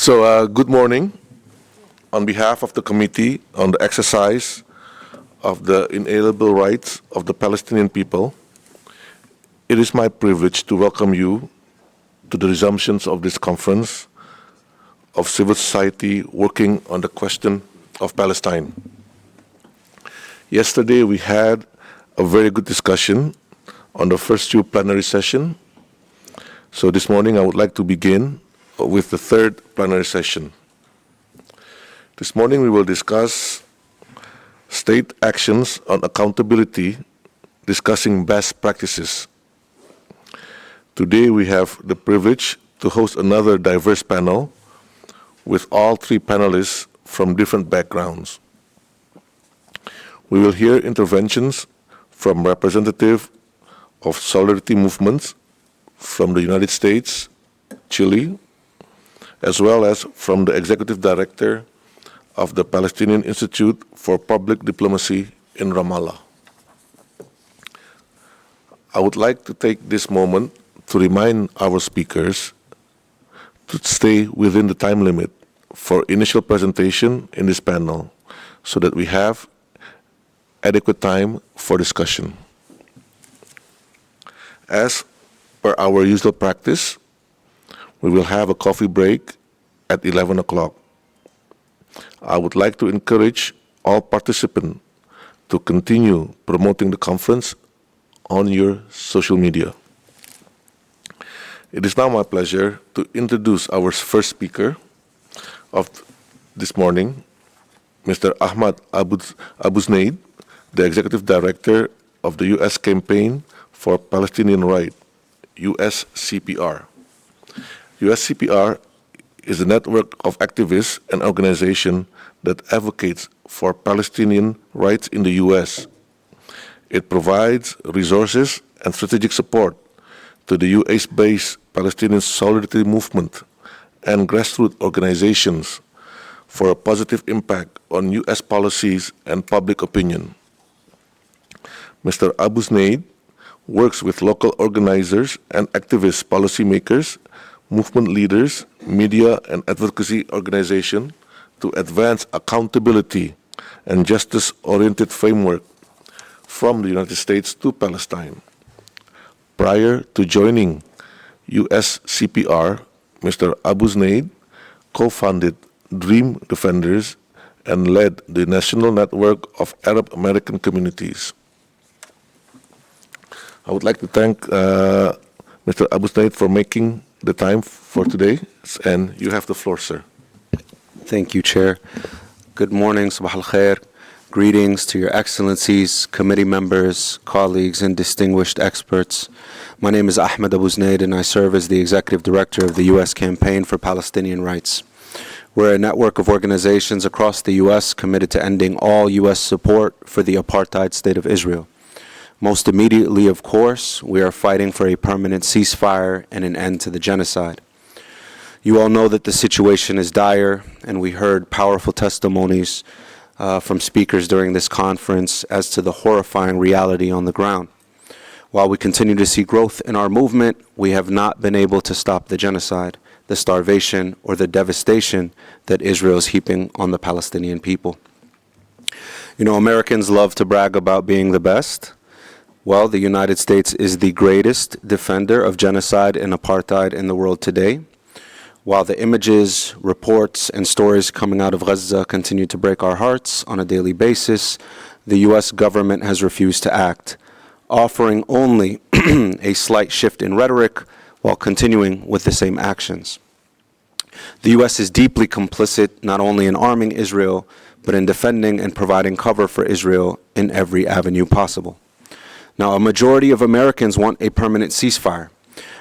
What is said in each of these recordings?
Good morning. On behalf of the Committee on the Exercise of the Inalienable Rights of the Palestinian People, it is my privilege to welcome you to the resumptions of this conference of civil society working on the question of Palestine. Yesterday we had a very good discussion on the first two plenary session. So this morning I would like to begin with the third plenary session. This morning we will discuss state actions on accountability, discussing best practices. Today we have the privilege to host another diverse panel with all three panelists from different backgrounds. We will hear interventions from representatives of solidarity movements from the United States, Chile, as well as from the Executive Director of the Palestinian Institute for Public Diplomacy in Ramallah. I would like to take this moment to remind our speakers to stay within the time limit for initial presentation in this panel so that we have adequate time for discussion. As per our usual practice, we will have a coffee break at 11 o'clock. I would like to encourage all participants to continue promoting the conference on your social media. It is now my pleasure to introduce our first speaker of this morning, Mr. Ahmad Abuzneid, the Executive Director of the U.S. Campaign for Palestinian Rights, USCPR. USCPR is a network of activists and organizations that advocates for Palestinian rights in the U.S. It provides resources and strategic support to the U.S.-based Palestinian Solidarity Movement and grassroots organizations for a positive impact on U.S. policies and public opinion. Mr. Abuzneid works with local organizers and activist policymakers, movement leaders, media, and advocacy organizations to advance accountability and justice-oriented framework from the United States to Palestine. Prior to joining USCPR, Mr. Abuzneid co-founded Dream Defenders and led the National Network of Arab American Communities. I would like to thank Mr. Abuzneid for making the time for today, and you have the floor, sir. Thank you, Chair. Good morning, Sabah al-Khair. Greetings to your excellencies, committee members, colleagues, and distinguished experts. My name is Ahmad Abuzneid, and I serve as the Executive Director of the U.S. Campaign for Palestinian Rights. We're a network of organizations across the U.S. committed to ending all U.S. support for the apartheid state of Israel. Most immediately, of course, we are fighting for a permanent ceasefire and an end to the genocide. You all know that the situation is dire, and we heard powerful testimonies from speakers during this conference as to the horrifying reality on the ground. While we continue to see growth in our movement, we have not been able to stop the genocide, the starvation, or the devastation that Israel is heaping on the Palestinian people. You know, Americans love to brag about being the best. Well, the United States is the greatest defender of genocide and apartheid in the world today. While the images, reports, and stories coming out of Gaza continue to break our hearts on a daily basis, the U.S. government has refused to act, offering only a slight shift in rhetoric while continuing with the same actions. The U.S. is deeply complicit not only in arming Israel, but in defending and providing cover for Israel in every avenue possible. Now, a majority of Americans want a permanent ceasefire,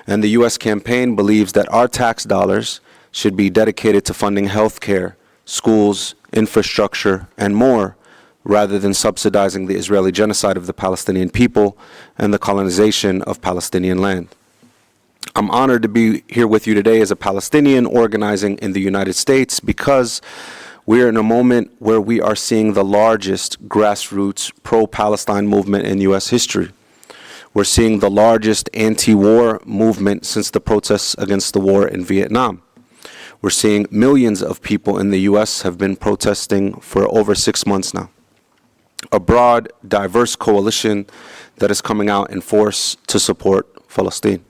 and the U.S. campaign believes that our tax dollars should be dedicated to funding health care, schools, infrastructure, and more, rather than subsidizing the Israeli genocide of the Palestinian people and the colonization of Palestinian land. I'm honored to be here with you today as a Palestinian organizing in the United States because we are in a moment where we are seeing the largest grassroots pro-Palestine movement in U.S. history. We're seeing the largest anti-war movement since the protests against the war in Vietnam. We're seeing millions of people in the U.S. have been protesting for over 6 months now. A broad, diverse coalition that is coming out in force to support Palestine.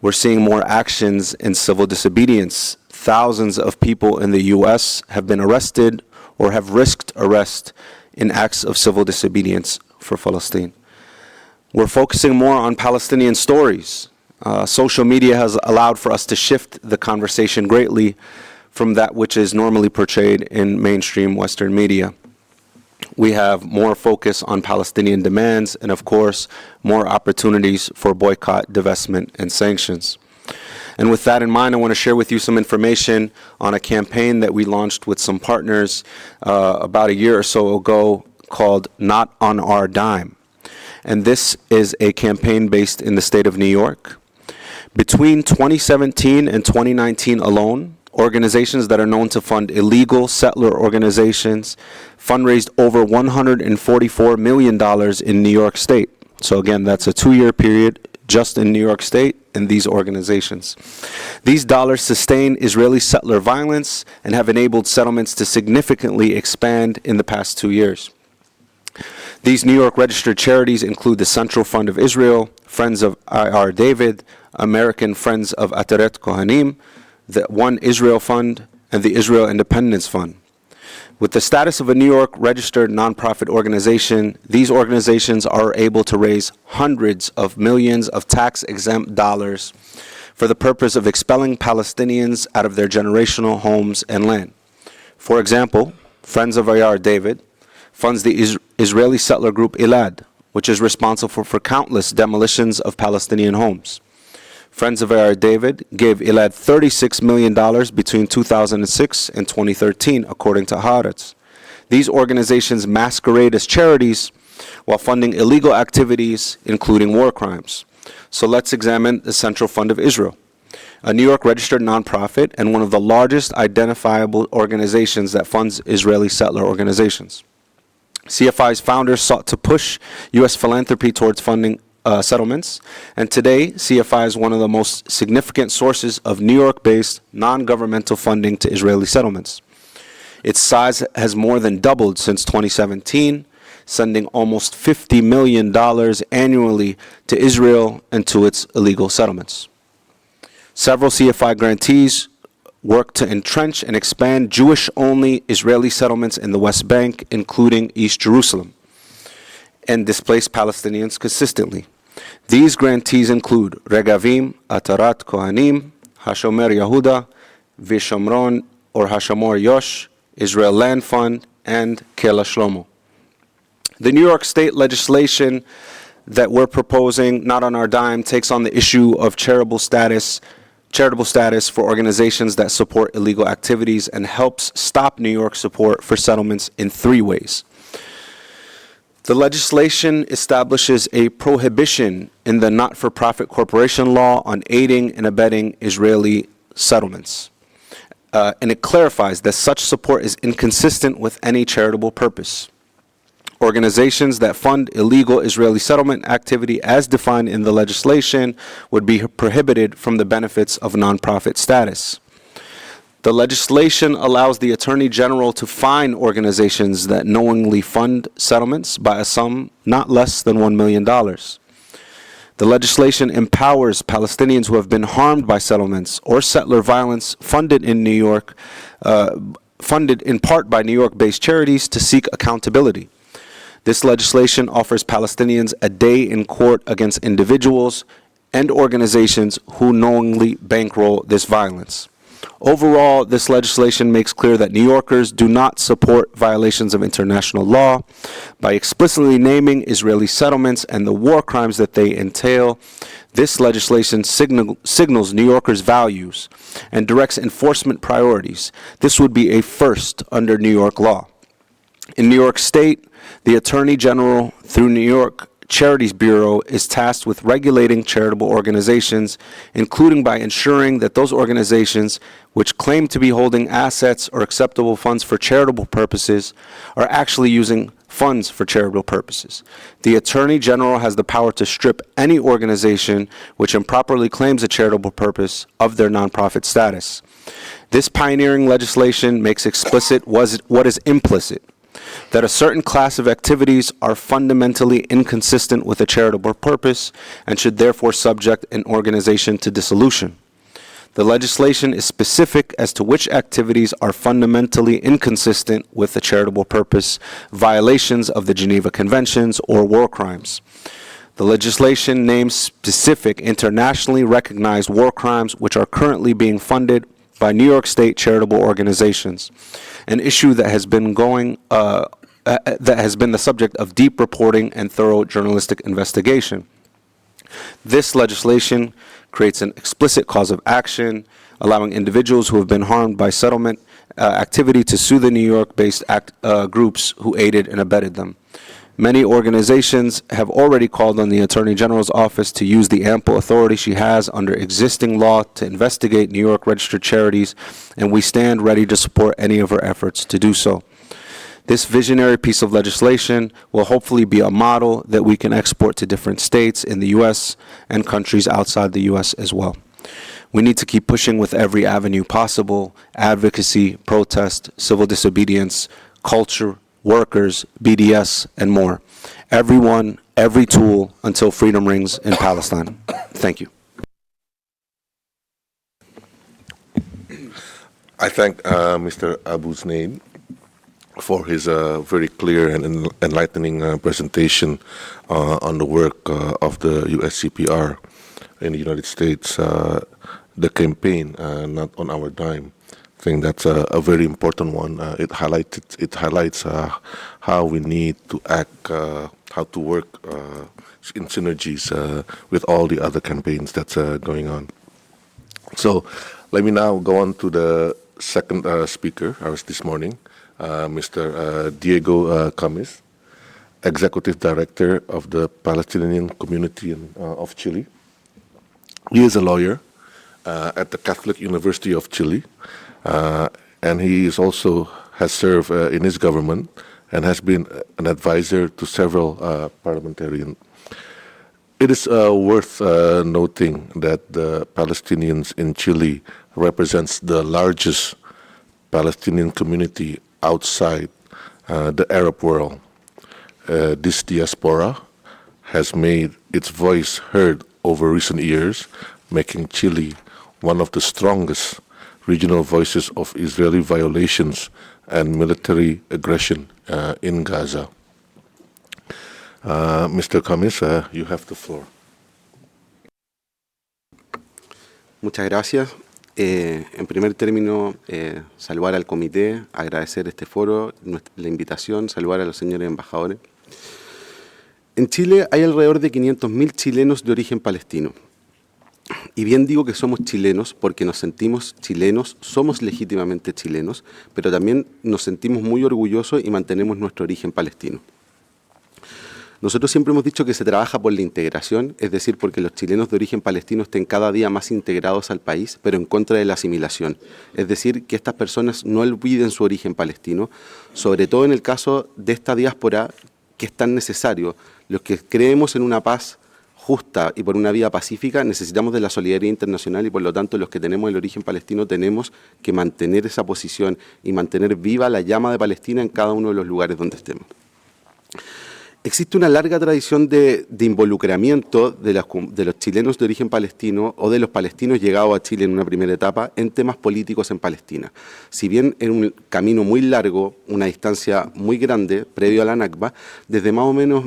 We're seeing more actions in civil disobedience. Thousands of people in the U.S. have been arrested or have risked arrest in acts of civil disobedience for Palestine. We're focusing more on Palestinian stories. Social media has allowed for us to shift the conversation greatly from that which is normally portrayed in mainstream Western media. We have more focus on Palestinian demands and, of course, more opportunities for boycott, divestment, and sanctions. And with that in mind, I want to share with you some information on a campaign that we launched with some partners about a year or so ago called Not on Our Dime. And this is a campaign based in the state of New York. Between 2017 and 2019 alone, organizations that are known to fund illegal settler organizations fundraised over $144 million in New York State. So again, that's a 2-year period just in New York State and these organizations. These dollars sustain Israeli settler violence and have enabled settlements to significantly expand in the past 2 years. These New York registered charities include the Central Fund of Israel, Friends of I.R. David, American Friends of Ateret Kohanim, the One Israel Fund, and the Israel Independence Fund. With the status of a New York registered nonprofit organization, these organizations are able to raise hundreds of millions of tax-exempt dollars for the purpose of expelling Palestinians out of their generational homes and land. For example, Friends of I.R. David funds the Israeli settler group Elad, which is responsible for countless demolitions of Palestinian homes. Friends of I.R. David gave Elad $36 million between 2006 and 2013, according to Haaretz. These organizations masquerade as charities while funding illegal activities, including war crimes. So let's examine the Central Fund of Israel, a New York registered nonprofit and one of the largest identifiable organizations that funds Israeli settler organizations. CFI's founders sought to push U.S. philanthropy towards funding settlements, and today CFI is one of the most significant sources of New York-based non-governmental funding to Israeli settlements. Its size has more than doubled since 2017, sending almost $50 million annually to Israel and to its illegal settlements. Several CFI grantees work to entrench and expand Jewish-only Israeli settlements in the West Bank, including East Jerusalem, and displace Palestinians consistently. These grantees include Regavim, Atarat Kohanim, Hashomer Yehuda, Vishomron or Hashamor Yosh, Israel Land Fund, and Kela Shlomo. The New York State legislation that we're proposing, Not on Our Dime, takes on the issue of charitable status for organizations that support illegal activities and helps stop New York support for settlements in 3 ways. The legislation establishes a prohibition in the not-for-profit corporation law on aiding and abetting Israeli settlements. And it clarifies that such support is inconsistent with any charitable purpose. Organizations that fund illegal Israeli settlement activity as defined in the legislation would be prohibited from the benefits of nonprofit status. The legislation allows the Attorney General to fine organizations that knowingly fund settlements by a sum not less than $1 million. The legislation empowers Palestinians who have been harmed by settlements or settler violence funded in New York, funded in part by New York-based charities, to seek accountability. This legislation offers Palestinians a day in court against individuals and organizations who knowingly bankroll this violence. Overall, this legislation makes clear that New Yorkers do not support violations of international law. By explicitly naming Israeli settlements and the war crimes that they entail, this legislation signals New Yorkers' values and directs enforcement priorities. This would be a first under New York law. In New York State, the Attorney General, through New York Charities Bureau, is tasked with regulating charitable organizations, including by ensuring that those organizations which claim to be holding assets or acceptable funds for charitable purposes are actually using funds for charitable purposes. The Attorney General has the power to strip any organization which improperly claims a charitable purpose of their nonprofit status. This pioneering legislation makes explicit what is implicit, that a certain class of activities are fundamentally inconsistent with a charitable purpose and should therefore subject an organization to dissolution. The legislation is specific as to which activities are fundamentally inconsistent with a charitable purpose, violations of the Geneva Conventions, or war crimes. The legislation names specific internationally recognized war crimes which are currently being funded by New York State charitable organizations, an issue that has been the subject of deep reporting and thorough journalistic investigation. This legislation creates an explicit cause of action, allowing individuals who have been harmed by settlement activity to sue the New York-based groups who aided and abetted them. Many organizations have already called on the Attorney General's office to use the ample authority she has under existing law to investigate New York registered charities, and we stand ready to support any of her efforts to do so. This visionary piece of legislation will hopefully be a model that we can export to different states in the U.S. and countries outside the U.S. as well. We need to keep pushing with every avenue possible: advocacy, protest, civil disobedience, culture, workers, BDS, and more. Everyone, every tool, until freedom rings in Palestine. Thank you. I thank Mr. Abuzneid for his very clear and enlightening presentation on the work of the USCPR in the United States, the campaign, Not on Our Dime. I think that's a very important one. It highlights how we need to act, how to work in synergies with all the other campaigns that's going on. So let me now go on to the second speaker ours this morning, Mr. Diego Khamis, Executive Director of the Palestinian Community of Chile. He is a lawyer at the Catholic University of Chile, and he is also has served in his government and has been an advisor to several parliamentarians. It is worth noting that the Palestinians in Chile represents the largest Palestinian community outside the Arab world. This diaspora has made its voice heard over recent years, making Chile one of the strongest regional voices of Israeli violations and military aggression in Gaza. Mr. Khamis, you have the floor. Muchas gracias. En primer término, saludar al comité, agradecer este foro, la invitación, saludar a los señores embajadores. En Chile hay alrededor de 500.000 chilenos de origen palestino. Y bien digo que somos chilenos porque nos sentimos chilenos, somos legítimamente chilenos, pero también nos sentimos muy orgullosos y mantenemos nuestro origen palestino. Nosotros siempre hemos dicho que se trabaja por la integración, es decir, porque los chilenos de origen palestino estén cada día más integrados al país, pero en contra de la asimilación. Es decir, que estas personas no olviden su origen palestino, sobre todo en el caso de esta diáspora que es tan necesario. Los que creemos en una paz justa y por una vía pacífica necesitamos de la solidaridad internacional y por lo tanto los que tenemos el origen palestino tenemos que mantener esa posición y mantener viva la llama de Palestina en cada uno de los lugares donde estemos. Existe una larga tradición de involucramiento de los chilenos de origen palestino o de los palestinos llegados a Chile en una primera etapa en temas políticos en Palestina. Si bien en un camino muy largo, una distancia muy grande, previo a la Nakba, desde más o menos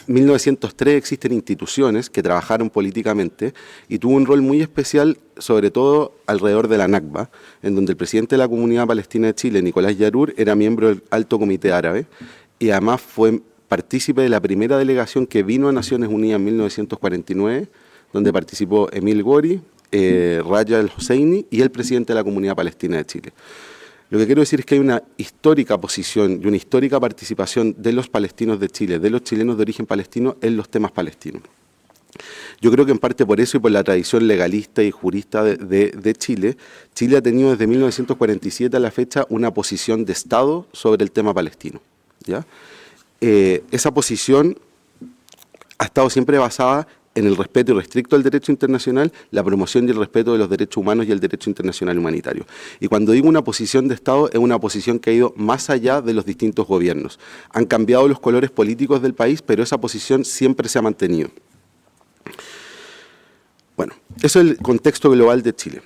1903 existen instituciones que trabajaron políticamente y tuvo un rol muy especial, sobre todo alrededor de la Nakba, en donde el presidente de la Comunidad Palestina de Chile, Nicolás Yarur, era miembro del Alto Comité Árabe y además fue partícipe de la primera delegación que vino a Naciones Unidas en 1949, donde participó Emil Gori, Raya El Hosseini y el presidente de la Comunidad Palestina de Chile. Lo que quiero decir es que hay una histórica posición y una histórica participación de los palestinos de Chile, de los chilenos de origen palestino en los temas palestinos. Yo creo que en parte por eso y por la tradición legalista y jurista de Chile, Chile ha tenido desde 1947 a la fecha una posición de Estado sobre el tema palestino, ¿ya? esa posición ha estado siempre basada en el respeto irrestricto al derecho internacional, la promoción y el respeto de los derechos humanos y el derecho internacional humanitario. Y cuando digo una posición de Estado, es una posición que ha ido más allá de los distintos gobiernos. Han cambiado los colores políticos del país, pero esa posición siempre se ha mantenido. Bueno, eso es el contexto global de Chile.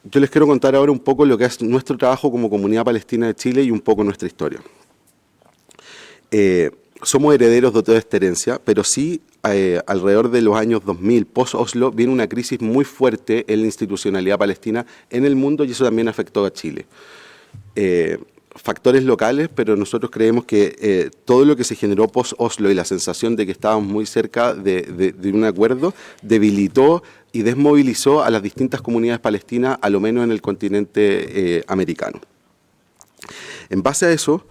Yo les quiero contar ahora un poco lo que es nuestro trabajo como Comunidad Palestina de Chile y un poco nuestra historia. Somos herederos de toda esta herencia, pero sí, alrededor de los años 2000, post-Oslo, viene una crisis muy fuerte en la institucionalidad palestina en el mundo y eso también afectó a Chile. Factores locales, pero nosotros creemos que todo lo que se generó post-Oslo y la sensación de que estábamos muy cerca de un acuerdo debilitó y desmovilizó a las distintas comunidades palestinas, a lo menos en el continente americano. En base a eso,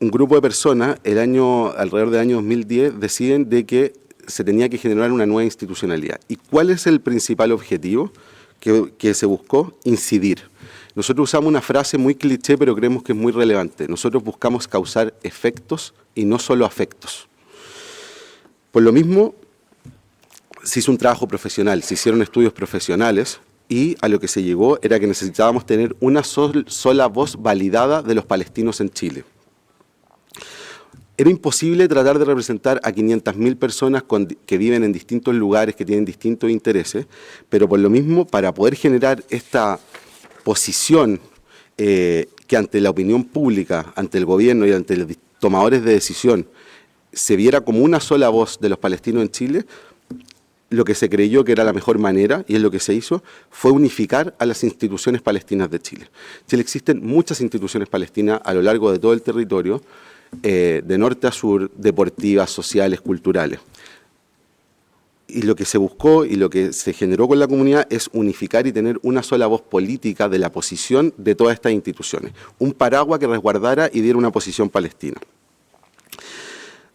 un grupo de personas, alrededor del año 2010, deciden de que se tenía que generar una nueva institucionalidad. ¿Y cuál es el principal objetivo que se buscó? Incidir. Nosotros usamos una frase muy cliché, pero creemos que es muy relevante. Nosotros buscamos causar efectos y no solo afectos. Por lo mismo, se hizo un trabajo profesional, se hicieron estudios profesionales y a lo que se llegó era que necesitábamos tener una sola voz validada de los palestinos en Chile. Era imposible tratar de representar a 500.000 personas que viven en distintos lugares, que tienen distintos intereses, pero por lo mismo, para poder generar esta posición que ante la opinión pública, ante el gobierno y ante los tomadores de decisión se viera como una sola voz de los palestinos en Chile, lo que se creyó que era la mejor manera, y es lo que se hizo, fue unificar a las instituciones palestinas de Chile. En Chile existen muchas instituciones palestinas a lo largo de todo el territorio, de norte a sur, deportivas, sociales, culturales. Y lo que se buscó y lo que se generó con la comunidad es unificar y tener una sola voz política de la posición de todas estas instituciones. Un paraguas que resguardara y diera una posición palestina.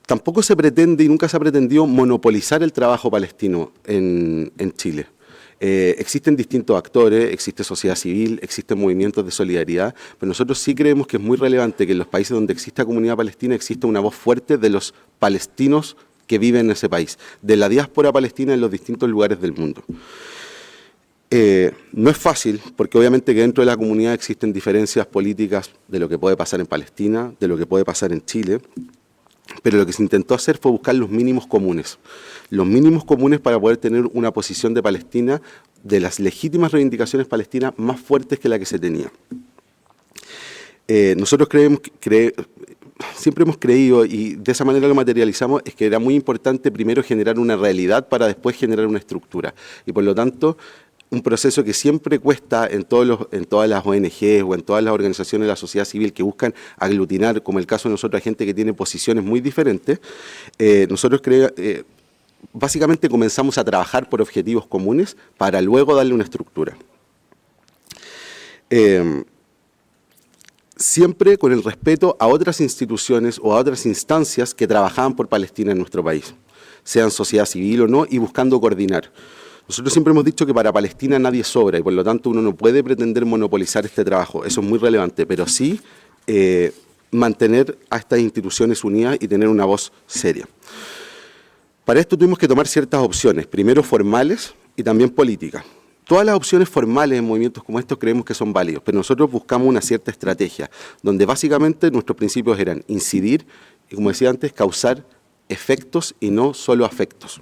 Tampoco se pretende y nunca se ha pretendido monopolizar el trabajo palestino en Chile. Existen distintos actores, existe sociedad civil, existen movimientos de solidaridad, pero nosotros sí creemos que es muy relevante que en los países donde exista comunidad palestina exista una voz fuerte de los palestinos que viven en ese país, de la diáspora palestina en los distintos lugares del mundo. No es fácil, porque obviamente que dentro de la comunidad existen diferencias políticas de lo que puede pasar en Palestina, de lo que puede pasar en Chile, pero lo que se intentó hacer fue buscar los mínimos comunes para poder tener una posición de Palestina, de las legítimas reivindicaciones palestinas más fuertes que la que se tenía. Nosotros siempre hemos creído, y de esa manera lo materializamos, es que era muy importante primero generar una realidad para después generar una estructura. Y por lo tanto, un proceso que siempre cuesta en todas las ONGs o en todas las organizaciones de la sociedad civil que buscan aglutinar, como el caso de nosotros, a gente que tiene posiciones muy diferentes. Nosotros básicamente comenzamos a trabajar por objetivos comunes para luego darle una estructura. Siempre con el respeto a otras instituciones o a otras instancias que trabajaban por Palestina en nuestro país, sean sociedad civil o no, y buscando coordinar. Nosotros siempre hemos dicho que para Palestina nadie sobra y por lo tanto uno no puede pretender monopolizar este trabajo, eso es muy relevante, pero sí mantener a estas instituciones unidas y tener una voz seria. Para esto tuvimos que tomar ciertas opciones, primero formales y también políticas. Todas las opciones formales en movimientos como estos creemos que son válidos, pero nosotros buscamos una cierta estrategia, donde básicamente nuestros principios eran incidir y, como decía antes, causar efectos y no solo afectos.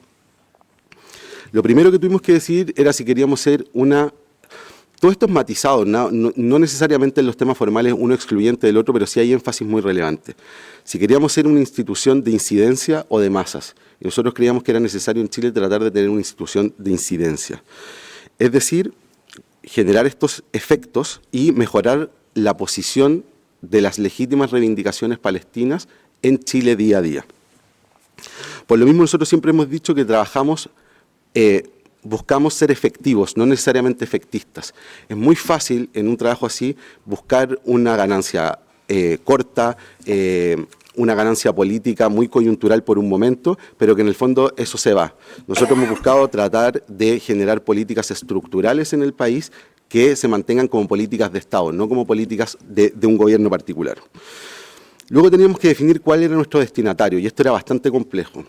Lo primero que tuvimos que decidir era si queríamos ser una... Todo esto es matizado, no necesariamente en los temas formales uno excluyente del otro, pero sí hay énfasis muy relevante. Si queríamos ser una institución de incidencia o de masas, y nosotros creíamos que era necesario en Chile tratar de tener una institución de incidencia. Es decir, generar estos efectos y mejorar la posición de las legítimas reivindicaciones palestinas en Chile día a día. Por lo mismo, nosotros siempre hemos dicho que buscamos ser efectivos, no necesariamente efectistas. Es muy fácil en un trabajo así buscar una ganancia corta, una ganancia política muy coyuntural por un momento, pero que en el fondo eso se va. Nosotros hemos buscado tratar de generar políticas estructurales en el país que se mantengan como políticas de Estado, no como políticas de un gobierno particular. Luego teníamos que definir cuál era nuestro destinatario, y esto era bastante complejo,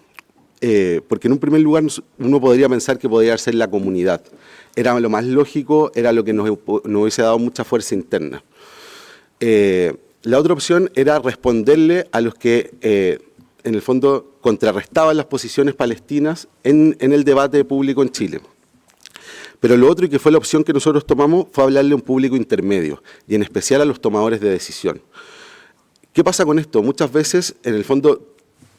porque en un primer lugar uno podría pensar que podría ser la comunidad. Era lo más lógico, era lo que nos hubiese dado mucha fuerza interna. La otra opción era responderle a los que, en el fondo, contrarrestaban las posiciones palestinas en el debate público en Chile. Pero lo otro, y que fue la opción que nosotros tomamos, fue hablarle a un público intermedio, y en especial a los tomadores de decisión. ¿Qué pasa con esto? Muchas veces, en el fondo,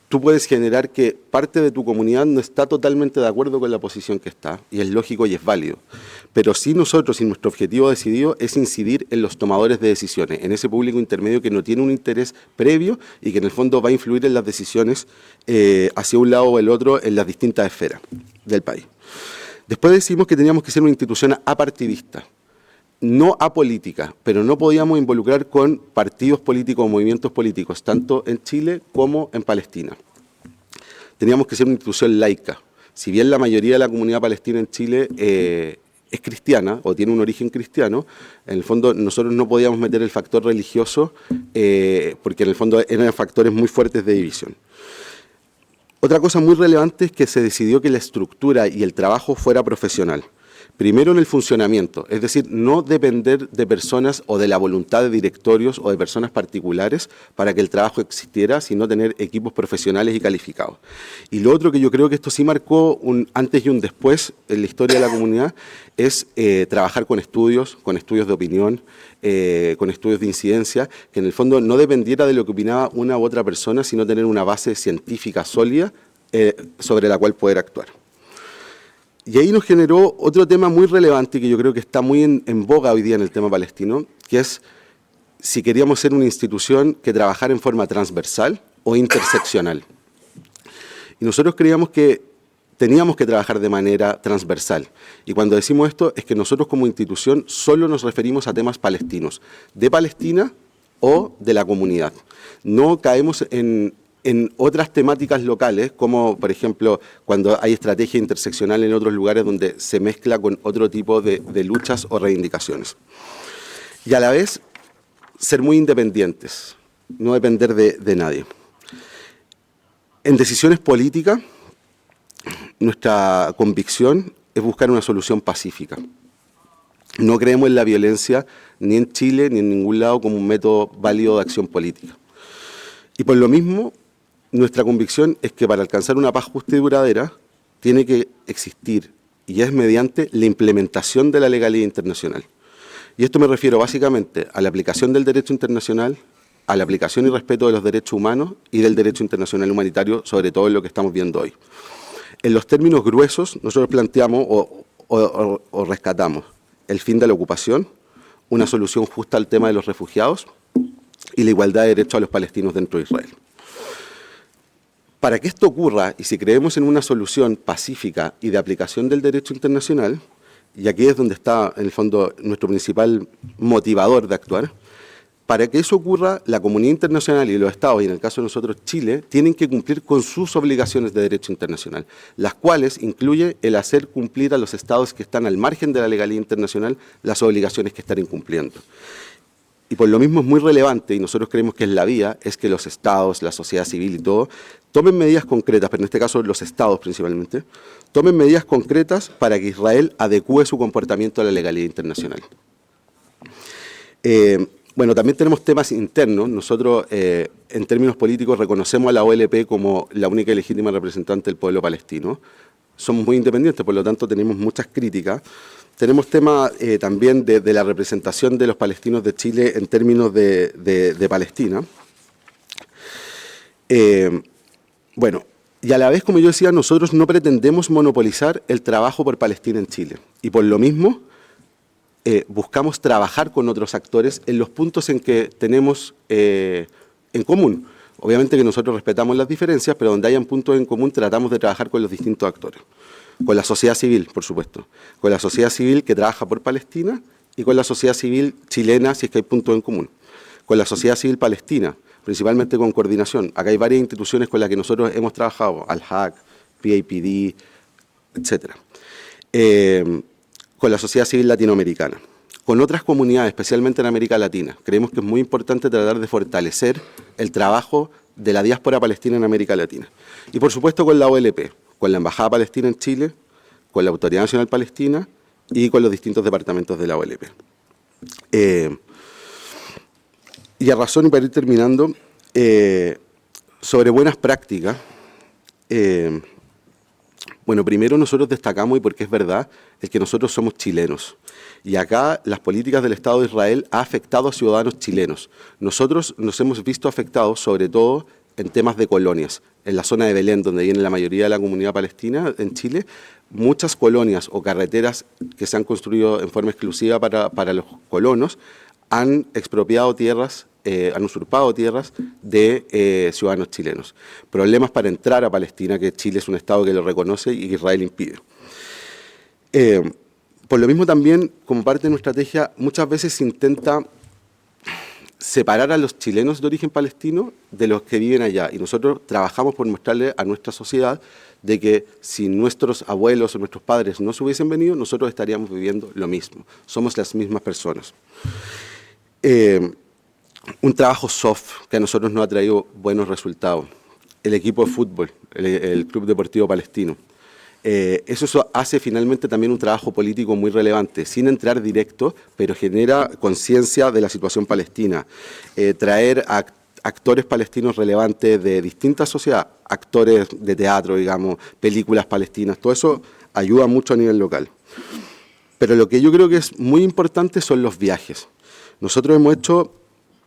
tú puedes generar que parte de tu comunidad no está totalmente de acuerdo con la posición que está, y es lógico y es válido. Pero sí nosotros, y nuestro objetivo decidido, es incidir en los tomadores de decisiones, en ese público intermedio que no tiene un interés previo y que en el fondo va a influir en las decisiones hacia un lado o el otro en las distintas esferas del país. Después decidimos que teníamos que ser una institución apartidista, no apolítica, pero no podíamos involucrar con partidos políticos o movimientos políticos, tanto en Chile como en Palestina. Teníamos que ser una institución laica. Si bien la mayoría de la comunidad palestina en Chile es cristiana o tiene un origen cristiano, en el fondo nosotros no podíamos meter el factor religioso porque en el fondo eran factores muy fuertes de división. Otra cosa muy relevante es que se decidió que la estructura y el trabajo fuera profesional. Primero en el funcionamiento, es decir, no depender de personas o de la voluntad de directorios o de personas particulares para que el trabajo existiera, sino tener equipos profesionales y calificados. Y lo otro que yo creo que esto sí marcó un antes y un después en la historia de la comunidad es trabajar con estudios de opinión, con estudios de incidencia, que en el fondo no dependiera de lo que opinaba una u otra persona, sino tener una base científica sólida sobre la cual poder actuar. Y ahí nos generó otro tema muy relevante que yo creo que está muy en boga hoy día en el tema palestino, que es si queríamos ser una institución que trabajara en forma transversal o interseccional. Y nosotros creíamos que teníamos que trabajar de manera transversal. Y cuando decimos esto es que nosotros como institución solo nos referimos a temas palestinos, de Palestina o de la comunidad. No caemos en otras temáticas locales, como por ejemplo cuando hay estrategia interseccional en otros lugares donde se mezcla con otro tipo de luchas o reivindicaciones. Y a la vez ser muy independientes, no depender de nadie. En decisiones políticas, nuestra convicción es buscar una solución pacífica. No creemos en la violencia ni en Chile ni en ningún lado como un método válido de acción política. Y por lo mismo, nuestra convicción es que para alcanzar una paz justa y duradera tiene que existir, y es mediante la implementación de la legalidad internacional. Y esto me refiero básicamente a la aplicación del derecho internacional, a la aplicación y respeto de los derechos humanos y del derecho internacional humanitario, sobre todo en lo que estamos viendo hoy. En los términos gruesos, nosotros planteamos o rescatamos el fin de la ocupación, una solución justa al tema de los refugiados y la igualdad de derechos a los palestinos dentro de Israel. Para que esto ocurra, y si creemos en una solución pacífica y de aplicación del derecho internacional, y aquí es donde está, en el fondo, nuestro principal motivador de actuar, para que eso ocurra, la comunidad internacional y los Estados, y en el caso de nosotros Chile, tienen que cumplir con sus obligaciones de derecho internacional, las cuales incluye el hacer cumplir a los Estados que están al margen de la legalidad internacional las obligaciones que están incumpliendo. Y por lo mismo es muy relevante, y nosotros creemos que es la vía, es que los Estados, la sociedad civil y todo, tomen medidas concretas, pero en este caso los Estados principalmente, tomen medidas concretas para que Israel adecúe su comportamiento a la legalidad internacional. Bueno, también tenemos temas internos. Nosotros, en términos políticos, reconocemos a la OLP como la única y legítima representante del pueblo palestino. Somos muy independientes, por lo tanto tenemos muchas críticas. Tenemos temas también de la representación de los palestinos de Chile en términos de Palestina. Bueno, y a la vez, como yo decía, nosotros no pretendemos monopolizar el trabajo por Palestina en Chile. Y por lo mismo, buscamos trabajar con otros actores en los puntos en que tenemos en común. Obviamente que nosotros respetamos las diferencias, pero donde hayan puntos en común tratamos de trabajar con los distintos actores. Con la sociedad civil, por supuesto. Con la sociedad civil que trabaja por Palestina y con la sociedad civil chilena, si es que hay puntos en común. Con la sociedad civil palestina, principalmente con coordinación. Acá hay varias instituciones con las que nosotros hemos trabajado, Al-Haq, PAPD, etc. Con la sociedad civil latinoamericana, con otras comunidades, especialmente en América Latina. Creemos que es muy importante tratar de fortalecer el trabajo de la diáspora palestina en América Latina. Y por supuesto con la OLP, con la Embajada Palestina en Chile, con la Autoridad Nacional Palestina y con los distintos departamentos de la OLP. Y a razón, y para ir terminando, sobre buenas prácticas, bueno, primero nosotros destacamos, y porque es verdad, es que nosotros somos chilenos. Y acá las políticas del Estado de Israel han afectado a ciudadanos chilenos. Nosotros nos hemos visto afectados sobre todo en temas de colonias. En la zona de Belén, donde viene la mayoría de la comunidad palestina en Chile, muchas colonias o carreteras que se han construido en forma exclusiva para los colonos han expropiado tierras, han usurpado tierras de ciudadanos chilenos. Problemas para entrar a Palestina, que Chile es un Estado que lo reconoce y que Israel impide. Por lo mismo también, como parte de nuestra estrategia, muchas veces se intenta separar a los chilenos de origen palestino de los que viven allá. Y nosotros trabajamos por mostrarle a nuestra sociedad de que si nuestros abuelos o nuestros padres no se hubiesen venido, nosotros estaríamos viviendo lo mismo. Somos las mismas personas. Un trabajo soft que a nosotros nos ha traído buenos resultados. El equipo de fútbol, el Club Deportivo Palestino. Eso hace finalmente también un trabajo político muy relevante, sin entrar directo, pero genera conciencia de la situación palestina. Traer a actores palestinos relevantes de distintas sociedades, actores de teatro, digamos, películas palestinas, todo eso ayuda mucho a nivel local. Pero lo que yo creo que es muy importante son los viajes. Nosotros hemos hecho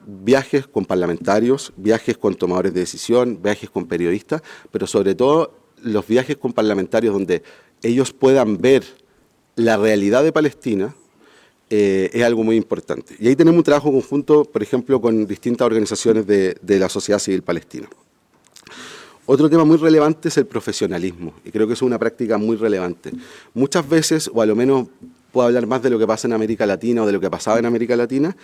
viajes con parlamentarios, viajes con tomadores de decisión, viajes con periodistas, pero sobre todo los viajes con parlamentarios donde ellos puedan ver la realidad de Palestina es algo muy importante. Y ahí tenemos un trabajo conjunto, por ejemplo, con distintas organizaciones de la sociedad civil palestina. Otro tema muy relevante es el profesionalismo, y creo que eso es una práctica muy relevante. Muchas veces, o a lo menos puedo hablar más de lo que pasa en América Latina o de lo que pasaba en América Latina,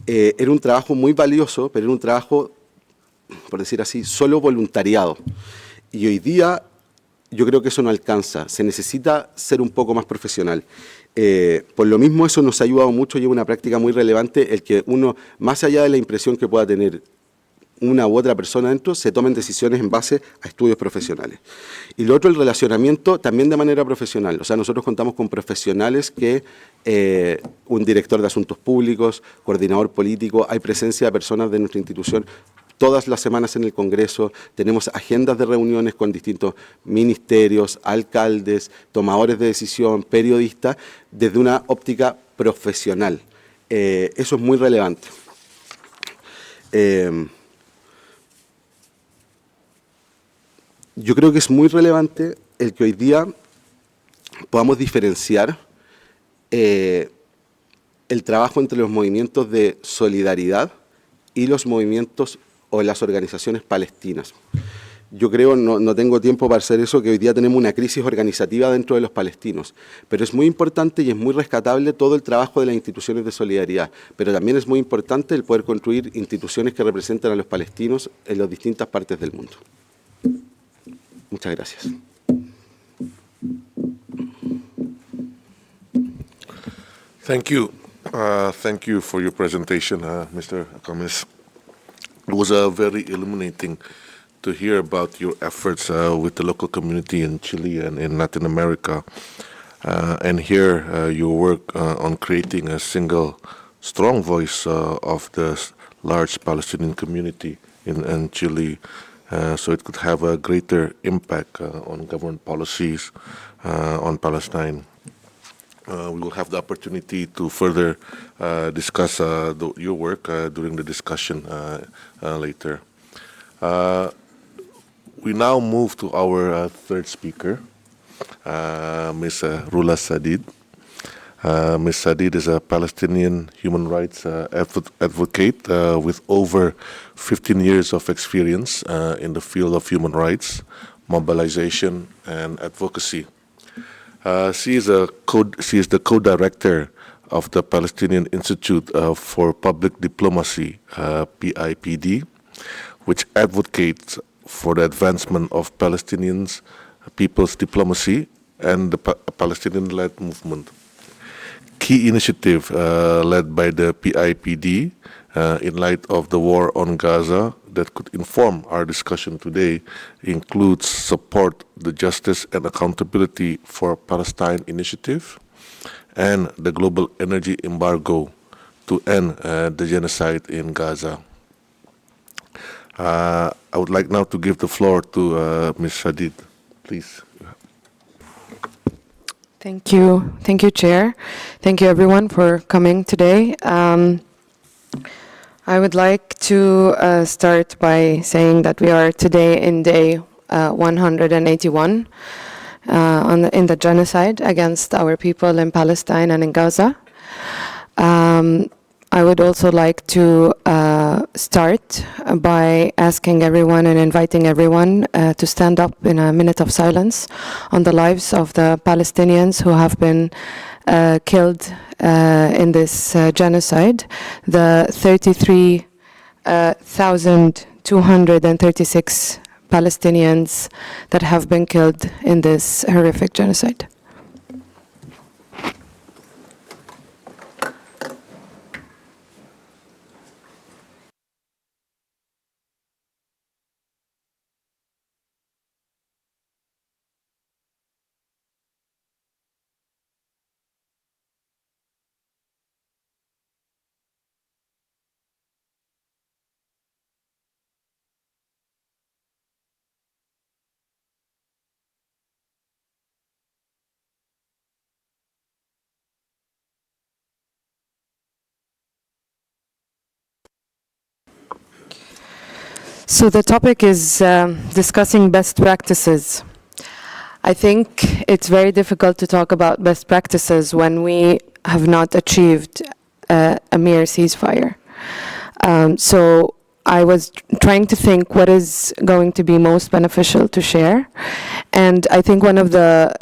era un trabajo muy valioso, pero era un trabajo, por decir así, solo voluntariado. Y hoy día yo creo que eso no alcanza, se necesita ser un poco más profesional. Por lo mismo eso nos ha ayudado mucho y es una práctica muy relevante el que uno, más allá de la impresión que pueda tener una u otra persona dentro, se tomen decisiones en base a estudios profesionales. Y lo otro, el relacionamiento también de manera profesional. O sea, nosotros contamos con profesionales que, un director de asuntos públicos, coordinador político, hay presencia de personas de nuestra institución todas las semanas en el Congreso, tenemos agendas de reuniones con distintos ministerios, alcaldes, tomadores de decisión, periodistas, desde una óptica profesional. Eso es muy relevante. Yo creo que es muy relevante el que hoy día podamos diferenciar el trabajo entre los movimientos de solidaridad y los movimientos o las organizaciones palestinas. Yo creo, no tengo tiempo para hacer eso, que hoy día tenemos una crisis organizativa dentro de los palestinos, pero es muy importante y es muy rescatable todo el trabajo de las instituciones de solidaridad, pero también es muy importante el poder construir instituciones que representan a los palestinos en las distintas partes del mundo. Muchas gracias. Thank you. Thank you for your presentation, Mr. Khamis. It was very illuminating to hear about your efforts with the local community in Chile and in Latin America, and hear your work on creating a single, strong voice of the large Palestinian community in Chile, so it could have a greater impact on government policies on Palestine. We will have the opportunity to further discuss your work during the discussion later. We now move to our third speaker, Ms. Rula Shadid. Ms. Shadid is a Palestinian human rights advocate with over 15 years of experience in the field of human rights, mobilization, and advocacy. She is the co-director of the Palestinian Institute for Public Diplomacy, PIPD, which advocates for the advancement of people's diplomacy and the Palestinian-led movement. key initiative led by the PIPD in light of the war on Gaza that could inform our discussion today includes support the Justice and Accountability for Palestine initiative and the global energy embargo to end the genocide in Gaza. I would like now to give the floor to Ms. Shadid, please. Thank you. Thank you, Chair. Thank you, everyone, for coming today. I would like to start by saying that we are today in day 181 in the genocide against our people in Palestine and in Gaza. I would also like to start by asking everyone and inviting everyone to stand up in a minute of silence on the lives of the Palestinians who have been killed in this genocide, the 33,236 Palestinians that have been killed in this horrific genocide. So the topic is discussing best practices. I think it's very difficult to talk about best practices when we have not achieved a mere ceasefire. So I was trying to think what is going to be most beneficial to share. And I think one of the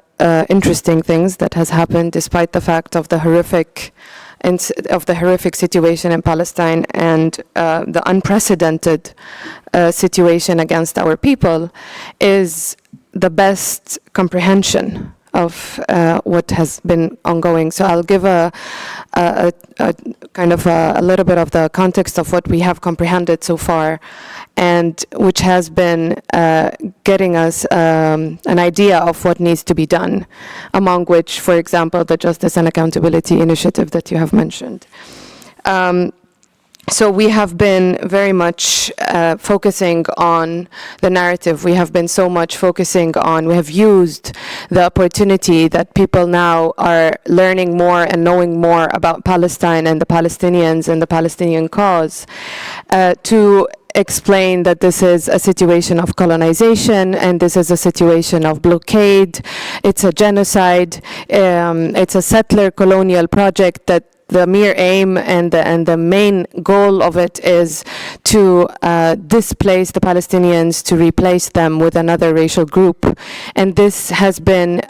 interesting things that has happened, despite the fact of the horrific situation in Palestine and the unprecedented situation against our people, is the best comprehension of what has been ongoing. So I'll give a kind of a little bit of the context of what we have comprehended so far, and which has been getting us an idea of what needs to be done, among which, for example, the Justice and Accountability Initiative that you have mentioned. So we have been very much focusing on the narrative. We have been so much focusing on, we have used the opportunity that people now are learning more and knowing more about Palestine and the Palestinians and the Palestinian cause to explain that this is a situation of colonization and this is a situation of blockade. It's a genocide. It's a settler colonial project that the mere aim and the main goal of it is to displace the Palestinians, to replace them with another racial group. And this has been,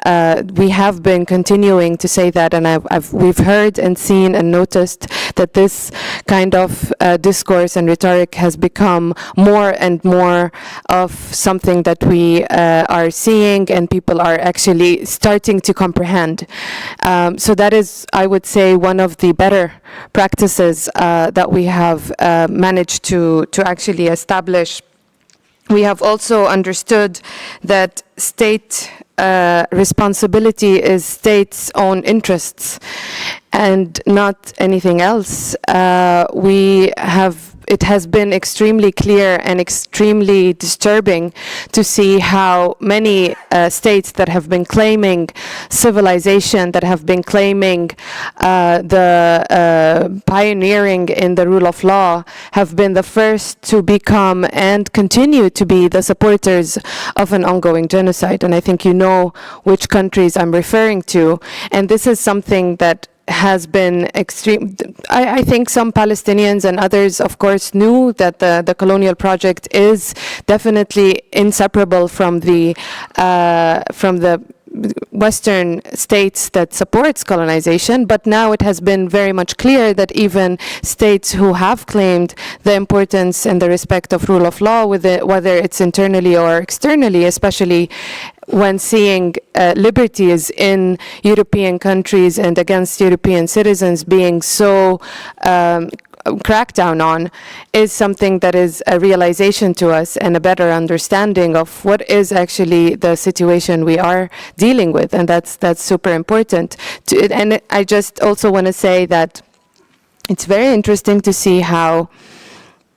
we have been continuing to say that, and we've heard and seen and noticed that this kind of discourse and rhetoric has become more and more of something that we are seeing and people are actually starting to comprehend. So that is, I would say, one of the better practices that we have managed to actually establish. We have also understood that state responsibility is states' own interests and not anything else. It has been extremely clear and extremely disturbing to see how many states that have been claiming civilization, that have been claiming the pioneering in the rule of law, have been the first to become and continue to be the supporters of an ongoing genocide. And I think you know which countries I'm referring to. And this is something that has been extreme. I think some Palestinians and others, of course, knew that the colonial project is definitely inseparable from the Western states that supports colonization, but now it has been very much clear that even states who have claimed the importance and the respect of rule of law, whether it's internally or externally, especially when seeing liberties in European countries and against European citizens being so cracked down on, is something that is a realization to us and a better understanding of what is actually the situation we are dealing with, and that's super important. And I just also want to say that it's very interesting to see how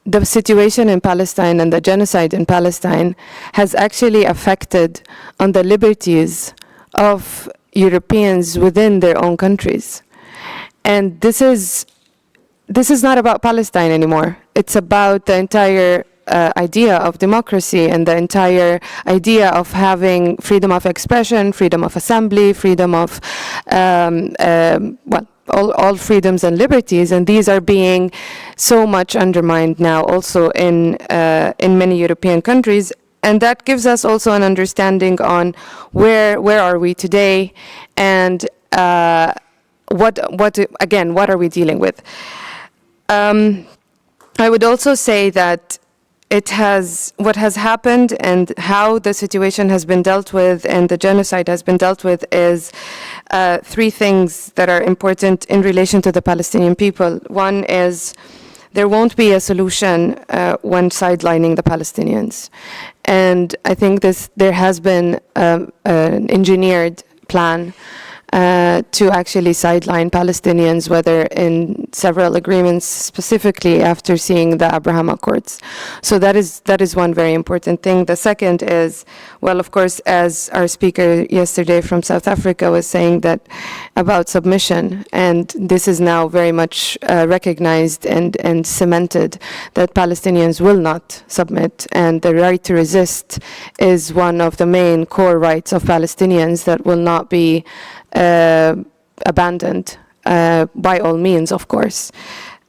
the situation in Palestine and the genocide in Palestine has actually affected on the liberties of Europeans within their own countries. And this is not about Palestine anymore. It's about the entire idea of democracy and the entire idea of having freedom of expression, freedom of assembly, freedom of, all freedoms and liberties. And these are being so much undermined now also in many European countries. And that gives us also an understanding on where are we today, and what are we dealing with. I would also say that what has happened and how the situation has been dealt with and the genocide has been dealt with is three things that are important in relation to the Palestinian people. One is there won't be a solution when sidelining the Palestinians. And I think there has been an engineered plan to actually sideline Palestinians, whether in several agreements, specifically after seeing the Abraham Accords. So that is one very important thing. The second is, well, of course, as our speaker yesterday from South Africa was saying, that about submission, and this is now very much recognized and cemented, that Palestinians will not submit, and the right to resist is one of the main core rights of Palestinians that will not be abandoned by all means, of course.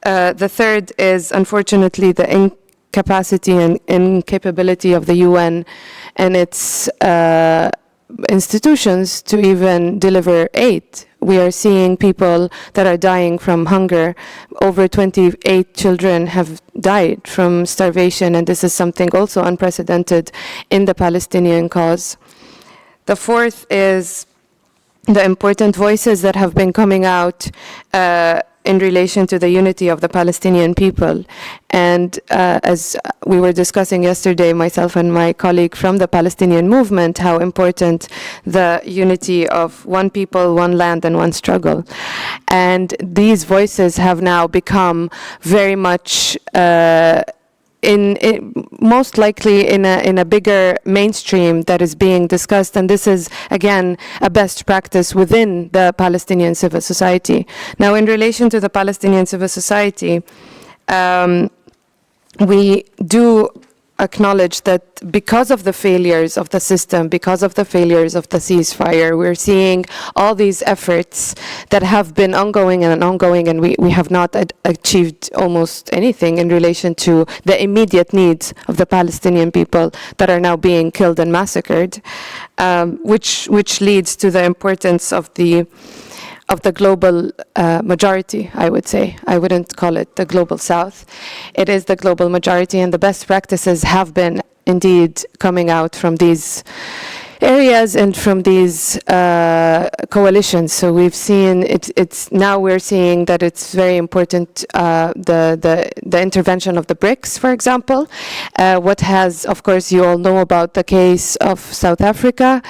The third is, unfortunately, the incapacity and incapability of the UN and its institutions to even deliver aid. We are seeing people that are dying from hunger. Over 28 children have died from starvation, and this is something also unprecedented in the Palestinian cause. The fourth is the important voices that have been coming out in relation to the unity of the Palestinian people. And as we were discussing yesterday, myself and my colleague from the Palestinian movement, how important the unity of one people, one land, and one struggle. And these voices have now become very much most likely in a bigger mainstream that is being discussed, and this is again a best practice within the Palestinian civil society. Now, in relation to the Palestinian civil society, we do acknowledge that because of the failures of the system, because of the failures of the ceasefire, we're seeing all these efforts that have been ongoing, and we have not achieved almost anything in relation to the immediate needs of the Palestinian people that are now being killed and massacred, which leads to the importance of the global majority, I would say. I wouldn't call it the global south. It is the global majority, and the best practices have been indeed coming out from these areas and from these coalitions. So we've seen it's now we're seeing that it's very important, the intervention of the BRICS, for example. What has, of course, you all know about the case of South Africa,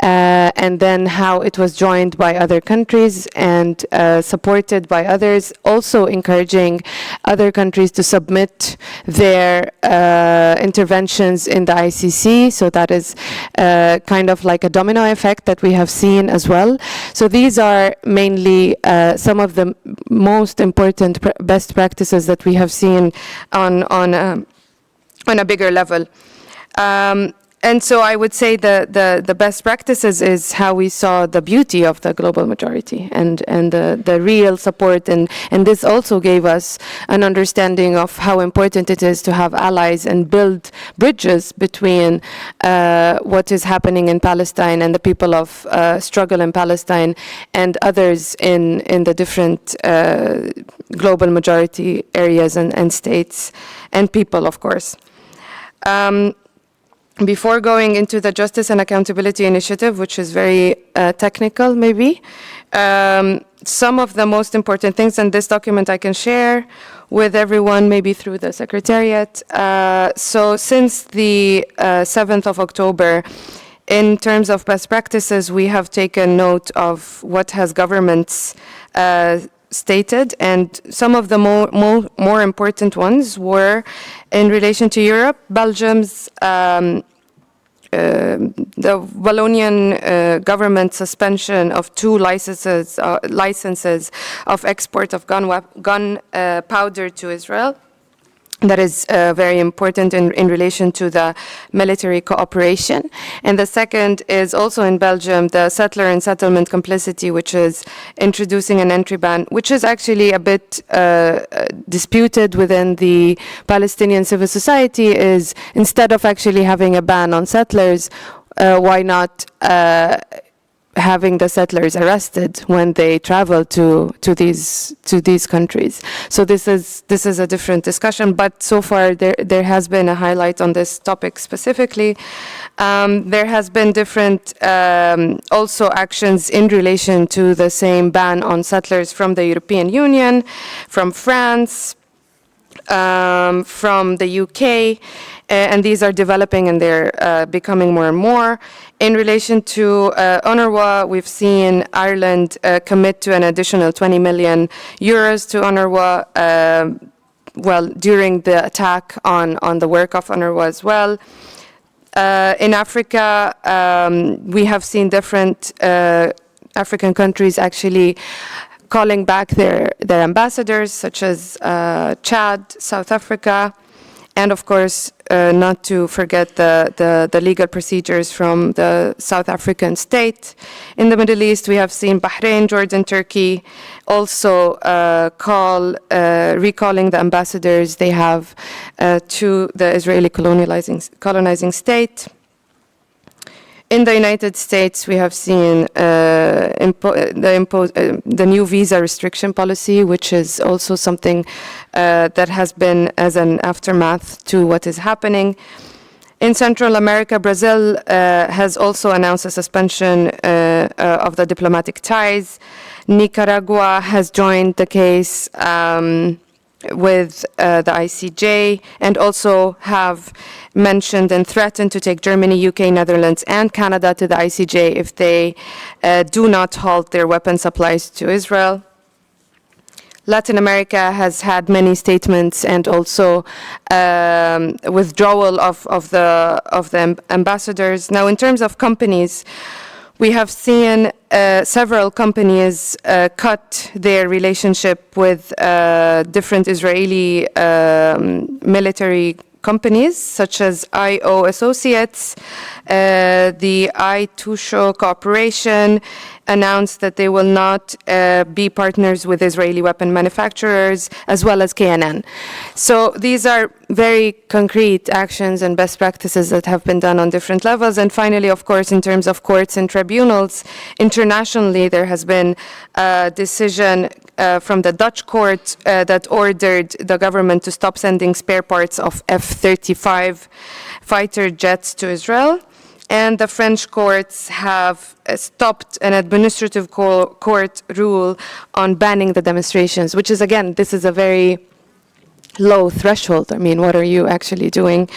and then how it was joined by other countries and supported by others, also encouraging other countries to submit their interventions in the ICC. So that is kind of like a domino effect that we have seen as well. So these are mainly some of the most important best practices that we have seen on a bigger level. And so I would say the best practices is how we saw the beauty of the global majority and the real support. And this also gave us an understanding of how important it is to have allies and build bridges between what is happening in Palestine and the people of struggle in Palestine and others in the different global majority areas and states and people, of course. Before going into the Justice and Accountability Initiative, which is very technical maybe, some of the most important things in this document I can share with everyone, maybe through the Secretariat. So since the 7th of October, in terms of best practices, we have taken note of what has governments stated, and some of the more important ones were in relation to Europe. Belgium's the Wallonian government suspension of 2 licenses of export of gun powder to Israel. That is very important in relation to the military cooperation. And the second is also in Belgium, the settler and settlement complicity, which is introducing an entry ban, which is actually a bit disputed within the Palestinian civil society, is instead of actually having a ban on settlers, why not having the settlers arrested when they travel to these countries. So this is a different discussion, but so far there has been a highlight on this topic specifically. There has been different also actions in relation to the same ban on settlers from the European Union, from France, from the UK, and these are developing and they're becoming more and more. In relation to UNRWA, we've seen Ireland commit to an additional 20 million euros to UNRWA, during the attack on the work of UNRWA as well. In Africa, we have seen different African countries actually calling back their ambassadors, such as Chad, South Africa, and of course, not to forget the legal procedures from the South African state. In the Middle East, we have seen Bahrain, Jordan, Turkey also recalling the ambassadors they have to the Israeli colonizing state. In the United States, we have seen the new visa restriction policy, which is also something that has been as an aftermath to what is happening. In Central America, Brazil has also announced a suspension of the diplomatic ties. Nicaragua has joined the case with the ICJ, and also have mentioned and threatened to take Germany, UK, Netherlands, and Canada to the ICJ if they do not halt their weapon supplies to Israel. Latin America has had many statements and also withdrawal of the ambassadors. Now, in terms of companies, we have seen several companies cut their relationship with different Israeli military companies, such as IO Associates. The I-Tusho Corporation announced that they will not be partners with Israeli weapon manufacturers, as well as KNN. So these are very concrete actions and best practices that have been done on different levels. And finally, of course, in terms of courts and tribunals, internationally, there has been a decision from the Dutch court that ordered the government to stop sending spare parts of F-35 fighter jets to Israel. And the French courts have stopped an administrative court rule on banning the demonstrations, which is, again, this is a very low threshold. I mean, what are you actually doing?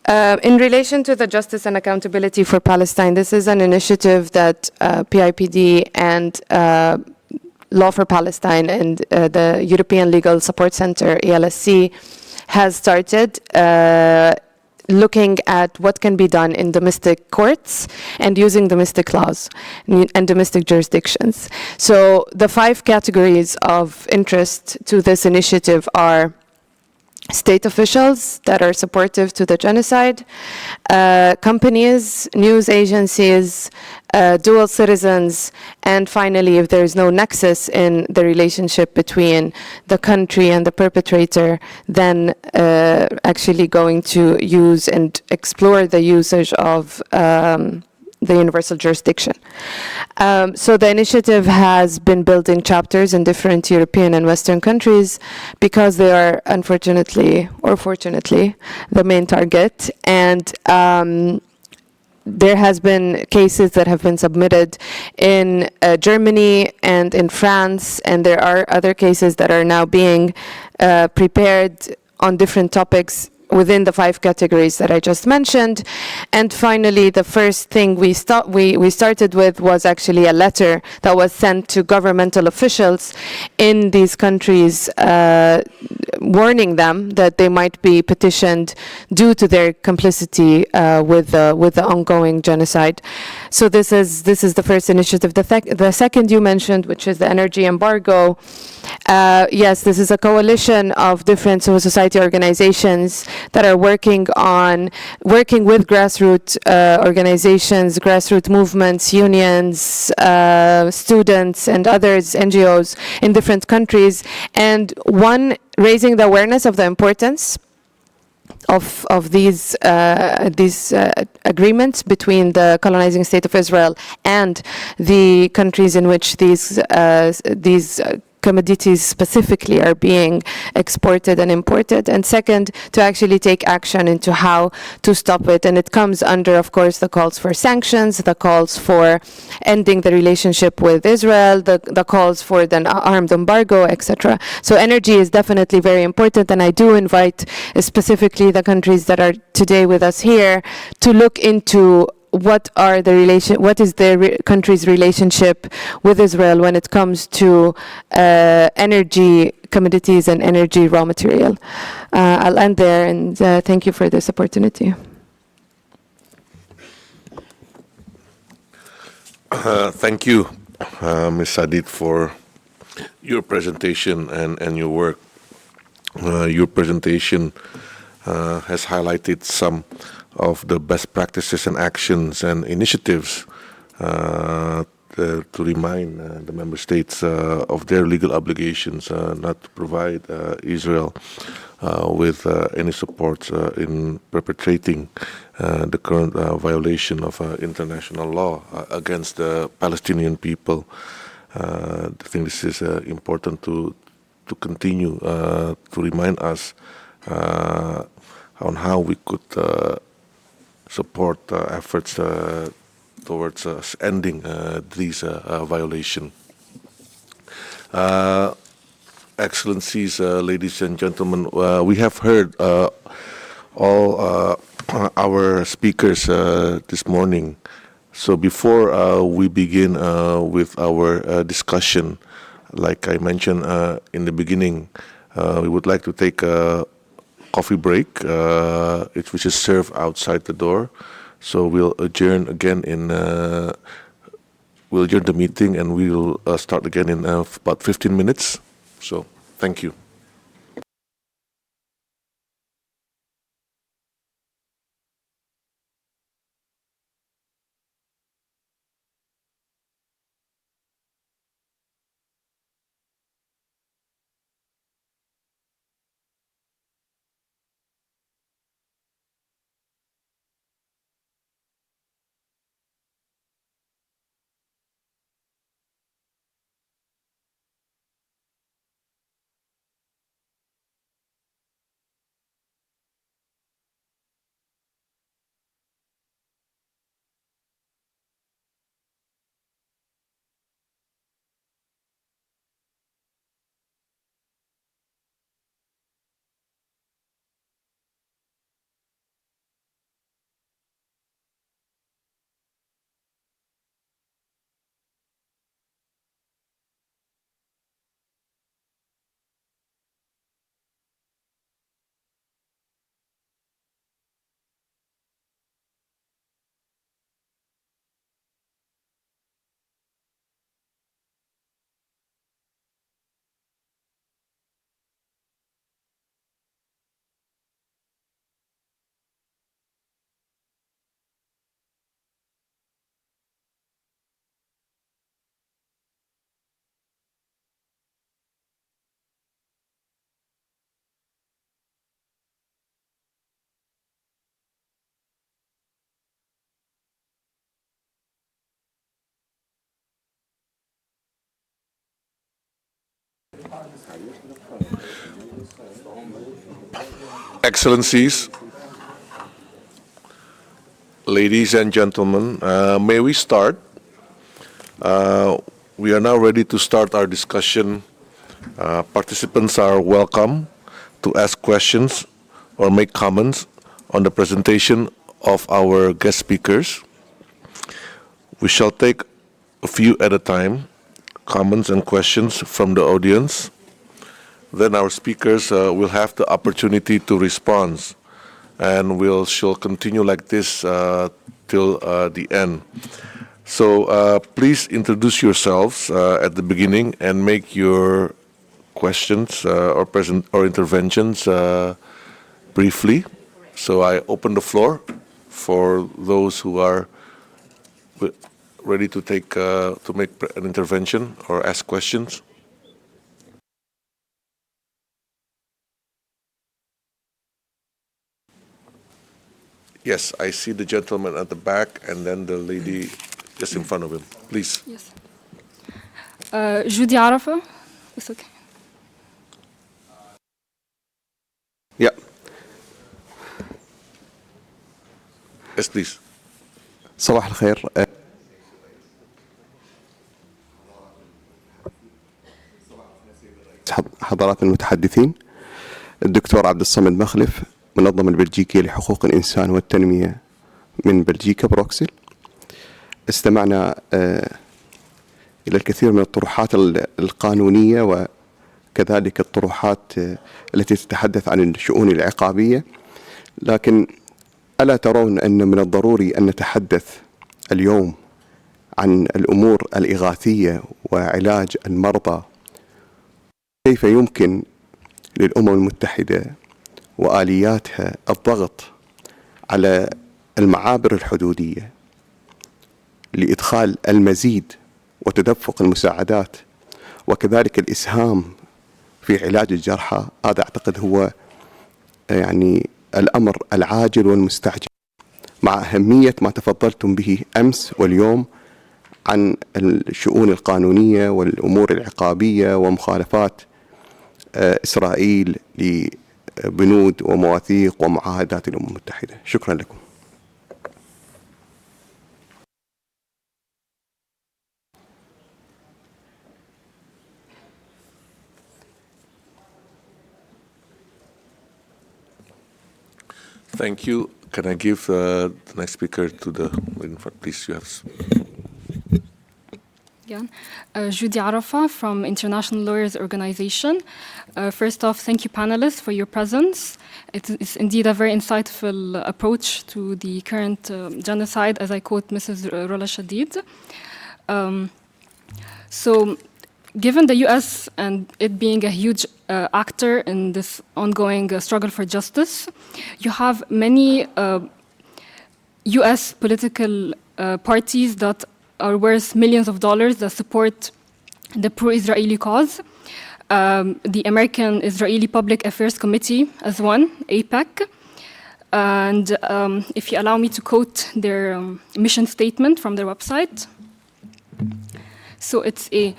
In relation to the Justice and Accountability for Palestine, this is an initiative that PIPD and Law for Palestine and the European Legal Support Center, ELSC, has started looking at what can be done in domestic courts and using domestic laws and domestic jurisdictions. So the 5 categories of interest to this initiative are state officials that are supportive to the genocide, companies, news agencies, dual citizens, and finally, if there is no nexus in the relationship between the country and the perpetrator, then actually going to use and explore the usage of the universal jurisdiction. So the initiative has been building chapters in different European and Western countries because they are, unfortunately or fortunately, the main target. And there has been cases that have been submitted in Germany and in France, and there are other cases that are now being prepared on different topics within the 5 categories that I just mentioned. And finally, the first thing we started with was actually a letter that was sent to governmental officials in these countries, warning them that they might be petitioned due to their complicity with the ongoing genocide. So this is the first initiative. The second you mentioned, which is the energy embargo. Yes, this is a coalition of different civil society organizations that are working with grassroots organizations, grassroots movements, unions, students, and others, NGOs in different countries, and one, raising the awareness of the importance of these agreements between the colonizing state of Israel and the countries in which these commodities specifically are being exported and imported, and second, to actually take action into how to stop it. And it comes under, of course, the calls for sanctions, the calls for ending the relationship with Israel, the calls for an armed embargo, etc. So energy is definitely very important, and I do invite specifically the countries that are today with us here to look into what is their country's relationship with Israel when it comes to energy commodities and energy raw material. I'll end there, and thank you for this opportunity. Thank you, Ms. Shadid, for your presentation and your work. Your presentation has highlighted some of the best practices and actions and initiatives to remind the member states of their legal obligations not to provide Israel with any support in perpetrating the current violation of international law against the Palestinian people. I think this is important to continue to remind us on how we could support efforts towards ending these violations. Excellencies, ladies and gentlemen, we have heard all our speakers this morning. So before we begin with our discussion, like I mentioned in the beginning, we would like to take a coffee break, which is served outside the door. So we'll adjourn again we'll adjourn the meeting, and we'll start again in about 15 minutes. So thank you. Excellencies, ladies and gentlemen, may we start? We are now ready to start our discussion. Participants are welcome to ask questions or make comments on the presentation of our guest speakers. We shall take a few at a time, comments and questions from the audience. Then our speakers will have the opportunity to respond, and shall continue like this till the end. So please introduce yourselves at the beginning and make your questions or interventions briefly. So I open the floor for those who are ready to make an intervention or ask questions. Yes, I see the gentleman at the back and then the lady just in front of him. Please. Yes. Judy Arafa. It's okay. Yeah. Yes, please. صباح الخير. حضرات المتحدثين، الدكتور عبد الصمد مخلف، منظمة البلجيكية لحقوق الإنسان والتنمية من بلجيكا بروكسل. استمعنا إلى الكثير من الطروحات القانونية وكذلك الطروحات التي تتحدث عن الشؤون العقابية، لكن ألا ترون أن من الضروري أن نتحدث اليوم عن الأمور الإغاثية وعلاج المرضى؟ كيف يمكن للأمم المتحدة وآلياتها الضغط على المعابر الحدودية لإدخال المزيد وتدفق المساعدات وكذلك الإسهام في علاج الجرحى؟ هذا أعتقد هو يعني الأمر العاجل والمستعجل، مع أهمية ما تفضلتم به أمس واليوم عن الشؤون القانونية والأمور العقابية ومخالفات إسرائيل لبنود ومواثيق ومعاهدات الأمم المتحدة. شكرا لكم. Thank you. Can I give the next speaker to the lady in front, please? You have. Judy Arafa from International Lawyers Organization. First off, thank you panelists for your presence. It's indeed a very insightful approach to the current genocide, as I quote Mrs. Rula Shadid. So, given the US and it being a huge actor in this ongoing struggle for justice, you have many US political parties that are worth millions of dollars that support the pro-Israeli cause. The American Israeli Public Affairs Committee as one, AIPAC. And if you allow me to quote their mission statement from their website. So it's a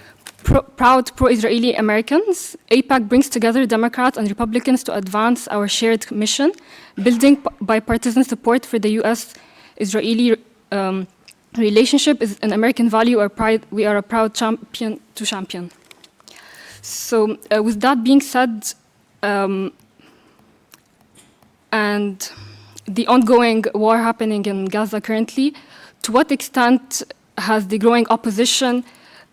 proud pro-Israeli Americans. AIPAC brings together Democrats and Republicans to advance our shared mission, building bipartisan support for the US-Israeli relationship is an American value. We are a proud champion to champion. So with that being said, and the ongoing war happening in Gaza currently, to what extent has the growing opposition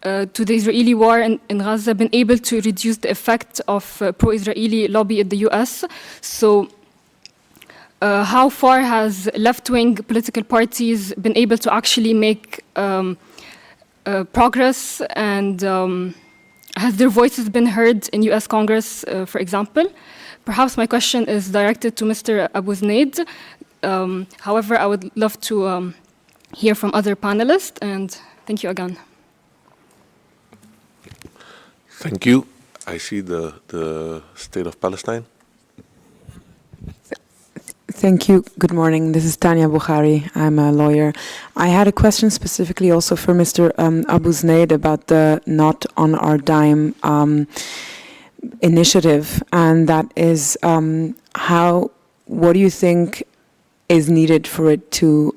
to the Israeli war in Gaza been able to reduce the effect of pro-Israeli lobby in the US? So how far has left-wing political parties been able to actually make progress, and has their voices been heard in US Congress, for example? Perhaps my question is directed to Mr. Abuzneid. However, I would love to hear from other panelists, and thank you again. Thank you. I see the state of Palestine. Thank you. Good morning. This is Tanya Bukhari. I'm a lawyer. I had a question specifically also for Mr. Abuzneid about the not on our dime. initiative, and that is what do you think is needed for it to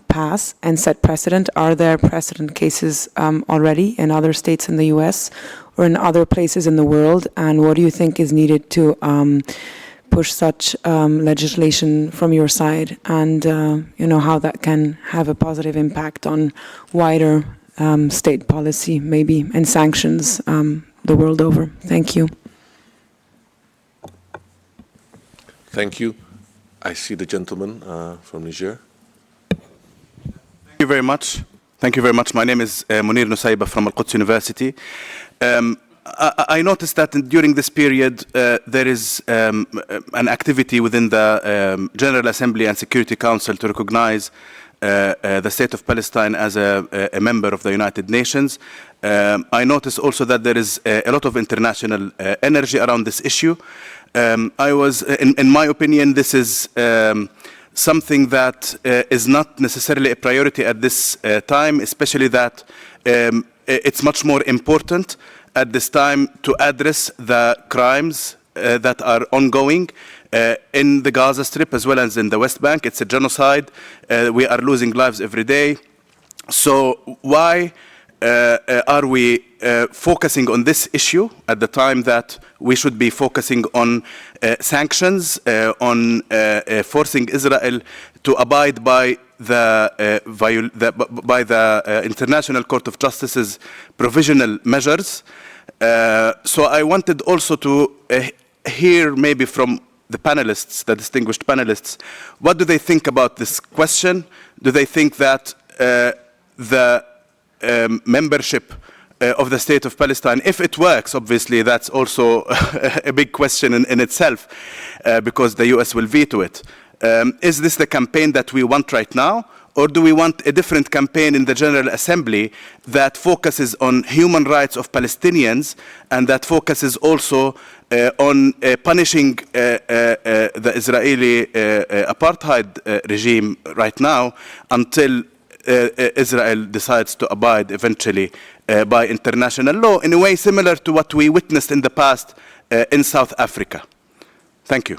pass and set precedent? Are there precedent cases already in other states in the U.S. or in other places in the world? And what do you think is needed to push such legislation from your side, and how that can have a positive impact on wider state policy, maybe, and sanctions the world over? Thank you. Thank you. I see the gentleman from Niger. Thank you very much. Thank you very much. My name is Munir Nusayba from Al-Quds University. I noticed that during this period there is an activity within the General Assembly and Security Council to recognize the State of Palestine as a member of the United Nations. I noticed also that there is a lot of international energy around this issue. In my opinion, this is something that is not necessarily a priority at this time, especially that it's much more important at this time to address the crimes that are ongoing in the Gaza Strip as well as in the West Bank. It's a genocide. We are losing lives every day. So why are we focusing on this issue at the time that we should be focusing on sanctions, on forcing Israel to abide by the International Court of Justice's provisional measures? So I wanted also to hear maybe from the panelists, the distinguished panelists, what do they think about this question? Do they think that the membership of the State of Palestine, if it works, obviously that's also a big question in itself, because the US will veto it. Is this the campaign that we want right now? Or do we want a different campaign in the General Assembly that focuses on human rights of Palestinians and that focuses also on punishing the Israeli apartheid regime right now until Israel decides to abide eventually by international law, in a way similar to what we witnessed in the past in South Africa? Thank you.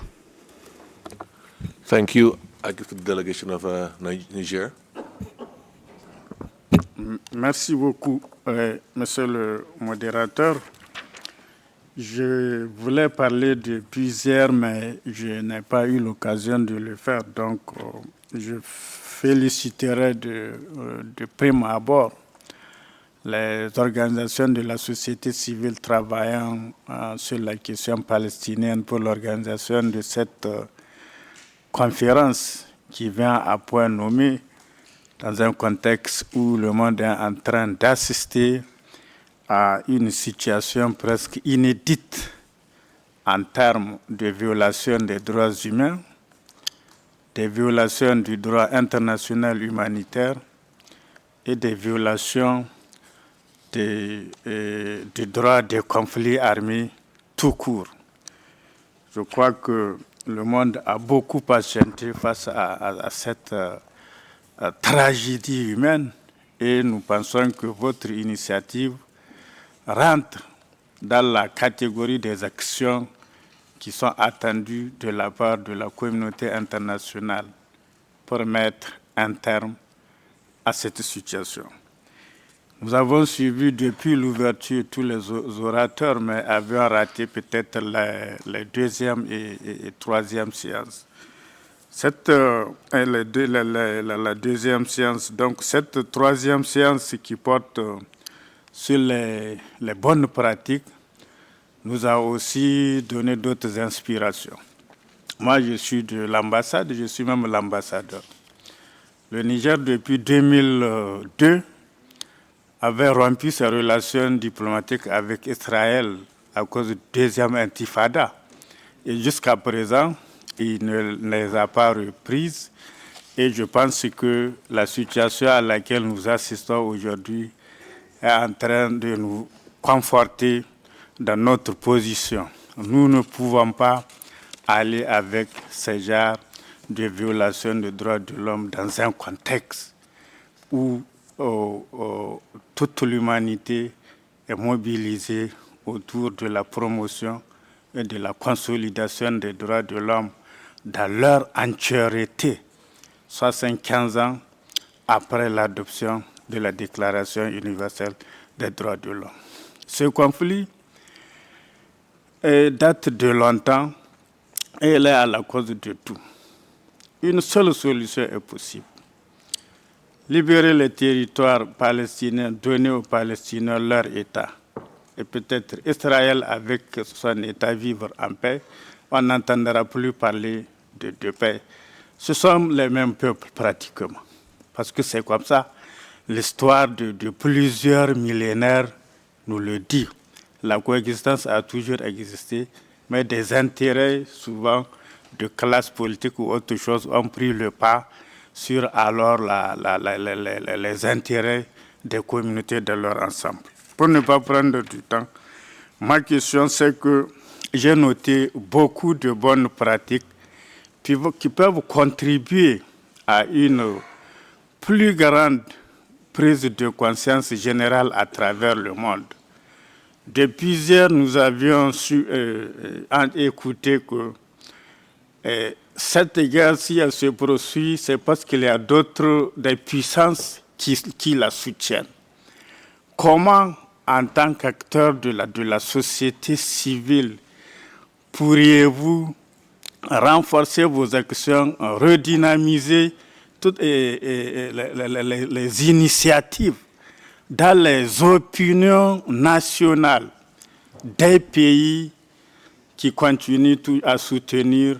Thank you. I give to the delegation of Niger. Merci beaucoup, Monsieur le modérateur. Je voulais parler depuis hier, mais je n'ai pas eu l'occasion de le faire. Donc, je féliciterai de prime abord les organisations de la société civile travaillant sur la question palestinienne pour l'organisation de cette conférence qui vient à point nommé dans un contexte où le monde est en train d'assister à une situation presque inédite en termes de violation des droits humains, des violations du droit international humanitaire et des violations des droits des conflits armés tout court. Je crois que le monde a beaucoup patienté face à cette tragédie humaine et nous pensons que votre initiative rentre dans la catégorie des actions qui sont attendues de la part de la communauté internationale pour mettre un terme à cette situation. Nous avons suivi depuis l'ouverture tous les orateurs, mais avions raté peut-être les deuxième et troisième séances. La deuxième séance, donc cette troisième séance qui porte sur les bonnes pratiques, nous a aussi donné d'autres inspirations. Moi, je suis de l'ambassade, je suis même l'ambassadeur. Le Niger, depuis 2002, avait rompu ses relations diplomatiques avec Israël à cause du deuxième intifada. Et jusqu'à présent, il ne les a pas reprises. Et je pense que la situation à laquelle nous assistons aujourd'hui est en train de nous conforter dans notre position. Nous ne pouvons pas aller avec ce genre de violation des droits de l'homme dans un contexte où toute l'humanité est mobilisée autour de la promotion et de la consolidation des droits de l'homme dans leur entièreté, 75 ans après l'adoption de la Déclaration universelle des droits de l'homme. Ce conflit date de longtemps et il est à la cause de tout. Une seule solution est possible. Libérer les territoires palestiniens, donner aux Palestiniens leur État. Et peut-être Israël, avec son État, vivre en paix, on n'entendra plus parler de paix. Ce sont les mêmes peuples pratiquement. Parce que c'est comme ça. L'histoire de plusieurs millénaires nous le dit. La coexistence a toujours existé, mais des intérêts, souvent de classe politique ou autre chose, ont pris le pas sur alors les intérêts des communautés de leur ensemble. Pour ne pas prendre du temps, ma question c'est que j'ai noté beaucoup de bonnes pratiques qui peuvent contribuer à une plus grande prise de conscience générale à travers le monde. Depuis hier, nous avions su écouter que cette guerre, si elle se poursuit, c'est parce qu'il y a d'autres des puissances qui la soutiennent. Comment, en tant qu'acteur de la société civile, pourriez-vous renforcer vos actions, redynamiser toutes les initiatives dans les opinions nationales des pays qui continuent à soutenir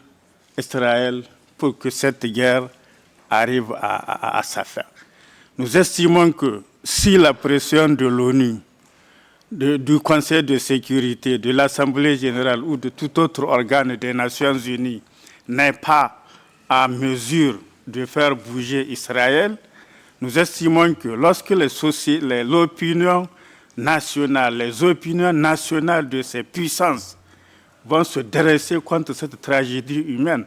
Israël pour que cette guerre arrive à sa fin. Nous estimons que si la pression de l'ONU, du Conseil de sécurité, de l'Assemblée générale ou de tout autre organe des Nations unies n'est pas en mesure de faire bouger Israël, nous estimons que lorsque l'opinion nationale, les opinions nationales de ces puissances vont se dresser contre cette tragédie humaine,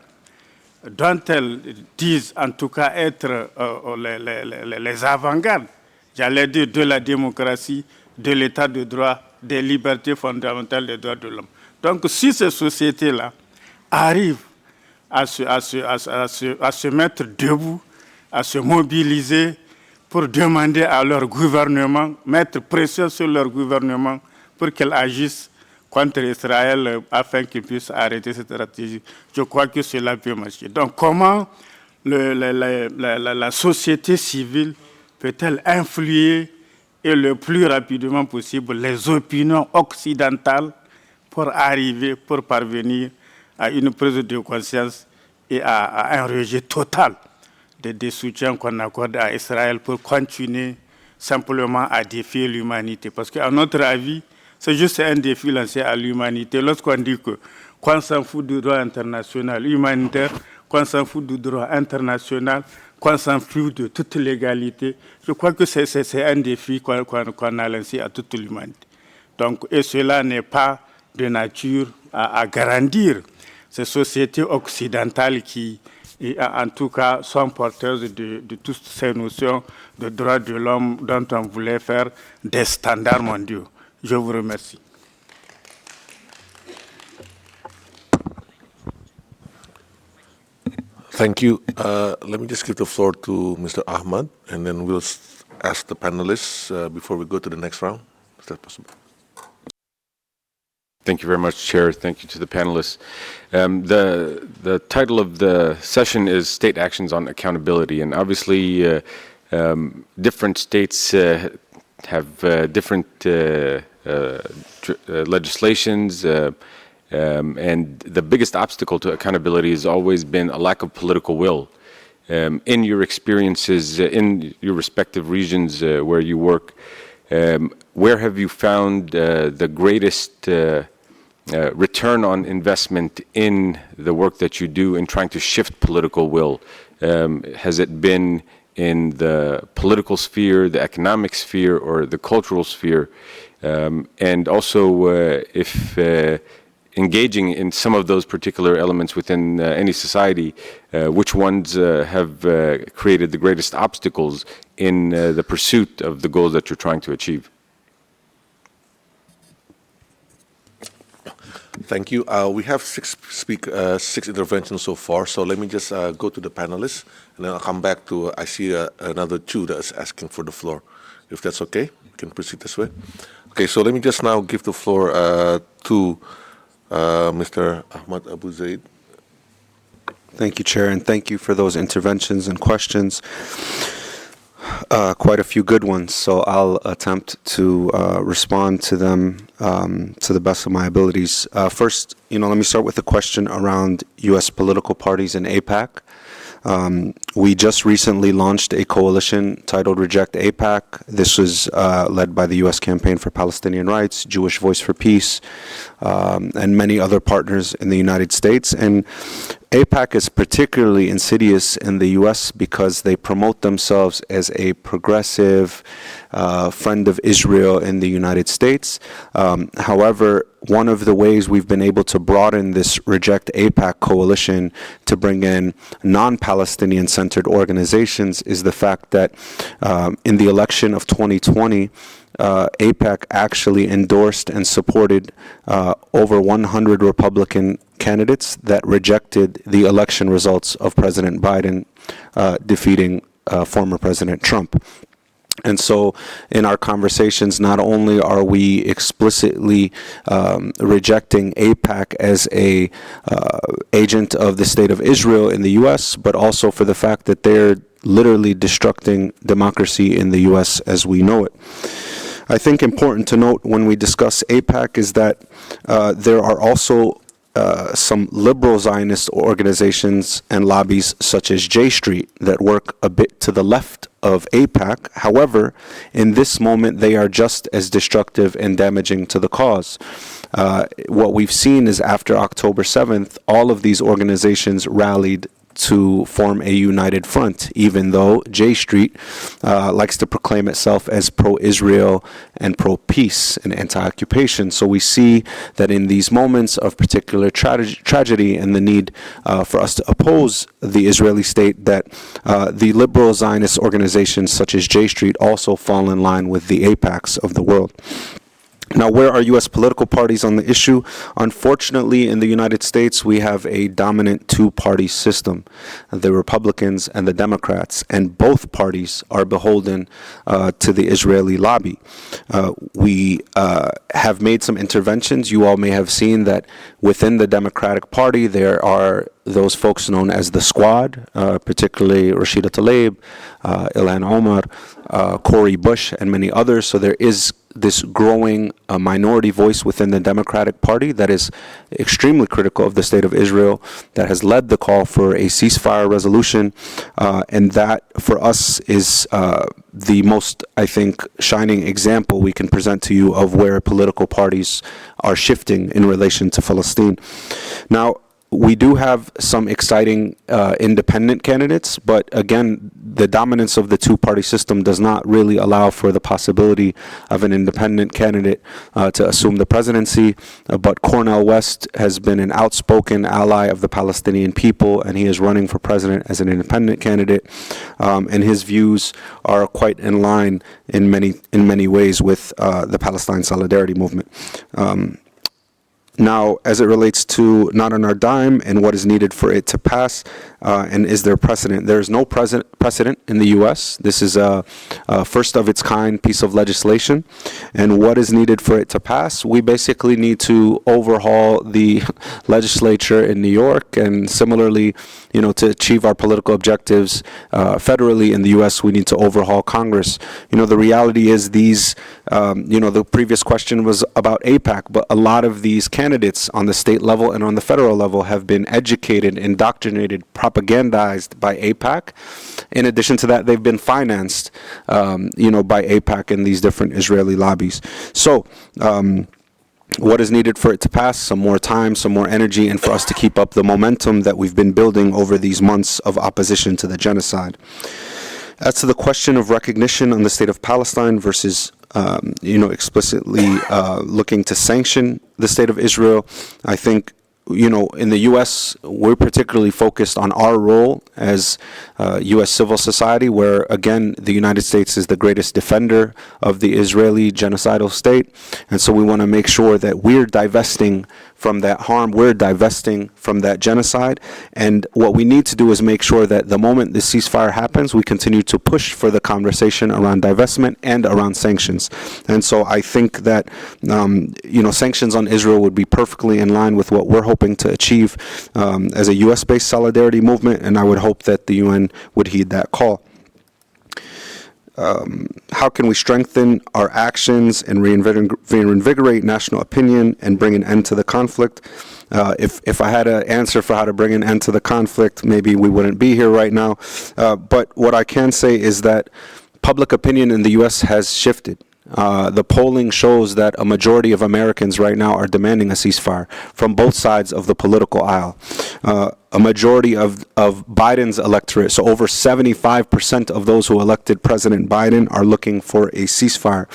dont elles disent en tout cas être les avant-gardes, j'allais dire de la démocratie, de l'état de droit, des libertés fondamentales des droits de l'homme. Donc si ces sociétés-là arrivent à se mettre debout, à se mobiliser pour demander à leur gouvernement, mettre pression sur leur gouvernement pour qu'elles agissent contre Israël afin qu'ils puissent arrêter cette stratégie. Je crois que cela peut marcher. Donc comment la société civile peut-elle influer et le plus rapidement possible les opinions occidentales pour parvenir à une prise de conscience et à un rejet total des soutiens qu'on accorde à Israël pour continuer simplement à défier l'humanité. Parce qu'à notre avis, c'est juste un défi lancé à l'humanité. Lorsqu'on dit qu'on s'en fout du droit international humanitaire, qu'on s'en fout du droit international, qu'on s'en fout de toute légalité, je crois que c'est un défi qu'on a lancé à toute l'humanité. Donc, et cela n'est pas de nature à grandir ces sociétés occidentales qui, en tout cas, sont porteuses de toutes ces notions de droits de l'homme dont on voulait faire des standards mondiaux. Je vous remercie. Thank you. Let me just give the floor to Mr. Ahmad, and then we'll ask the panelists before we go to the next round. Is that possible? Thank you very much, Chair. Thank you to the panelists. The title of the session is State Actions on Accountability, and obviously different states have different legislations, and the biggest obstacle to accountability has always been a lack of political will. In your experiences, in your respective regions where you work, where have you found the greatest return on investment in the work that you do in trying to shift political will? Has it been in the political sphere, the economic sphere, or the cultural sphere? And also, if engaging in some of those particular elements within any society, which ones have created the greatest obstacles in the pursuit of the goals that you're trying to achieve? Thank you. We have six interventions so far, so let me just go to the panelists, and then I'll come back to, I see another two that is asking for the floor. If that's okay, we can proceed this way. Okay, so let me just now give the floor to Mr. Ahmad Abuzneid. Thank you, Chair, and thank you for those interventions and questions. Quite a few good ones, so I'll attempt to respond to them to the best of my abilities. First, let me start with a question around U.S. political parties in AIPAC. We just recently launched a coalition titled Reject AIPAC. This was led by the U.S. Campaign for Palestinian Rights, Jewish Voice for Peace, and many other partners in the United States. And AIPAC is particularly insidious in the U.S. because they promote themselves as a progressive friend of Israel in the United States. However, one of the ways we've been able to broaden this Reject AIPAC coalition to bring in non-Palestinian centered organizations is the fact that in the election of 2020, AIPAC actually endorsed and supported over 100 Republican candidates that rejected the election results of President Biden defeating former President Trump. And so in our conversations, not only are we explicitly rejecting AIPAC as a agent of the state of Israel in the U.S., but also for the fact that they're literally destructing democracy in the U.S. as we know it. I think important to note when we discuss AIPAC is that there are also some liberal Zionist organizations and lobbies such as J Street that work a bit to the left of AIPAC. However, in this moment, they are just as destructive and damaging to the cause. What we've seen is after October 7th, all of these organizations rallied to form a united front, even though J Street likes to proclaim itself as pro-Israel and pro-peace and anti-occupation. So we see that in these moments of particular tragedy and the need for us to oppose the Israeli state, that the liberal Zionist organizations such as J Street also fall in line with the AIPACs of the world. Now, where are U.S. political parties on the issue? Unfortunately, in the United States, we have a dominant two-party system, the Republicans and the Democrats, and both parties are beholden to the Israeli lobby. We have made some interventions. You all may have seen that within the Democratic Party, there are those folks known as the Squad, particularly Rashida Tlaib, Ilhan Omar, Cori Bush, and many others. So there is this growing minority voice within the Democratic Party that is extremely critical of the state of Israel, that has led the call for a ceasefire resolution, and that for us is the most, I think, shining example we can present to you of where political parties are shifting in relation to Palestine. Now, we do have some exciting independent candidates, but again, the dominance of the two-party system does not really allow for the possibility of an independent candidate to assume the presidency. But Cornel West has been an outspoken ally of the Palestinian people, and he is running for president as an independent candidate. And his views are quite in line in many ways with the Palestine Solidarity Movement. Now, as it relates to not on our dime and what is needed for it to pass, and is there precedent? There is no precedent in the U.S. This is a first of its kind piece of legislation. And what is needed for it to pass? We basically need to overhaul the legislature in New York, and similarly, to achieve our political objectives federally in the U.S., we need to overhaul Congress. The reality is these, the previous question was about AIPAC, but a lot of these candidates on the state level and on the federal level have been educated, indoctrinated, propagandized by AIPAC. In addition to that, they've been financed, by AIPAC and these different Israeli lobbies. So, what is needed for it to pass? Some more time, some more energy, and for us to keep up the momentum that we've been building over these months of opposition to the genocide. As to the question of recognition on the state of Palestine versus, explicitly looking to sanction the state of Israel, I think in the U.S., we're particularly focused on our role as U.S. civil society, where, again, the United States is the greatest defender of the Israeli genocidal state. And so we want to make sure that we're divesting from that harm, we're divesting from that genocide. And what we need to do is make sure that the moment the ceasefire happens, we continue to push for the conversation around divestment and around sanctions. And so I think that, sanctions on Israel would be perfectly in line with what we're hoping to achieve as a U.S.-based solidarity movement, and I would hope that the UN would heed that call. How can we strengthen our actions and reinvigorate national opinion and bring an end to the conflict? If I had an answer for how to bring an end to the conflict, maybe we wouldn't be here right now. But what I can say is that public opinion in the U.S. has shifted. The polling shows that a majority of Americans right now are demanding a ceasefire from both sides of the political aisle. A majority of Biden's electorate, so over 75% of those who elected President Biden are looking for a ceasefire.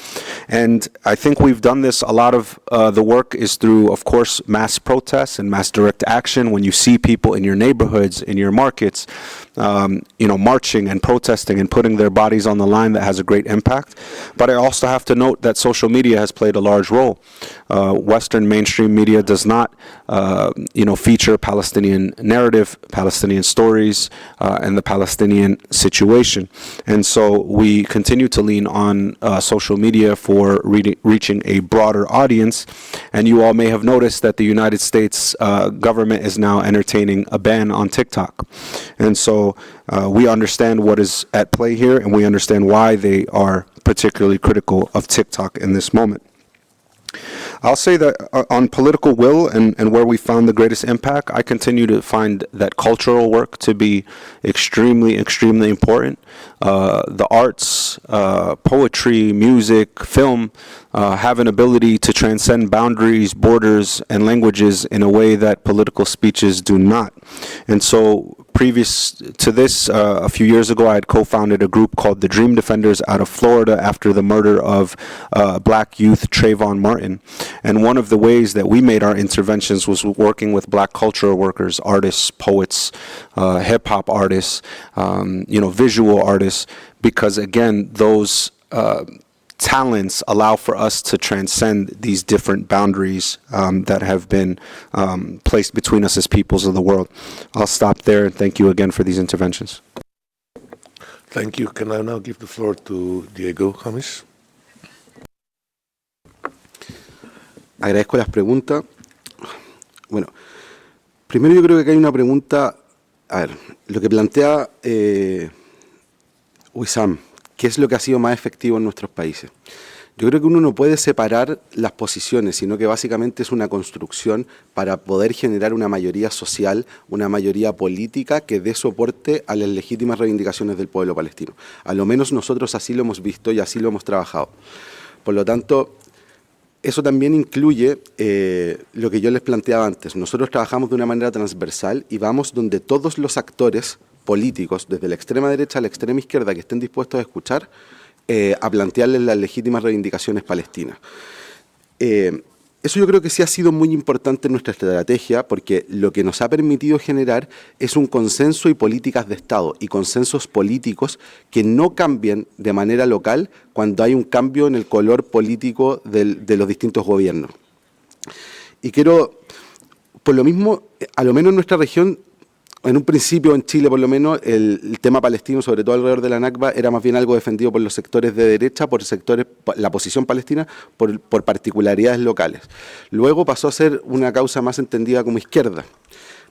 And I think we've done this. A lot of the work is through, of course, mass protests and mass direct action. When you see people in your neighborhoods, in your markets, marching and protesting and putting their bodies on the line, that has a great impact. But I also have to note that social media has played a large role. Western mainstream media does not, feature Palestinian narrative, Palestinian stories, and the Palestinian situation. And so we continue to lean on social media for reaching a broader audience. And you all may have noticed that the United States government is now entertaining a ban on TikTok. And so we understand what is at play here, and we understand why they are particularly critical of TikTok in this moment. I'll say that on political will and where we found the greatest impact, I continue to find that cultural work to be extremely, extremely important. The arts, poetry, music, film have an ability to transcend boundaries, borders, and languages in a way that political speeches do not. And so previous to this, a few years ago, I had co-founded a group called the Dream Defenders out of Florida after the murder of black youth Trayvon Martin. And one of the ways that we made our interventions was working with black cultural workers, artists, poets, hip-hop artists, visual artists, because, again, those talents allow for us to transcend these different boundaries that have been placed between us as peoples of the world. I'll stop there, and thank you again for these interventions. Thank you. Can I now give the floor to Diego Khamis? Agradezco las preguntas. Bueno, primero yo creo que acá hay una pregunta, lo que plantea Wissam, ¿qué es lo que ha sido más efectivo en nuestros países? Yo creo que uno no puede separar las posiciones, sino que básicamente es una construcción para poder generar una mayoría social, una mayoría política que dé soporte a las legítimas reivindicaciones del pueblo palestino. A lo menos nosotros así lo hemos visto y así lo hemos trabajado. Por lo tanto, eso también incluye lo que yo les planteaba antes. Nosotros trabajamos de una manera transversal y vamos donde todos los actores políticos, desde la extrema derecha a la extrema izquierda, que estén dispuestos a escuchar, a plantearles las legítimas reivindicaciones palestinas. Eso yo creo que sí ha sido muy importante en nuestra estrategia, porque lo que nos ha permitido generar es un consenso y políticas de Estado, y consensos políticos que no cambien de manera local cuando hay un cambio en el color político de los distintos gobiernos. Y quiero, por lo mismo, a lo menos en nuestra región, en un principio en Chile por lo menos, el tema palestino, sobre todo alrededor de la Nakba, era más bien algo defendido por los sectores de derecha, la posición palestina, por particularidades locales. Luego pasó a ser una causa más entendida como izquierda.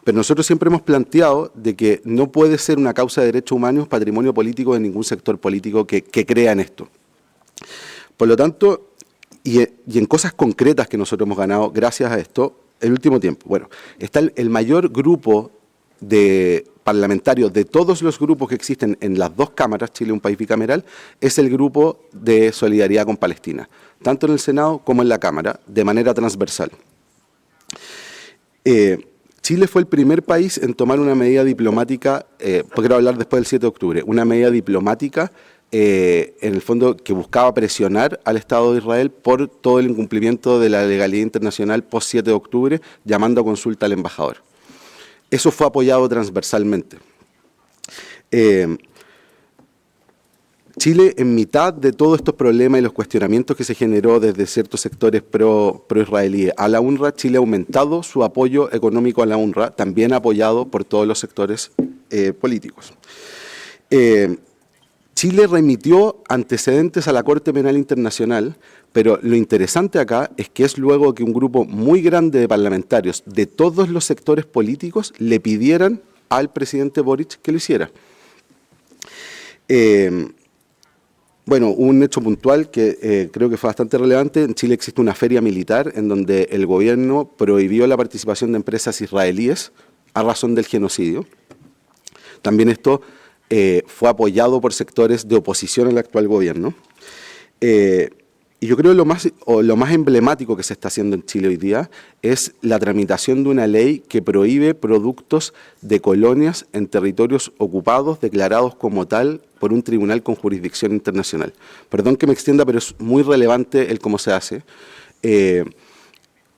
Pero nosotros siempre hemos planteado de que no puede ser una causa de derechos humanos patrimonio político de ningún sector político que crea en esto. Por lo tanto, y en cosas concretas que nosotros hemos ganado gracias a esto, el último tiempo. Bueno, está el mayor grupo de parlamentarios de todos los grupos que existen en las dos cámaras, Chile un país bicameral, es el grupo de solidaridad con Palestina, tanto en el Senado como en la Cámara, de manera transversal. Chile fue el primer país en tomar una medida diplomática, quiero hablar después del 7 de octubre, una medida diplomática en el fondo, que buscaba presionar al Estado de Israel por todo el incumplimiento de la legalidad internacional post 7 de octubre, llamando a consulta al embajador. Eso fue apoyado transversalmente. Chile, en mitad de todos estos problemas y los cuestionamientos que se generó desde ciertos sectores pro-israelíes a la UNRWA, Chile ha aumentado su apoyo económico a la UNRWA, también apoyado por todos los sectores políticos. Chile remitió antecedentes a la Corte Penal Internacional, pero lo interesante acá es que es luego que un grupo muy grande de parlamentarios de todos los sectores políticos le pidieran al presidente Boric que lo hiciera. Bueno, un hecho puntual que creo que fue bastante relevante. En Chile existe una feria militar en donde el gobierno prohibió la participación de empresas israelíes a razón del genocidio. También esto fue apoyado por sectores de oposición al actual gobierno. Y yo creo que lo más emblemático que se está haciendo en Chile hoy día es la tramitación de una ley que prohíbe productos de colonias en territorios ocupados declarados como tal por un tribunal con jurisdicción internacional. Perdón que me extienda, pero es muy relevante el cómo se hace.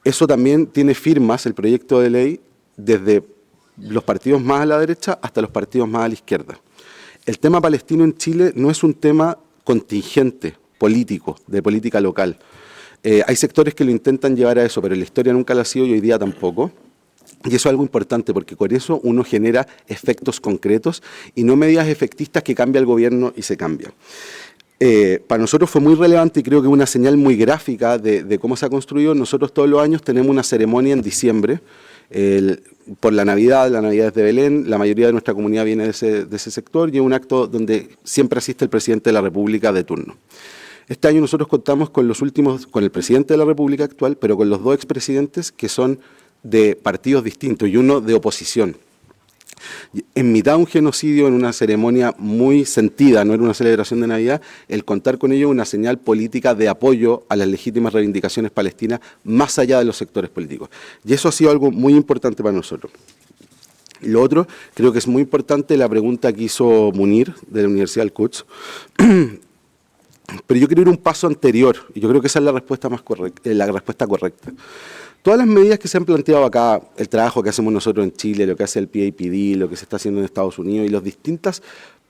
Eso también tiene firmas, el proyecto de ley, desde los partidos más a la derecha hasta los partidos más a la izquierda. El tema palestino en Chile no es un tema contingente, político, de política local. Hay sectores que lo intentan llevar a eso, pero la historia nunca lo ha sido y hoy día tampoco. Y eso es algo importante, porque con eso uno genera efectos concretos y no medidas efectistas que cambia el gobierno y se cambia. Para nosotros fue muy relevante y creo que una señal muy gráfica de cómo se ha construido. Nosotros todos los años tenemos una ceremonia en diciembre, por la Navidad es de Belén, la mayoría de nuestra comunidad viene de ese sector y es un acto donde siempre asiste el presidente de la República de turno. Este año nosotros contamos con con el presidente de la República actual, pero con los dos expresidentes que son de partidos distintos y uno de oposición. En mitad de un genocidio, en una ceremonia muy sentida, no era una celebración de Navidad, el contar con ello es una señal política de apoyo a las legítimas reivindicaciones palestinas más allá de los sectores políticos. Y eso ha sido algo muy importante para nosotros. Lo otro, creo que es muy importante la pregunta que hizo Munir de la Universidad del Quds. Pero yo quiero ir un paso anterior, y yo creo que esa es la respuesta correcta. Todas las medidas que se han planteado acá, el trabajo que hacemos nosotros en Chile, lo que hace el PAPD, lo que se está haciendo en Estados Unidos y las distintas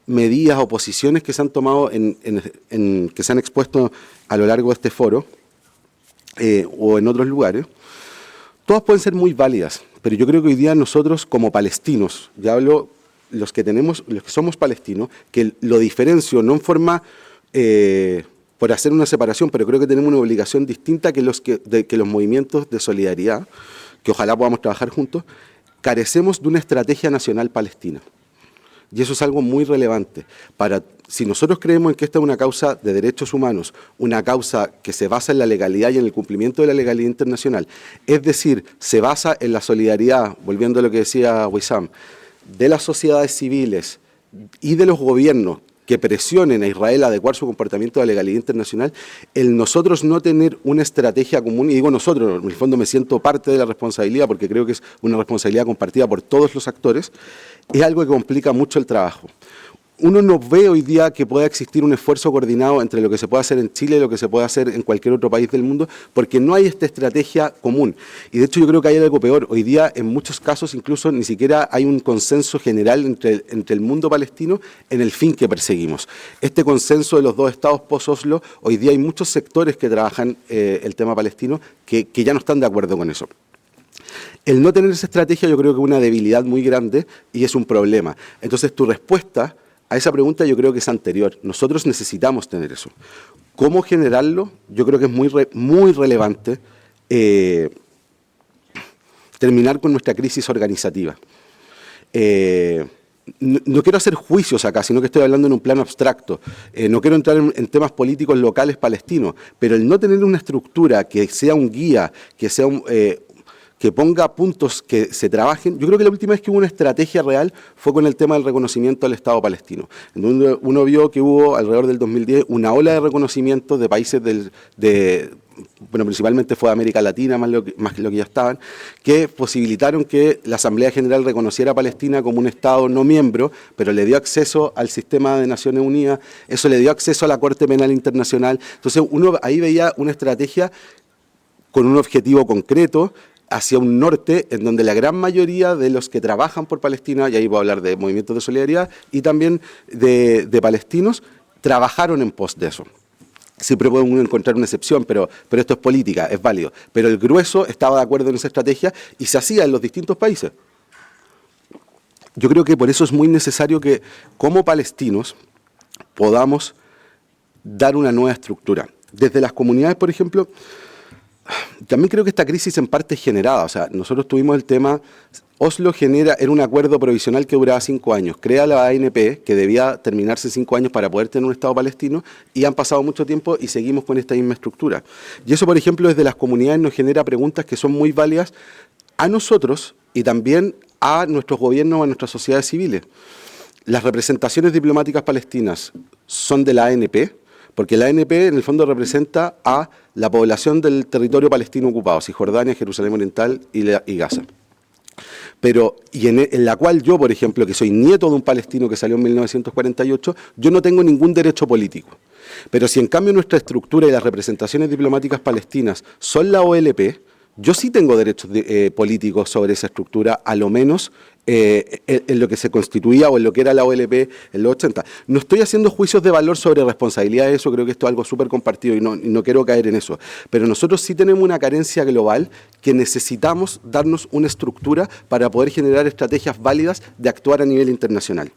medidas o posiciones que se han tomado, que se han expuesto a lo largo de este foro o en otros lugares, todas pueden ser muy válidas, pero yo creo que hoy día nosotros como palestinos, ya hablo los que somos palestinos, que lo diferencio no en forma por hacer una separación, pero creo que tenemos una obligación distinta que los movimientos de solidaridad, que ojalá podamos trabajar juntos, carecemos de una estrategia nacional palestina. Y eso es algo muy relevante. Si nosotros creemos en que esta es una causa de derechos humanos, una causa que se basa en la legalidad y en el cumplimiento de la legalidad internacional, es decir, se basa en la solidaridad, volviendo a lo que decía Wissam, de las sociedades civiles y de los gobiernos que presionen a Israel a adecuar su comportamiento a la legalidad internacional, el nosotros no tener una estrategia común, y digo nosotros, en el fondo me siento parte de la responsabilidad porque creo que es una responsabilidad compartida por todos los actores, es algo que complica mucho el trabajo. Uno no ve hoy día que pueda existir un esfuerzo coordinado entre lo que se puede hacer en Chile y lo que se puede hacer en cualquier otro país del mundo, porque no hay esta estrategia común. Y de hecho yo creo que hay algo peor. Hoy día, en muchos casos, incluso ni siquiera hay un consenso general entre el mundo palestino en el fin que perseguimos. Este consenso de los dos estados post-Oslo, hoy día hay muchos sectores que trabajan el tema palestino que ya no están de acuerdo con eso. El no tener esa estrategia yo creo que es una debilidad muy grande y es un problema. Entonces tu respuesta a esa pregunta yo creo que es anterior. Nosotros necesitamos tener eso. ¿Cómo generarlo? Yo creo que es muy relevante terminar con nuestra crisis organizativa. No quiero hacer juicios acá, sino que estoy hablando en un plano abstracto. No quiero entrar en temas políticos locales palestinos, pero el no tener una estructura que sea un guía, que sea que ponga puntos que se trabajen. Yo creo que la última vez que hubo una estrategia real fue con el tema del reconocimiento al Estado palestino, en donde uno vio que hubo alrededor del 2010 una ola de reconocimiento de países bueno, principalmente fue de América Latina, más que lo que ya estaban, que posibilitaron que la Asamblea General reconociera a Palestina como un Estado no miembro, pero le dio acceso al sistema de Naciones Unidas, eso le dio acceso a la Corte Penal Internacional. Entonces uno ahí veía una estrategia con un objetivo concreto hacia un norte en donde la gran mayoría de los que trabajan por Palestina, y ahí voy a hablar de movimientos de solidaridad, y también de palestinos, trabajaron en pos de eso. Siempre puede uno encontrar una excepción, pero esto es política, es válido. Pero el grueso estaba de acuerdo en esa estrategia y se hacía en los distintos países. Yo creo que por eso es muy necesario que, como palestinos, podamos dar una nueva estructura. Desde las comunidades, por ejemplo, también creo que esta crisis en parte es generada. O sea, nosotros tuvimos el tema, Oslo era un acuerdo provisional que duraba 5 años. Crea la ANP, que debía terminarse en 5 años para poder tener un Estado palestino, y han pasado mucho tiempo y seguimos con esta misma estructura. Y eso, por ejemplo, desde las comunidades nos genera preguntas que son muy válidas a nosotros y también a nuestros gobiernos, a nuestras sociedades civiles. Las representaciones diplomáticas palestinas son de la ANP, porque la ANP en el fondo representa a la población del territorio palestino ocupado, Cisjordania, Jerusalén Oriental y Gaza. Pero, en la cual yo, por ejemplo, que soy nieto de un palestino que salió en 1948, yo no tengo ningún derecho político. Pero si en cambio nuestra estructura y las representaciones diplomáticas palestinas son la OLP, yo sí tengo derechos políticos sobre esa estructura, a lo menos en lo que se constituía o en lo que era la OLP en los 80. No estoy haciendo juicios de valor sobre responsabilidad de eso, creo que esto es algo súper compartido y no quiero caer en eso. Pero nosotros sí tenemos una carencia global que necesitamos darnos una estructura para poder generar estrategias válidas de actuar a nivel internacional.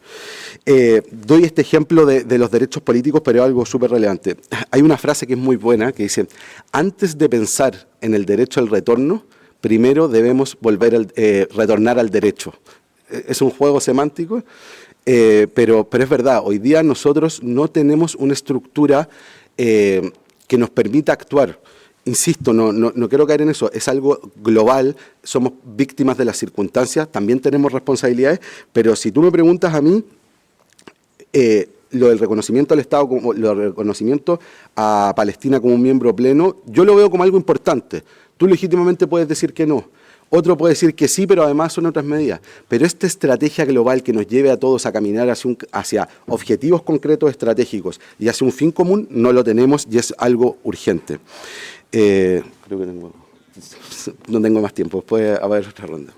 Doy este ejemplo de los derechos políticos, pero es algo súper relevante. Hay una frase que es muy buena que dice: antes de pensar en el derecho al retorno, primero debemos retornar al derecho. Es un juego semántico, pero es verdad, hoy día nosotros no tenemos una estructura que nos permita actuar. Insisto, no quiero caer en eso, es algo global, somos víctimas de las circunstancias, también tenemos responsabilidades, pero si tú me preguntas a mí, lo del reconocimiento al Estado, lo del reconocimiento a Palestina como un miembro pleno, yo lo veo como algo importante. Tú legítimamente puedes decir que no. Otro puede decir que sí, pero además son otras medidas. Pero esta estrategia global que nos lleve a todos a caminar hacia objetivos concretos estratégicos y hacia un fin común, no lo tenemos y es algo urgente. Creo que no tengo más tiempo, después a ver otra ronda.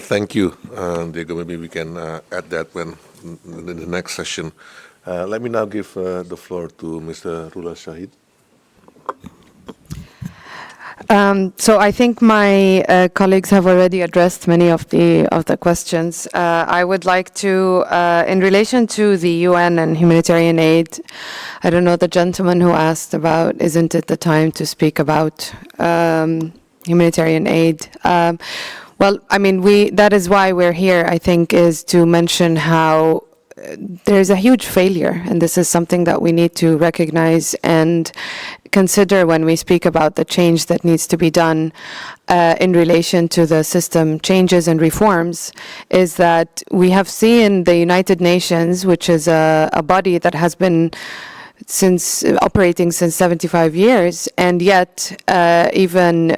Thank you, Diego. Maybe we can add that in the next session. Let me now give the floor to Mr. Rula Shadid. So I think my colleagues have already addressed many of the questions. I would like to, in relation to the UN and humanitarian aid, I don't know the gentleman who asked about, isn't it the time to speak about humanitarian aid? Well, I mean, that is why we're here, I think, is to mention how there's a huge failure, and this is something that we need to recognize and consider when we speak about the change that needs to be done in relation to the system changes and reforms, is that we have seen the United Nations, which is a body that has been operating since 75 years, and yet even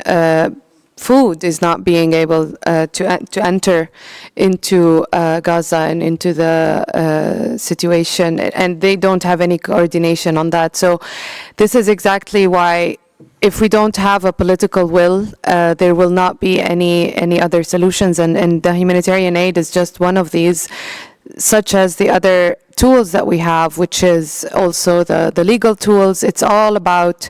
food is not being able to enter into Gaza and into the situation, and they don't have any coordination on that. So this is exactly why, if we don't have a political will, there will not be any other solutions, and the humanitarian aid is just one of these, such as the other tools that we have, which is also the legal tools. It's all about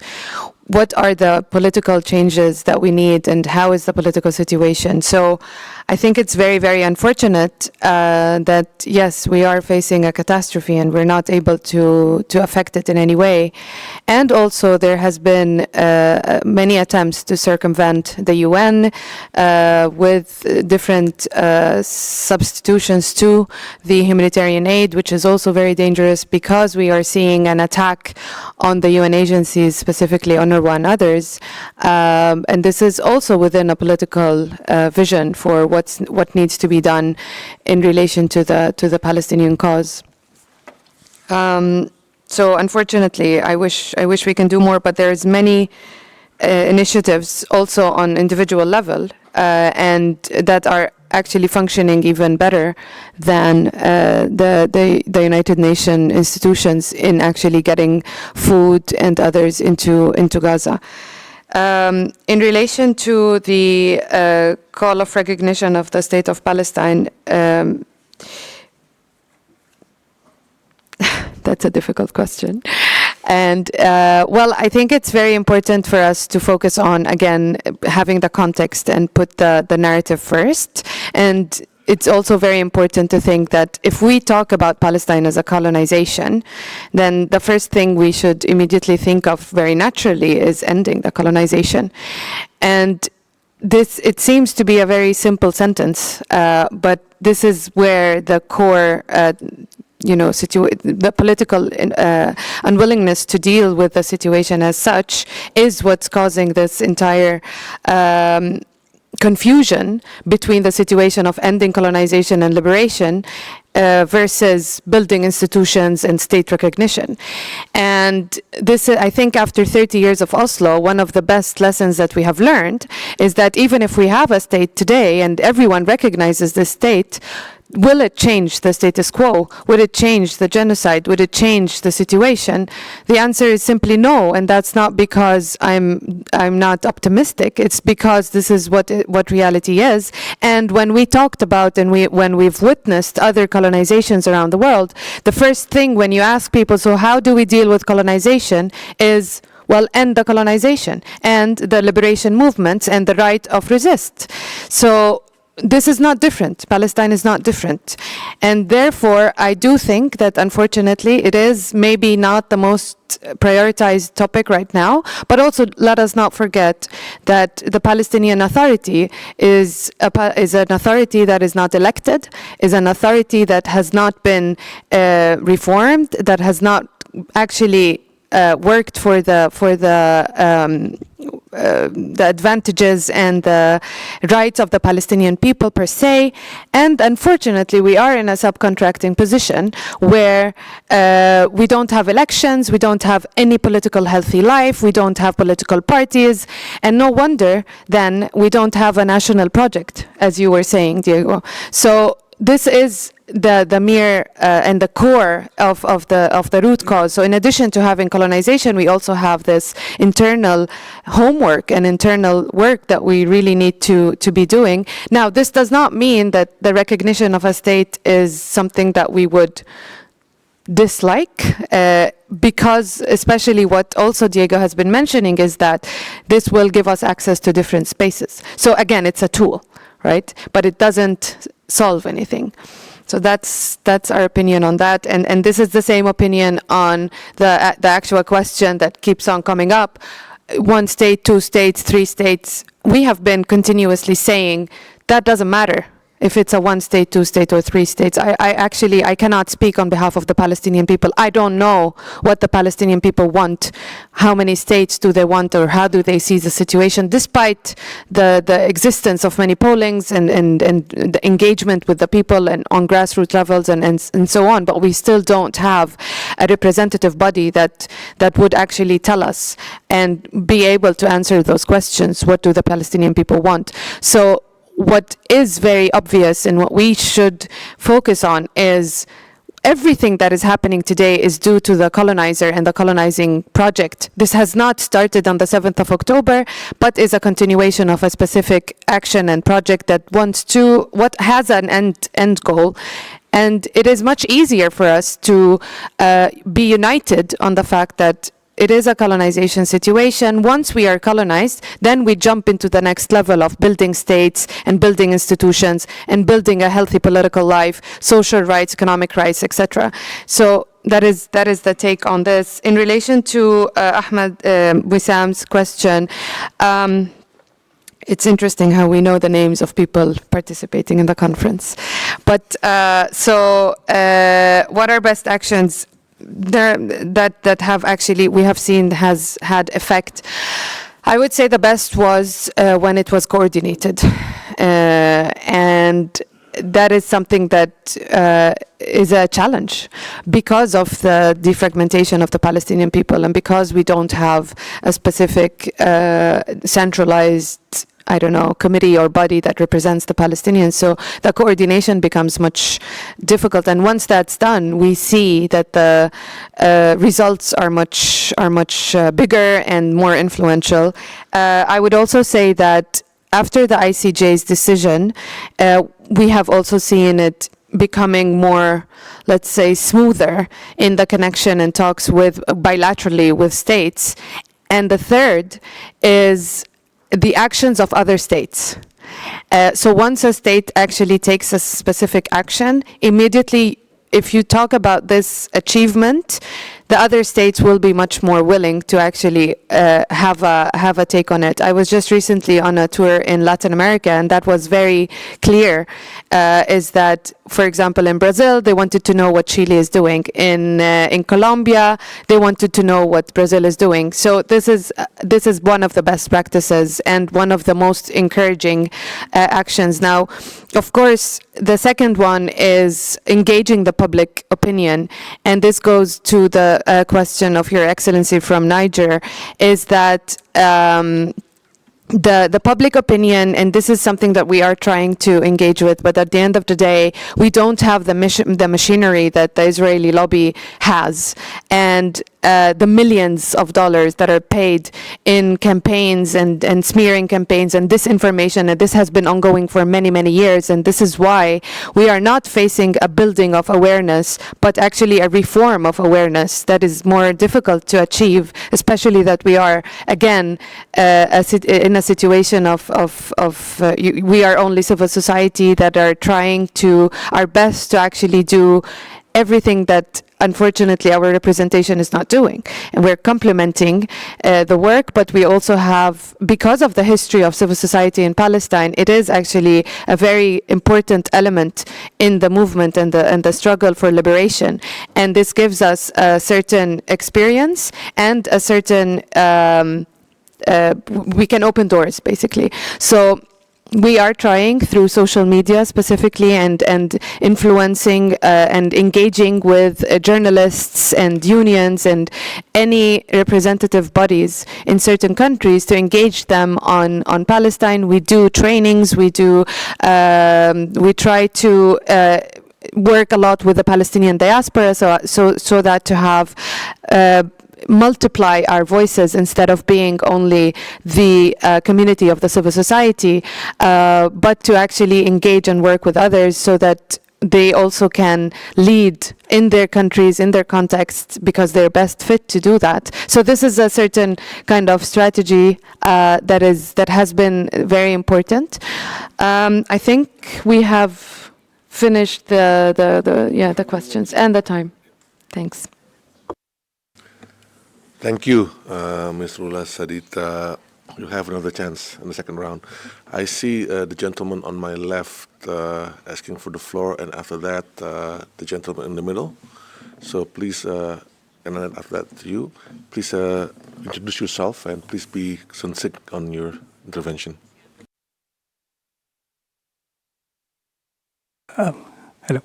what are the political changes that we need and how is the political situation. So I think it's very, very unfortunate that, yes, we are facing a catastrophe and we're not able to affect it in any way. And also there has been many attempts to circumvent the UN with different substitutions to the humanitarian aid, which is also very dangerous because we are seeing an attack on the UN agencies, specifically UNRWA and others. And this is also within a political vision for what needs to be done in relation to the Palestinian cause. So unfortunately, I wish we can do more, but there's many initiatives also on individual level and that are actually functioning even better than the United Nations institutions in actually getting food and others into Gaza. In relation to the call of recognition of the State of Palestine, that's a difficult question. And, well, I think it's very important for us to focus on, again, having the context and put the narrative first. And it's also very important to think that if we talk about Palestine as a colonization, then the first thing we should immediately think of very naturally is ending the colonization. And this, it seems to be a very simple sentence, but this is where the core the political unwillingness to deal with the situation as such is what's causing this entire confusion between the situation of ending colonization and liberation versus building institutions and state recognition. And this, I think, after 30 years of Oslo, one of the best lessons that we have learned is that even if we have a state today and everyone recognizes this state, will it change the status quo? Would it change the genocide? Would it change the situation? The answer is simply no, and that's not because I'm not optimistic. It's because this is what reality is. And when we talked about and when we've witnessed other colonizations around the world, the first thing when you ask people, so how do we deal with colonization, is, well, end the colonization and the liberation movements and the right of resist. So this is not different. Palestine is not different. And therefore, I do think that, unfortunately, it is maybe not the most prioritized topic right now, but also let us not forget that the Palestinian Authority is an authority that is not elected, is an authority that has not been reformed, that has not actually worked for the advantages and the rights of the Palestinian people per se. And unfortunately, we are in a subcontracting position where we don't have elections, we don't have any political healthy life, we don't have political parties, and no wonder then we don't have a national project, as you were saying, Diego. So this is the mere and the core of the root cause. So in addition to having colonization, we also have this internal homework and internal work that we really need to be doing. Now, this does not mean that the recognition of a state is something that we would dislike, because especially what also Diego has been mentioning is that this will give us access to different spaces. So again, it's a tool, right? But it doesn't solve anything. So that's our opinion on that, and this is the same opinion on the actual question that keeps on coming up: 1 state, 2 states, 3 states. We have been continuously saying that doesn't matter if it's a 1 state, 2 state, or 3 states. I cannot speak on behalf of the Palestinian people. I don't know what the Palestinian people want. How many states do they want, or how do they see the situation, despite the existence of many pollings and the engagement with the people and on grassroots levels and so on. But we still don't have a representative body that would actually tell us and be able to answer those questions. What do the Palestinian people want? So what is very obvious and what we should focus on is everything that is happening today is due to the colonizer and the colonizing project. This has not started on the 7th of October, but is a continuation of a specific action and project that has an end goal. And it is much easier for us to be united on the fact that it is a colonization situation. Once we are colonized, then we jump into the next level of building states and building institutions and building a healthy political life, social rights, economic rights, etc. So that is the take on this. In relation to Ahmad Wissam's question, it's interesting how we know the names of people participating in the conference. But what are best actions that have actually we have seen has had effect? I would say the best was when it was coordinated, and that is something that is a challenge because of the defragmentation of the Palestinian people, and because we don't have a specific centralized, I don't know, committee or body that represents the Palestinians. So the coordination becomes much difficult. And once that's done, we see that the results are much bigger and more influential. I would also say that after the ICJ's decision, we have also seen it becoming more, let's say, smoother in the connection and talks with bilaterally with states. And the third is the actions of other states. So once a state actually takes a specific action, immediately, if you talk about this achievement, the other states will be much more willing to actually have a take on it. I was just recently on a tour in Latin America, and that was very clear, is that, for example, in Brazil, they wanted to know what Chile is doing. In Colombia, they wanted to know what Brazil is doing. So this is one of the best practices and one of the most encouraging actions. Now, of course, the second one is engaging the public opinion, and this goes to the question of Your Excellency from Niger, is that the public opinion, and this is something that we are trying to engage with, but at the end of the day, we don't have the machinery that the Israeli lobby has, and the millions of dollars that are paid in campaigns and smearing campaigns and disinformation, and this has been ongoing for many, many years, and this is why we are not facing a building of awareness, but actually a reform of awareness that is more difficult to achieve, especially that we are, again, in a situation we are only civil society that are trying to our best to actually do everything that unfortunately our representation is not doing. And we're complementing the work, but we also have, because of the history of civil society in Palestine, it is actually a very important element in the movement and the struggle for liberation. And this gives us a certain experience and a certain we can open doors, basically. So we are trying through social media specifically and influencing and engaging with journalists and unions and any representative bodies in certain countries to engage them on Palestine. We do trainings, we try to work a lot with the Palestinian diaspora so that to have multiply our voices instead of being only the community of the civil society, but to actually engage and work with others so that they also can lead in their countries, in their contexts, because they're best fit to do that. So this is a certain kind of strategy that has been very important. I think we have finished the questions and the time. Thanks. Thank you, Ms. Rula, Shadid. You have another chance in the second round. I see the gentleman on my left asking for the floor, and after that, the gentleman in the middle. So please, and then after that, you. Please introduce yourself, and please be succinct on your intervention. Hello.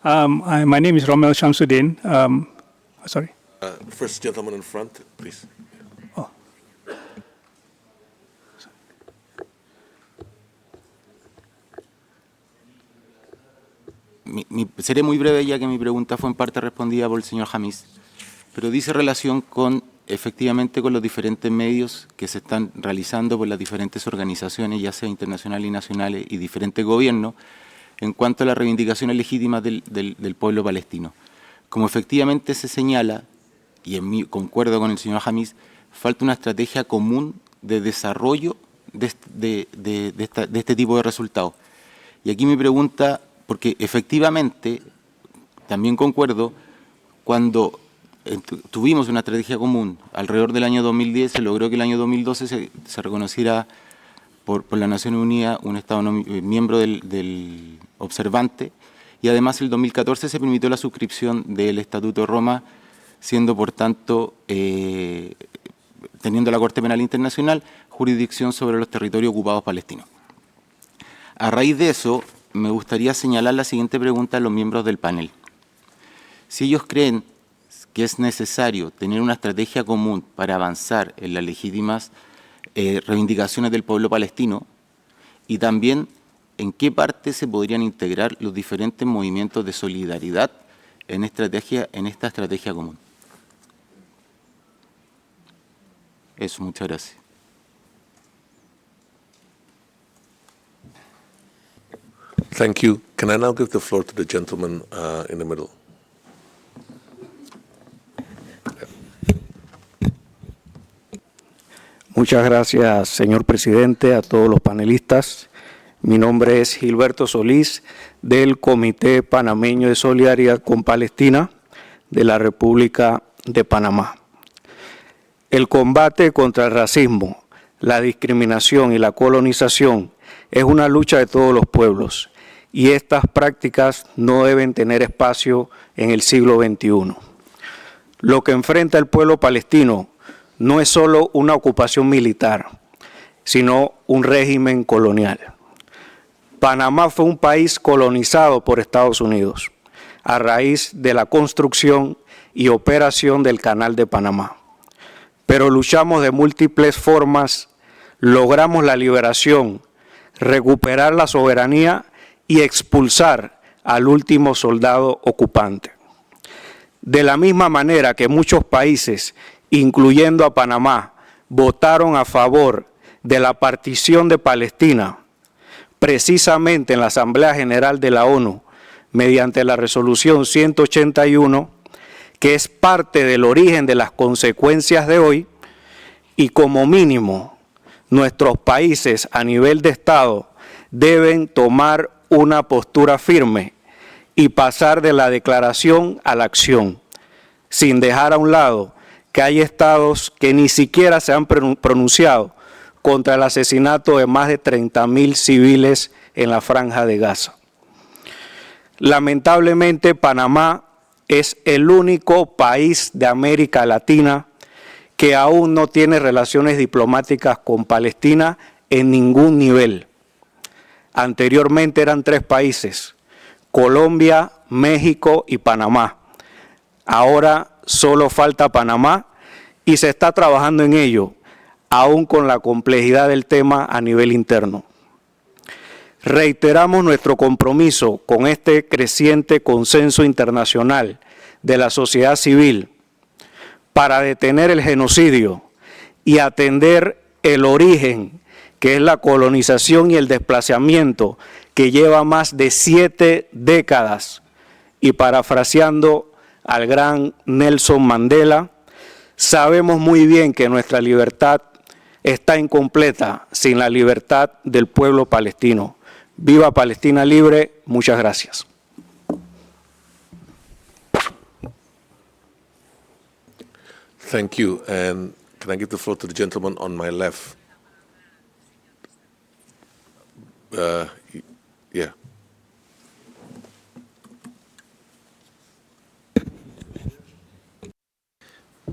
My name is Romel Shamsuddin. Sorry. First gentleman in front, please. Oh. Seré muy breve, ya que mi pregunta fue en parte respondida por el señor Khamis, pero dice relación con, efectivamente, con los diferentes medios que se están realizando por las diferentes organizaciones, ya sea internacionales y nacionales, y diferentes gobiernos, en cuanto a las reivindicaciones legítimas del pueblo palestino. Como efectivamente se señala, concuerdo con el señor Khamis, falta una estrategia común de desarrollo de este tipo de resultados. Y aquí mi pregunta, porque efectivamente, también concuerdo, cuando tuvimos una estrategia común alrededor del año 2010, se logró que el año 2012 se reconociera por la Naciones Unidas un Estado miembro del observante, y además el 2014 se permitió la suscripción del Estatuto de Roma, siendo por tanto, teniendo la Corte Penal Internacional, jurisdicción sobre los territorios ocupados palestinos. A raíz de eso, me gustaría señalar la siguiente pregunta a los miembros del panel. Si ellos creen que es necesario tener una estrategia común para avanzar en las legítimas reivindicaciones del pueblo palestino, y también en qué parte se podrían integrar los diferentes movimientos de solidaridad en esta estrategia común. Eso, muchas gracias. Thank you. Can I now give the floor to the gentleman in the middle? Muchas gracias, señor presidente, a todos los panelistas. Mi nombre es Gilberto Solís, del Comité Panameño de Solidaridad con Palestina de la República de Panamá. El combate contra el racismo, la discriminación y la colonización es una lucha de todos los pueblos, y estas prácticas no deben tener espacio en el siglo XXI. Lo que enfrenta el pueblo palestino no es solo una ocupación militar, sino un régimen colonial. Panamá fue un país colonizado por Estados Unidos a raíz de la construcción y operación del Canal de Panamá. Pero luchamos de múltiples formas, logramos la liberación, recuperar la soberanía y expulsar al último soldado ocupante. De la misma manera que muchos países, incluyendo a Panamá, votaron a favor de la partición de Palestina, precisamente en la Asamblea General de la ONU, mediante la resolución 181, que es parte del origen de las consecuencias de hoy, y como mínimo, nuestros países a nivel de Estado deben tomar una postura firme y pasar de la declaración a la acción, sin dejar a un lado que hay estados que ni siquiera se han pronunciado contra el asesinato de más de 30.000 civiles en la Franja de Gaza. Lamentablemente, Panamá es el único país de América Latina que aún no tiene relaciones diplomáticas con Palestina en ningún nivel. Anteriormente eran 3 países: Colombia, México y Panamá. Ahora solo falta Panamá y se está trabajando en ello, aún con la complejidad del tema a nivel interno. Reiteramos nuestro compromiso con este creciente consenso internacional de la sociedad civil para detener el genocidio y atender el origen, que es la colonización y el desplazamiento que lleva más de 7 décadas. Y parafraseando al gran Nelson Mandela, sabemos muy bien que nuestra libertad está incompleta sin la libertad del pueblo palestino. ¡Viva Palestina libre! Muchas gracias. Thank you. And can I give the floor to the gentleman on my left? Yeah.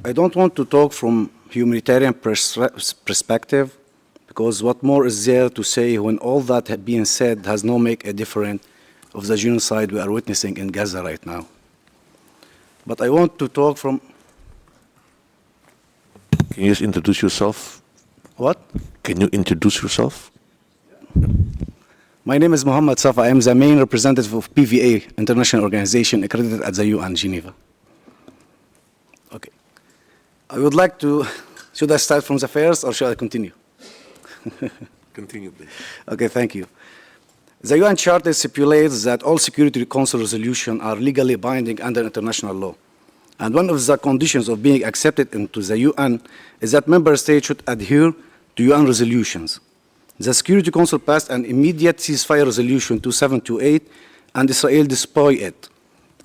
I don't want to talk from humanitarian perspective, because what more is there to say when all that had been said has no make a difference of the genocide we are witnessing in Gaza right now. But I want to talk from... Can you just introduce yourself? What? Can you introduce yourself? My name is Mohammed Safa. I am the main representative of PVA, international organization accredited at the UN Geneva. Okay. I would like to... Should I start from the first or should I continue? Continue, please. Okay, thank you. The UN Charter stipulates that all Security Council resolutions are legally binding under international law. And one of the conditions of being accepted into the UN is that member states should adhere to UN resolutions. The Security Council passed an immediate ceasefire resolution 2728, and Israel deployed it.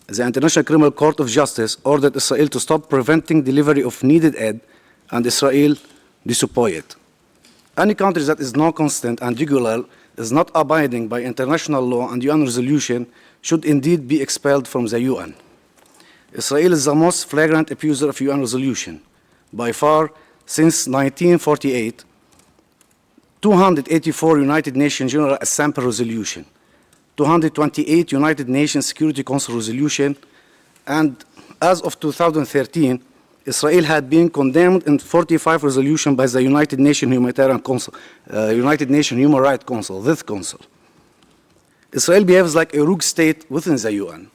The International Criminal Court of Justice ordered Israel to stop preventing delivery of needed aid, and Israel deployed it. Any country that is non-constant and regular, is not abiding by international law and UN resolution, should indeed be expelled from the UN. Israel is the most flagrant abuser of UN resolution. By far, since 1948, 284 United Nations General Assembly resolution, 228 United Nations Security Council resolution, and as of 2013, Israel had been condemned in 45 resolutions by the United Nations Humanitarian Council, United Nations Human Rights Council, this council. Israel behaves like a rogue state within the UN.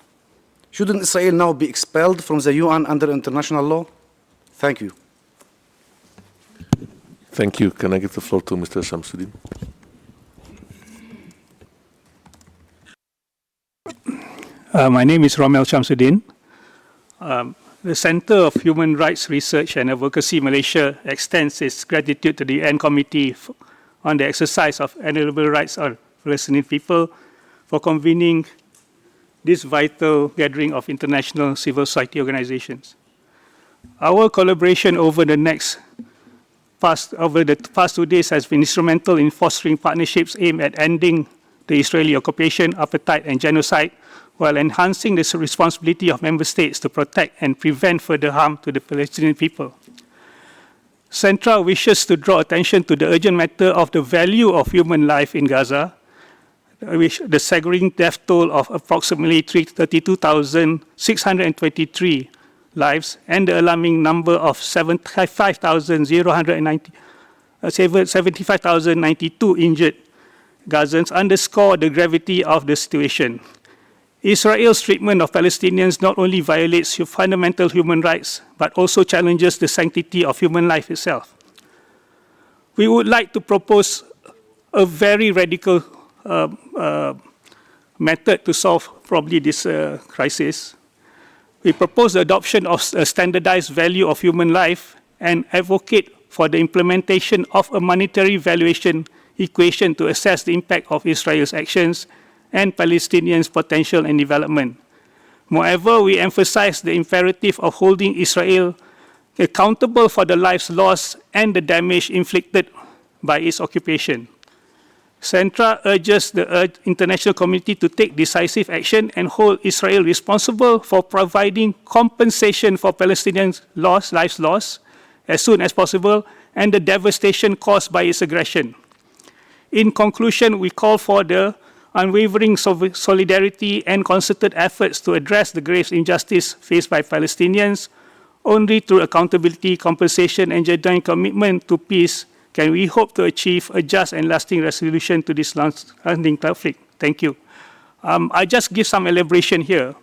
Shouldn't Israel now be expelled from the UN under international law? Thank you. Thank you. Can I give the floor to Mr. Shamsuddin? My name is Romel Shamsuddin. The Center of Human Rights Research and Advocacy Malaysia extends its gratitude to the UN Committee on the exercise of inalienable rights of Palestinian people for convening this vital gathering of international civil society organizations. Our collaboration over the past 2 days has been instrumental in fostering partnerships aimed at ending the Israeli occupation, apartheid, and genocide, while enhancing the responsibility of member states to protect and prevent further harm to the Palestinian people. Centra wishes to draw attention to the urgent matter of the value of human life in Gaza, the staggering death toll of approximately 32,623 lives, and the alarming number of 75,092 injured Gazans underscore the gravity of the situation. Israel's treatment of Palestinians not only violates fundamental human rights, but also challenges the sanctity of human life itself. We would like to propose a very radical method to solve probably this crisis. We propose the adoption of a standardized value of human life and advocate for the implementation of a monetary valuation equation to assess the impact of Israel's actions and Palestinians' potential and development. Moreover, we emphasize the imperative of holding Israel accountable for the lives lost and the damage inflicted by its occupation. Centra urges the international community to take decisive action and hold Israel responsible for providing compensation for Palestinians' lives lost as soon as possible and the devastation caused by its aggression. In conclusion, we call for the unwavering solidarity and concerted efforts to address the grave injustice faced by Palestinians. Only through accountability, compensation, and genuine commitment to peace can we hope to achieve a just and lasting resolution to this long-standing conflict. Thank you. I just give some elaboration here.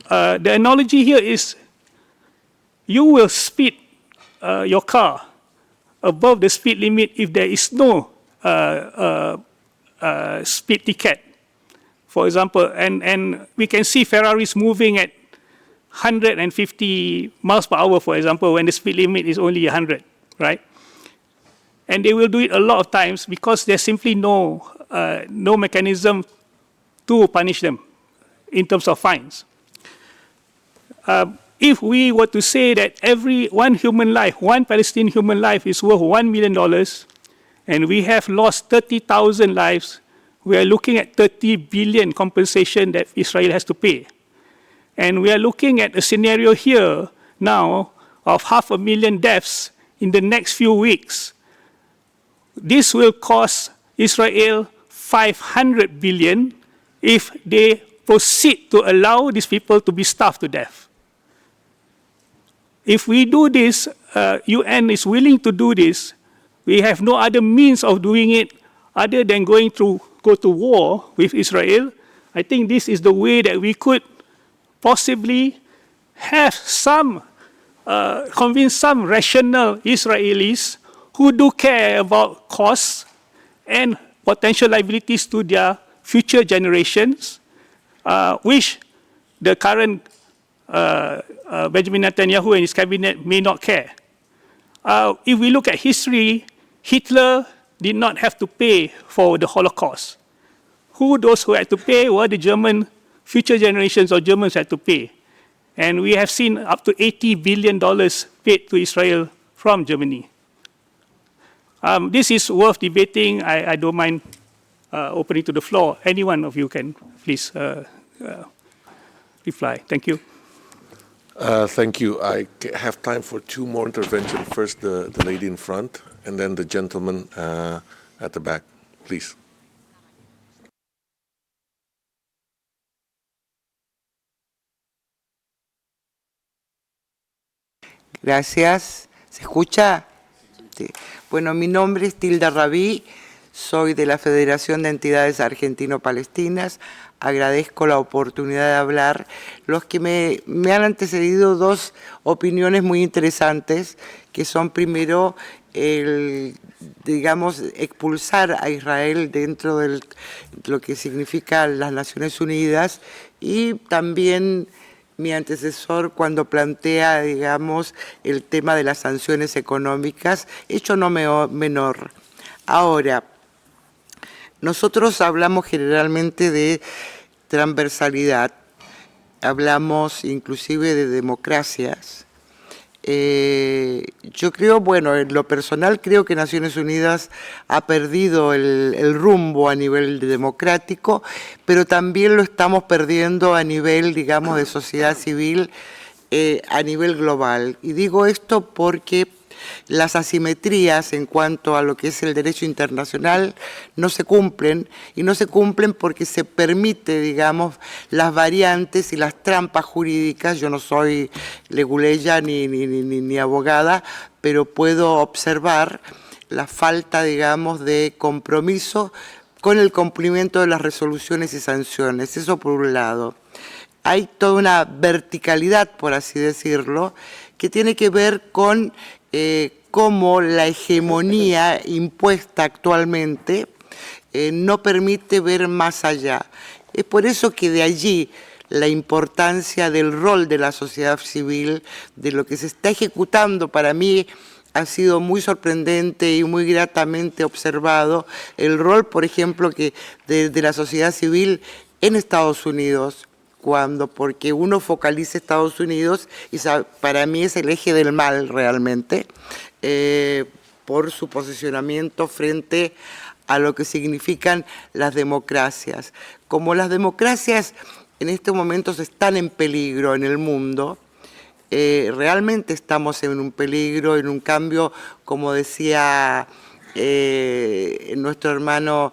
The analogy here is you will speed your car above the speed limit if there is no speed ticket, for example, and we can see Ferraris moving at 150 miles per hour, for example, when the speed limit is only 100, right? And they will do it a lot of times because there's simply no mechanism to punish them in terms of fines. If we were to say that every one human life, one Palestinian human life is worth $1 million, and we have lost 30,000 lives, we are looking at 30 billion compensation that Israel has to pay. And we are looking at a scenario here now of 500,000 deaths in the next few weeks. This will cost Israel 500 billion if they proceed to allow these people to be starved to death. If we do this, UN is willing to do this, we have no other means of doing it other than go to war with Israel. I think this is the way that we could possibly have some, convince some rational Israelis who do care about costs and potential liabilities to their future generations, which the current Benjamin Netanyahu and his cabinet may not care. If we look at history, Hitler did not have to pay for the Holocaust. Those who had to pay were the German, future generations of Germans had to pay. And we have seen up to $80 billion paid to Israel from Germany. This is worth debating. I don't mind opening to the floor. Any one of you can please reply. Thank you. Thank you. I have time for two more interventions. First, the lady in front, and then the gentleman at the back. Please. Gracias. ¿Se escucha? Sí. Bueno, mi nombre es Tilda Rabí, soy de la Federación de Entidades Argentino-Palestinas. Agradezco la oportunidad de hablar. Los que me han antecedido dos opiniones muy interesantes, que son primero digamos, expulsar a Israel dentro de lo que significa las Naciones Unidas, y también mi antecesor cuando plantea, digamos, el tema de las sanciones económicas, hecho no menor. Ahora, nosotros hablamos generalmente de transversalidad, hablamos inclusive de democracias. Yo creo, bueno, en lo personal creo que Naciones Unidas ha perdido el rumbo a nivel democrático, pero también lo estamos perdiendo a nivel, digamos, de sociedad civil, a nivel global. Y digo esto porque las asimetrías en cuanto a lo que es el derecho internacional no se cumplen, y no se cumplen porque se permite, digamos, las variantes y las trampas jurídicas. Yo no soy leguleya ni abogada, pero puedo observar la falta, digamos, de compromiso con el cumplimiento de las resoluciones y sanciones. Eso por un lado. Hay toda una verticalidad, por así decirlo, que tiene que ver con cómo la hegemonía impuesta actualmente no permite ver más allá. Es por eso que de allí la importancia del rol de la sociedad civil, de lo que se está ejecutando. Para mí ha sido muy sorprendente y muy gratamente observado el rol, por ejemplo, que de la sociedad civil en Estados Unidos, porque uno focaliza Estados Unidos y para mí es el eje del mal realmente, por su posicionamiento frente a lo que significan las democracias. Como las democracias en este momento están en peligro en el mundo, realmente estamos en un peligro, en un cambio, como decía nuestro hermano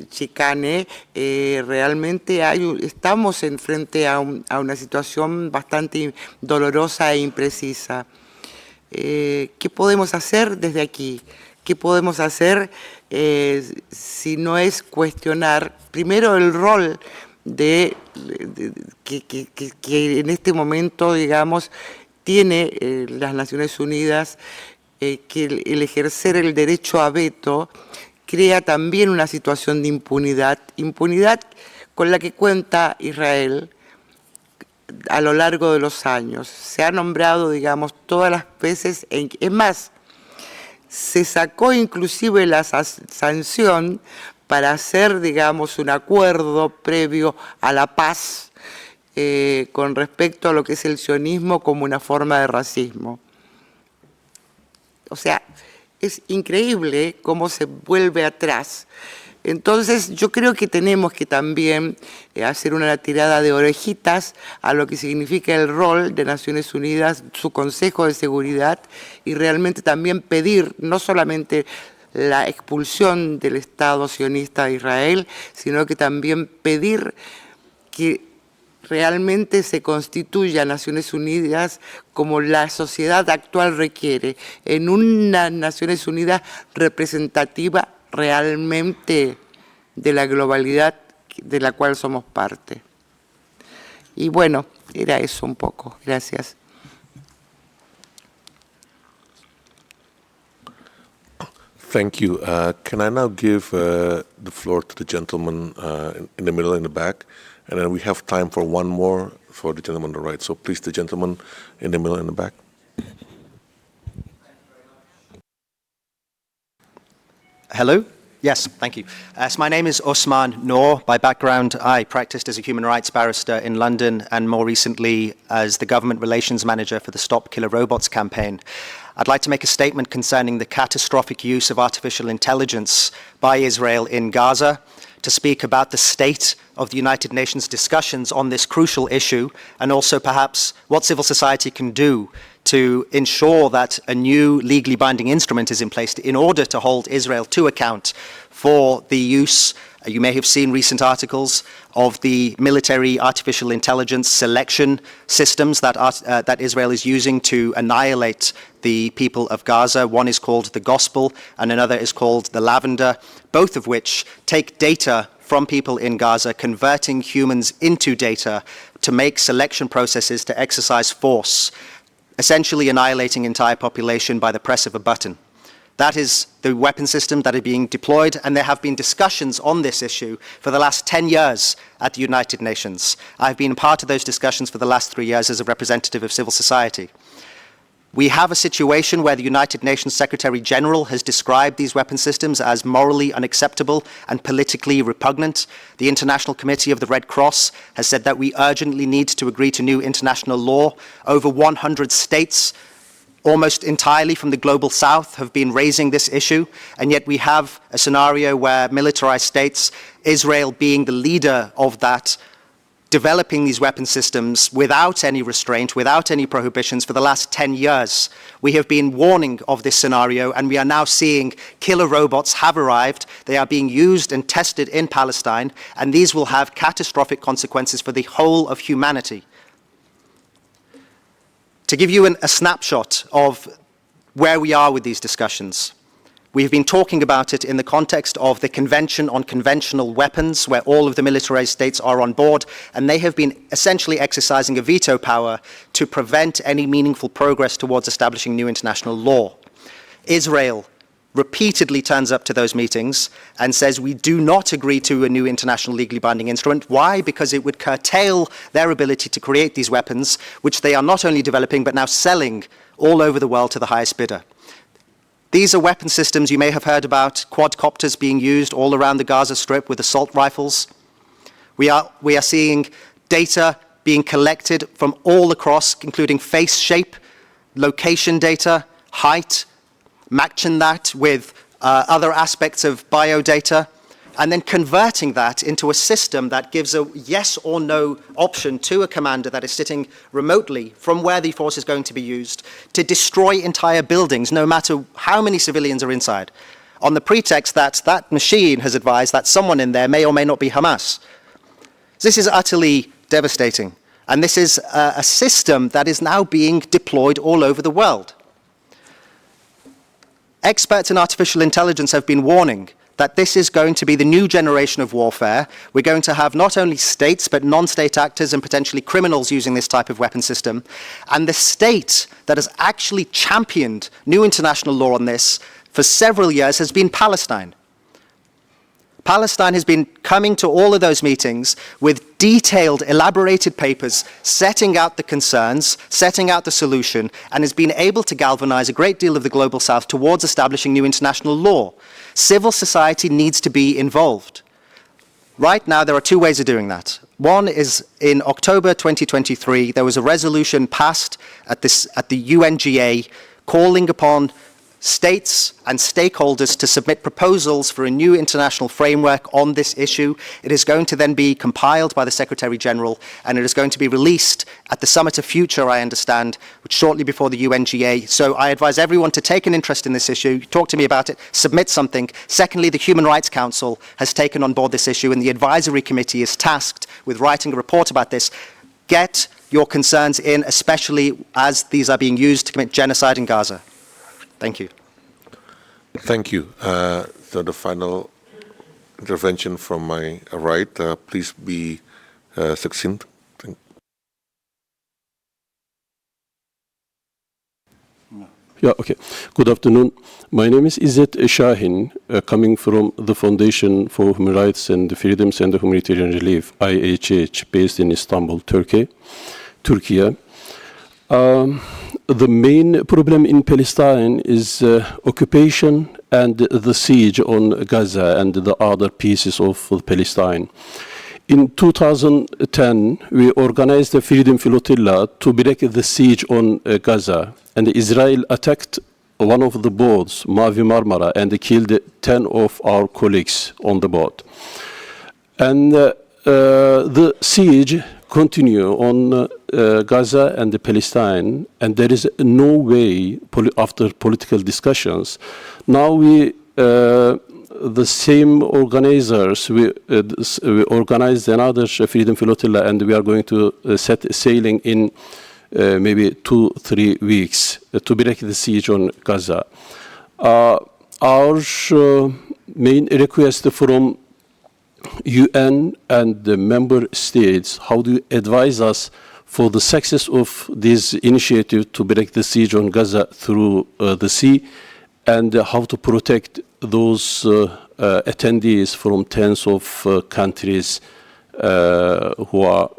Chicane, realmente estamos frente a una situación bastante dolorosa e imprecisa. ¿Qué podemos hacer desde aquí? ¿Qué podemos hacer si no es cuestionar primero el rol que en este momento, digamos, tiene las Naciones Unidas, que el ejercer el derecho a veto crea también una situación de impunidad con la que cuenta Israel a lo largo de los años. Se ha nombrado, digamos, todas las veces, es más, se sacó inclusive la sanción para hacer, digamos, un acuerdo previo a la paz con respecto a lo que es el sionismo como una forma de racismo. O sea, es increíble cómo se vuelve atrás. Entonces, yo creo que tenemos que también hacer una tirada de orejitas a lo que significa el rol de Naciones Unidas, su Consejo de Seguridad, y realmente también pedir no solamente la expulsión del Estado sionista de Israel, sino que también pedir que realmente se constituya Naciones Unidas como la sociedad actual requiere, en una Naciones Unidas representativa realmente de la globalidad de la cual somos parte. Y bueno, era eso un poco. Gracias. Thank you. Can I now give the floor to the gentleman in the middle, in the back? And then we have time for one more for the gentleman on the right. So please, the gentleman in the middle and the back. Hello? Yes, thank you. So my name is Osman Noor. By background, I practiced as a human rights barrister in London and more recently as the government relations manager for the Stop Killer Robots campaign. I'd like to make a statement concerning the catastrophic use of artificial intelligence by Israel in Gaza, to speak about the state of the United Nations discussions on this crucial issue, and also perhaps what civil society can do to ensure that a new legally binding instrument is in place in order to hold Israel to account for the use, you may have seen recent articles, of the military artificial intelligence selection systems that Israel is using to annihilate the people of Gaza. One is called the Gospel and another is called the Lavender, both of which take data from people in Gaza, converting humans into data to make selection processes to exercise force, essentially annihilating entire population by the press of a button. That is the weapon system that is being deployed, and there have been discussions on this issue for the last 10 years at the United Nations. I've been part of those discussions for the last 3 years as a representative of civil society. We have a situation where the United Nations Secretary General has described these weapon systems as morally unacceptable and politically repugnant. The International Committee of the Red Cross has said that we urgently need to agree to new international law. Over 100 states, almost entirely from the global south, have been raising this issue, and yet we have a scenario where militarized states, Israel being the leader of that, developing these weapon systems without any restraint, without any prohibitions for the last 10 years. We have been warning of this scenario, and we are now seeing killer robots have arrived. They are being used and tested in Palestine, and these will have catastrophic consequences for the whole of humanity. To give you a snapshot of where we are with these discussions, we've been talking about it in the context of the Convention on Conventional Weapons, where all of the militarized states are on board, and they have been essentially exercising a veto power to prevent any meaningful progress towards establishing new international law. Israel repeatedly turns up to those meetings and says we do not agree to a new international legally binding instrument. Why? Because it would curtail their ability to create these weapons, which they are not only developing but now selling all over the world to the highest bidder. These are weapon systems you may have heard about, quadcopters being used all around the Gaza Strip with assault rifles. We are seeing data being collected from all across, including face shape, location data, height, matching that with other aspects of biodata, and then converting that into a system that gives a yes or no option to a commander that is sitting remotely from where the force is going to be used to destroy entire buildings, no matter how many civilians are inside, on the pretext that that machine has advised that someone in there may or may not be Hamas. This is utterly devastating, and this is a system that is now being deployed all over the world. Experts in artificial intelligence have been warning that this is going to be the new generation of warfare. We're going to have not only states, but non-state actors and potentially criminals using this type of weapon system. And the state that has actually championed new international law on this for several years has been Palestine. Palestine has been coming to all of those meetings with detailed, elaborated papers setting out the concerns, setting out the solution, and has been able to galvanize a great deal of the global south towards establishing new international law. Civil society needs to be involved. Right now, there are two ways of doing that. One is in October 2023, there was a resolution passed at the UNGA calling upon states and stakeholders to submit proposals for a new international framework on this issue. It is going to then be compiled by the Secretary General, and it is going to be released at the Summit of Future, I understand, which shortly before the UNGA. So I advise everyone to take an interest in this issue, talk to me about it, submit something. Secondly, the Human Rights Council has taken on board this issue, and the Advisory Committee is tasked with writing a report about this. Get your concerns in, especially as these are being used to commit genocide in Gaza. Thank you. Thank you. So the final intervention from my right, please be succinct. Yeah, okay. Good afternoon. My name is İzzet Şahin, coming from the Foundation for Human Rights and Freedoms and Humanitarian Relief, IHH, based in Istanbul, Turkey. The main problem in Palestine is occupation and the siege on Gaza and the other pieces of Palestine. In 2010, we organized a Freedom Flotilla to break the siege on Gaza, and Israel attacked one of the boats, Mavi Marmara, and killed 10 of our colleagues on the boat. And the siege continue on Gaza and Palestine, and there is no way, after political discussions, now the same organizers, we organized another Freedom Flotilla, and we are going to set sailing in maybe 2-3 weeks to break the siege on Gaza. Our main request from UN and the member states, how do you advise us for the success of this initiative to break the siege on Gaza through the sea, and how to protect those attendees from tens of countries who are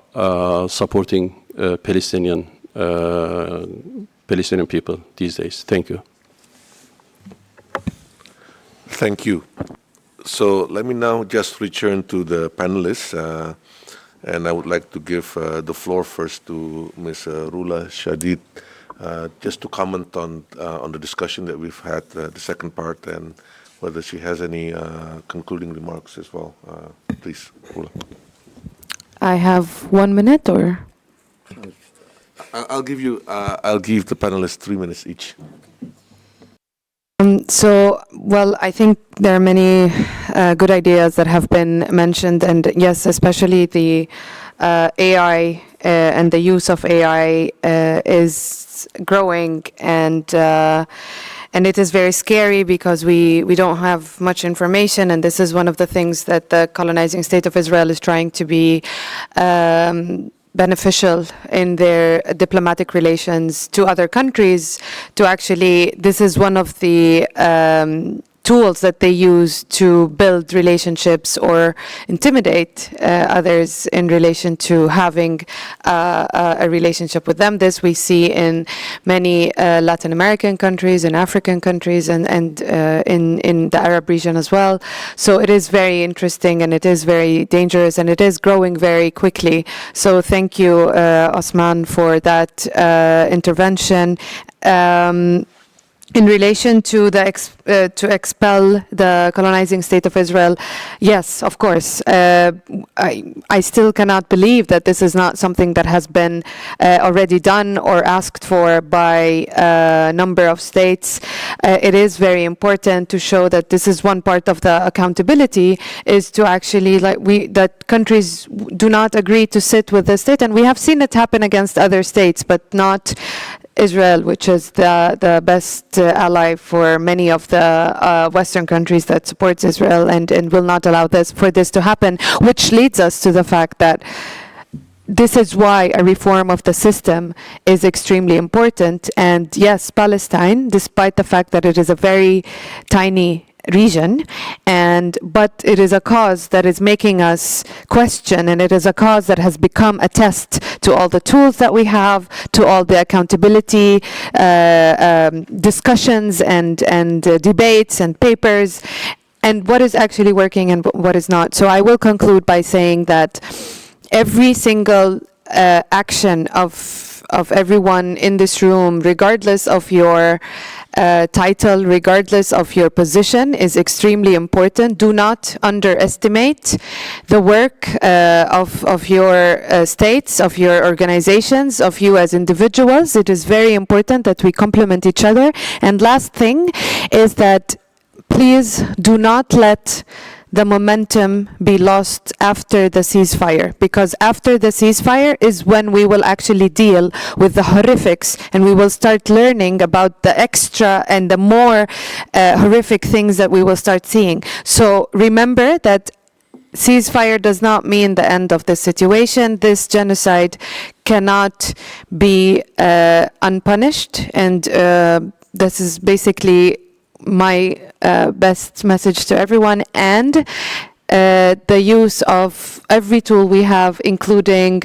supporting Palestinian people these days? Thank you. Thank you. So let me now just return to the panelists, and I would like to give the floor first to Ms. Rula Shadid, just to comment on the discussion that we've had, the second part, and whether she has any concluding remarks as well. Please, Rula. I have 1 minute, or? I'll give the panelists 3 minutes each. Well, I think there are many good ideas that have been mentioned, and yes, especially the AI and the use of AI is growing, and it is very scary because we don't have much information, and this is one of the things that the colonizing state of Israel is trying to be beneficial in their diplomatic relations to other countries, to actually, this is one of the tools that they use to build relationships or intimidate others in relation to having a relationship with them. This we see in many Latin American countries, in African countries, and in the Arab region as well. So it is very interesting, and it is very dangerous, and it is growing very quickly. So thank you, Osman, for that intervention. In relation to to expel the colonizing state of Israel, yes, of course. I still cannot believe that this is not something that has been already done or asked for by a number of states. It is very important to show that this is one part of the accountability, is to actually, that countries do not agree to sit with the state, and we have seen it happen against other states, but not Israel, which is the best ally for many of the Western countries that supports Israel, and will not allow for this to happen, which leads us to the fact that this is why a reform of the system is extremely important. And yes, Palestine, despite the fact that it is a very tiny region, but it is a cause that is making us question, and it is a cause that has become a test to all the tools that we have, to all the accountability discussions and debates and papers, and what is actually working and what is not. So I will conclude by saying that every single action of everyone in this room, regardless of your title, regardless of your position, is extremely important. Do not underestimate the work of your states, of your organizations, of you as individuals. It is very important that we complement each other. And last thing is that please do not let the momentum be lost after the ceasefire, because after the ceasefire is when we will actually deal with the horrifics, and we will start learning about the extra and the more horrific things that we will start seeing. So remember that ceasefire does not mean the end of the situation. This genocide cannot be unpunished, and this is basically my best message to everyone, and the use of every tool we have, including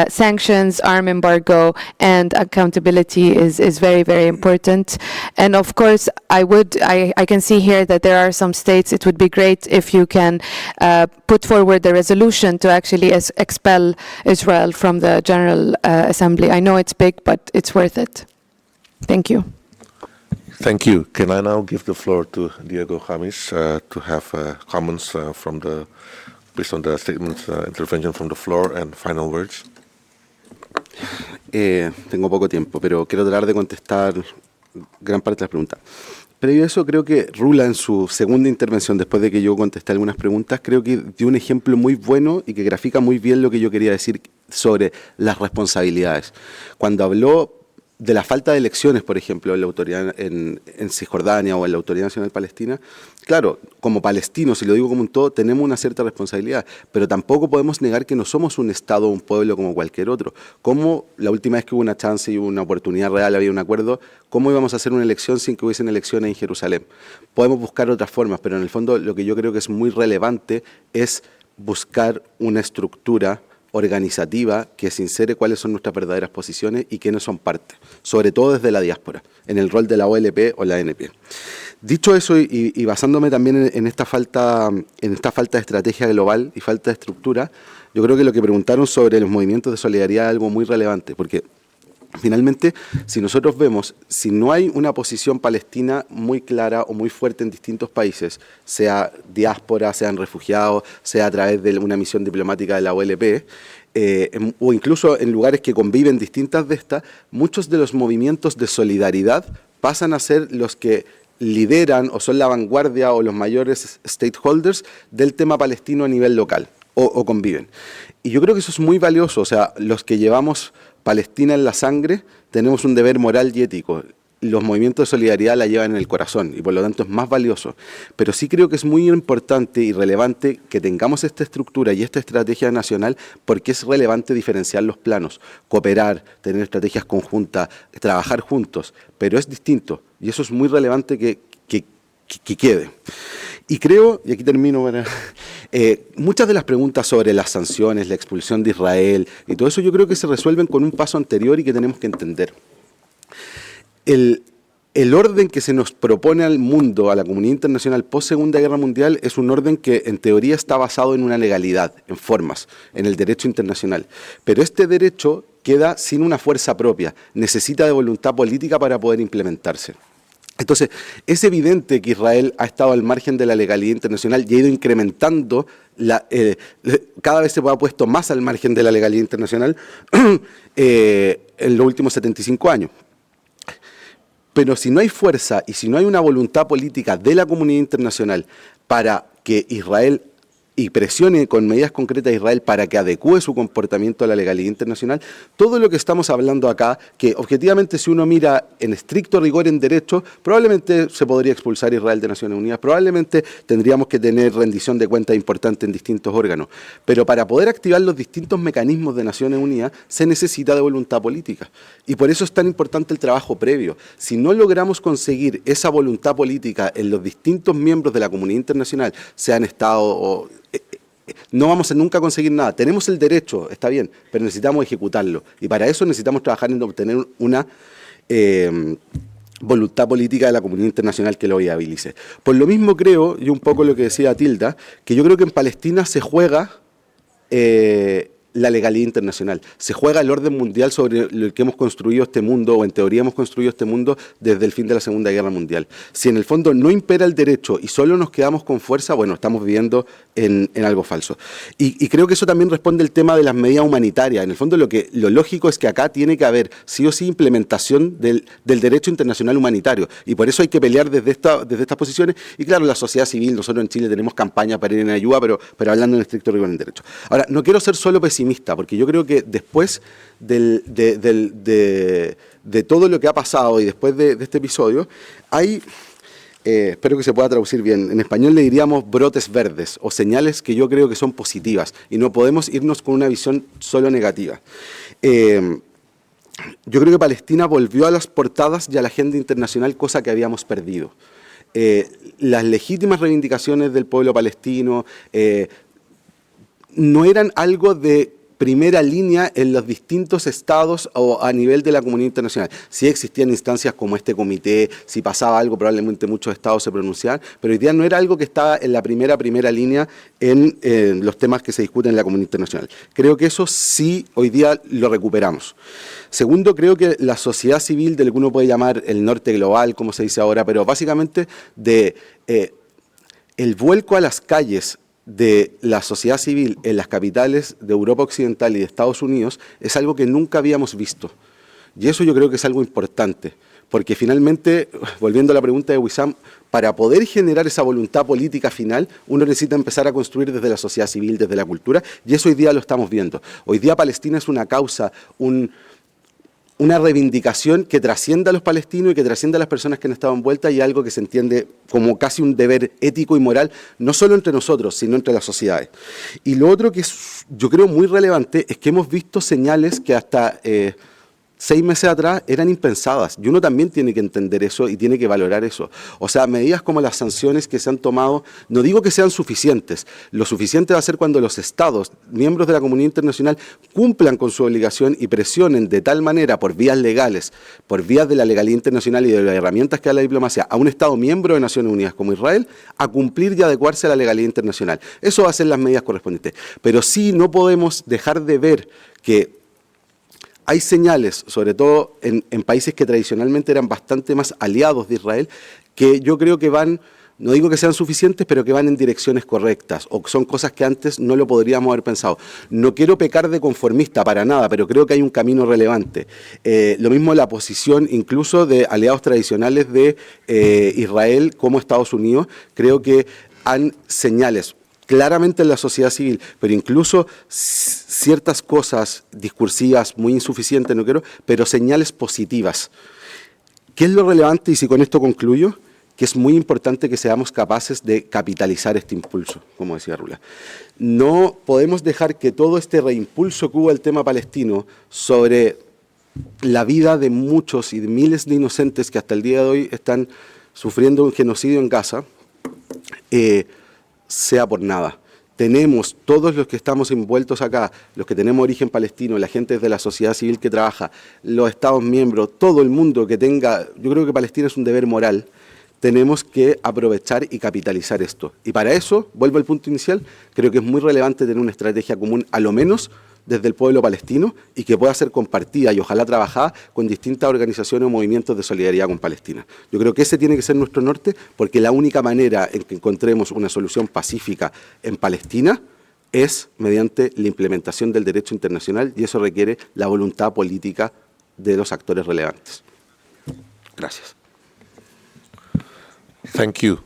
sanctions, arm embargo, and accountability is very, very important. And of course, I can see here that there are some states, it would be great if you can put forward a resolution to actually expel Israel from the General Assembly. I know it's big, but it's worth it. Thank you. Thank you. Can I now give the floor to Diego Khamis to have comments based on the statement, intervention from the floor, and final words? Tengo poco tiempo, pero quiero tratar de contestar gran parte de las preguntas. Previo a eso, creo que Rula, en su segunda intervención, después de que yo contesté algunas preguntas, creo que dio un ejemplo muy bueno y que grafica muy bien lo que yo quería decir sobre las responsabilidades. Cuando habló de la falta de elecciones, por ejemplo, en la autoridad en Cisjordania o en la Autoridad Nacional Palestina, claro, como palestinos, y lo digo como un todo, tenemos una cierta responsabilidad, pero tampoco podemos negar que no somos un Estado o un pueblo como cualquier otro. Como la última vez que hubo una chance y hubo una oportunidad real, había un acuerdo, ¿cómo íbamos a hacer una elección sin que hubiesen elecciones en Jerusalén? Podemos buscar otras formas, pero en el fondo lo que yo creo que es muy relevante es buscar una estructura organizativa que se insere cuáles son nuestras verdaderas posiciones y quiénes son parte, sobre todo desde la diáspora, en el rol de la OLP o la ANP. Dicho eso, y basándome también en esta falta de estrategia global y falta de estructura, yo creo que lo que preguntaron sobre los movimientos de solidaridad es algo muy relevante, porque finalmente, si nosotros vemos, si no hay una posición palestina muy clara o muy fuerte en distintos países, sea diáspora, sean refugiados, sea a través de una misión diplomática de la OLP, o incluso en lugares que conviven distintas de estas, muchos de los movimientos de solidaridad pasan a ser los que lideran o son la vanguardia o los mayores stakeholders del tema palestino a nivel local, o conviven. Y yo creo que eso es muy valioso, o sea, los que llevamos Palestina en la sangre, tenemos un deber moral y ético. Los movimientos de solidaridad la llevan en el corazón y por lo tanto es más valioso. Pero sí creo que es muy importante y relevante que tengamos esta estructura y esta estrategia nacional porque es relevante diferenciar los planos, cooperar, tener estrategias conjuntas, trabajar juntos, pero es distinto y eso es muy relevante que quede. Y creo, y aquí termino, muchas de las preguntas sobre las sanciones, la expulsión de Israel y todo eso yo creo que se resuelven con un paso anterior y que tenemos que entender. El orden que se nos propone al mundo, a la comunidad internacional post-Segunda Guerra Mundial, es un orden que en teoría está basado en una legalidad, en formas, en el derecho internacional. Pero este derecho queda sin una fuerza propia, necesita de voluntad política para poder implementarse. Entonces, es evidente que Israel ha estado al margen de la legalidad internacional y ha ido incrementando, cada vez se ha puesto más al margen de la legalidad internacional en los últimos 75 años. Pero si no hay fuerza y si no hay una voluntad política de la comunidad internacional para que Israel y presione con medidas concretas a Israel para que adecúe su comportamiento a la legalidad internacional, todo lo que estamos hablando acá, que objetivamente si uno mira en estricto rigor en derecho, probablemente se podría expulsar a Israel de Naciones Unidas, probablemente tendríamos que tener rendición de cuentas importante en distintos órganos, pero para poder activar los distintos mecanismos de Naciones Unidas se necesita de voluntad política y por eso es tan importante el trabajo previo. Si no logramos conseguir esa voluntad política en los distintos miembros de la comunidad internacional, sean Estado o no vamos a nunca conseguir nada. Tenemos el derecho, está bien, pero necesitamos ejecutarlo. Y para eso necesitamos trabajar en obtener una voluntad política de la comunidad internacional que lo viabilice. Por lo mismo creo, y un poco lo que decía Tilda, que yo creo que en Palestina se juega la legalidad internacional. Se juega el orden mundial sobre el que hemos construido este mundo, o en teoría hemos construido este mundo desde el fin de la Segunda Guerra Mundial. Si en el fondo no impera el derecho y solo nos quedamos con fuerza, bueno, estamos viviendo en algo falso. Y creo que eso también responde al tema de las medidas humanitarias. En el fondo lo lógico es que acá tiene que haber sí o sí implementación del derecho internacional humanitario. Y por eso hay que pelear desde estas posiciones. Y claro, la sociedad civil, nosotros en Chile tenemos campañas para ir en ayuda, pero hablando en estricto rigor en derecho. Ahora, no quiero ser solo pesimista, porque yo creo que después de todo lo que ha pasado y después de este episodio, hay, espero que se pueda traducir bien, en español le diríamos brotes verdes o señales que yo creo que son positivas y no podemos irnos con una visión solo negativa. yo creo que Palestina volvió a las portadas y a la agenda internacional, cosa que habíamos perdido. Las legítimas reivindicaciones del pueblo palestino no eran algo de primera línea en los distintos estados o a nivel de la comunidad internacional. Sí existían instancias como este comité, si pasaba algo probablemente muchos estados se pronunciaban, pero hoy día no era algo que estaba en la primera línea en los temas que se discuten en la comunidad internacional. Creo que eso sí hoy día lo recuperamos. Segundo, creo que la sociedad civil, de lo que uno puede llamar el norte global, como se dice ahora, pero básicamente el vuelco a las calles de la sociedad civil en las capitales de Europa Occidental y de Estados Unidos es algo que nunca habíamos visto. Y eso yo creo que es algo importante, porque finalmente, volviendo a la pregunta de Wissam, para poder generar esa voluntad política final, uno necesita empezar a construir desde la sociedad civil, desde la cultura, y eso hoy día lo estamos viendo. Hoy día Palestina es una causa, una reivindicación que trasciende a los palestinos y que trasciende a las personas que han estado envueltas y algo que se entiende como casi un deber ético y moral, no solo entre nosotros, sino entre las sociedades. Y lo otro que es, yo creo, muy relevante es que hemos visto señales que hasta 6 meses atrás eran impensadas. Y uno también tiene que entender eso y tiene que valorar eso. O sea, medidas como las sanciones que se han tomado, no digo que sean suficientes. Lo suficiente va a ser cuando los estados, miembros de la comunidad internacional, cumplan con su obligación y presionen de tal manera, por vías legales, por vías de la legalidad internacional y de las herramientas que da la diplomacia, a un estado miembro de Naciones Unidas como Israel, a cumplir y adecuarse a la legalidad internacional. Eso va a ser las medidas correspondientes. Pero sí no podemos dejar de ver que hay señales, sobre todo en países que tradicionalmente eran bastante más aliados de Israel, que yo creo que van, no digo que sean suficientes, pero que van en direcciones correctas, o son cosas que antes no lo podríamos haber pensado. No quiero pecar de conformista para nada, pero creo que hay un camino relevante. Lo mismo la posición incluso de aliados tradicionales de Israel como Estados Unidos, creo que han señales claramente en la sociedad civil, pero incluso ciertas cosas discursivas muy insuficientes, no quiero, pero señales positivas. ¿Qué es lo relevante? Y si con esto concluyo, que es muy importante que seamos capaces de capitalizar este impulso, como decía Rula. No podemos dejar que todo este reimpulso que hubo al tema palestino sobre la vida de muchos y de miles de inocentes que hasta el día de hoy están sufriendo un genocidio en Gaza, sea por nada. Tenemos, todos los que estamos envueltos acá, los que tenemos origen palestino, la gente de la sociedad civil que trabaja, los estados miembros, todo el mundo que tenga, yo creo que Palestina es un deber moral, tenemos que aprovechar y capitalizar esto. Y para eso, vuelvo al punto inicial, creo que es muy relevante tener una estrategia común, a lo menos desde el pueblo palestino, y que pueda ser compartida y ojalá trabajada con distintas organizaciones o movimientos de solidaridad con Palestina. Yo creo que ese tiene que ser nuestro norte, porque la única manera en que encontremos una solución pacífica en Palestina es mediante la implementación del derecho internacional, y eso requiere la voluntad política de los actores relevantes. Gracias. Thank you.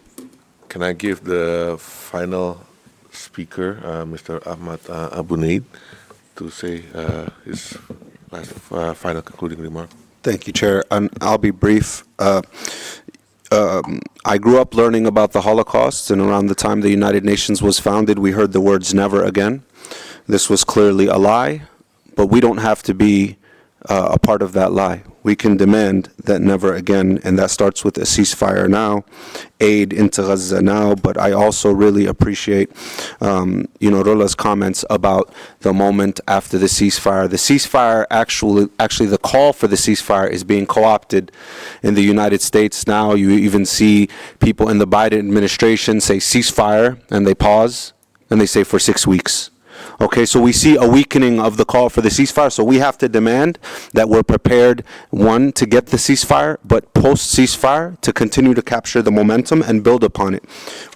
Can I give the final speaker, Mr. Ahmad Abuzneid, to say his last final concluding remark? Thank you, Chair. I'll be brief. I grew up learning about the Holocaust, and around the time the United Nations was founded, we heard the words never again. This was clearly a lie, but we don't have to be a part of that lie. We can demand that never again, and that starts with a ceasefire now, aid into Gaza now. But I also really appreciate, Rula's comments about the moment after the ceasefire. The ceasefire, actually, the call for the ceasefire is being co-opted in the United States now. You even see people in the Biden administration say ceasefire, and they pause, and they say for 6 weeks. Okay, so we see a weakening of the call for the ceasefire, so we have to demand that we're prepared, one, to get the ceasefire, but post-ceasefire, to continue to capture the momentum and build upon it.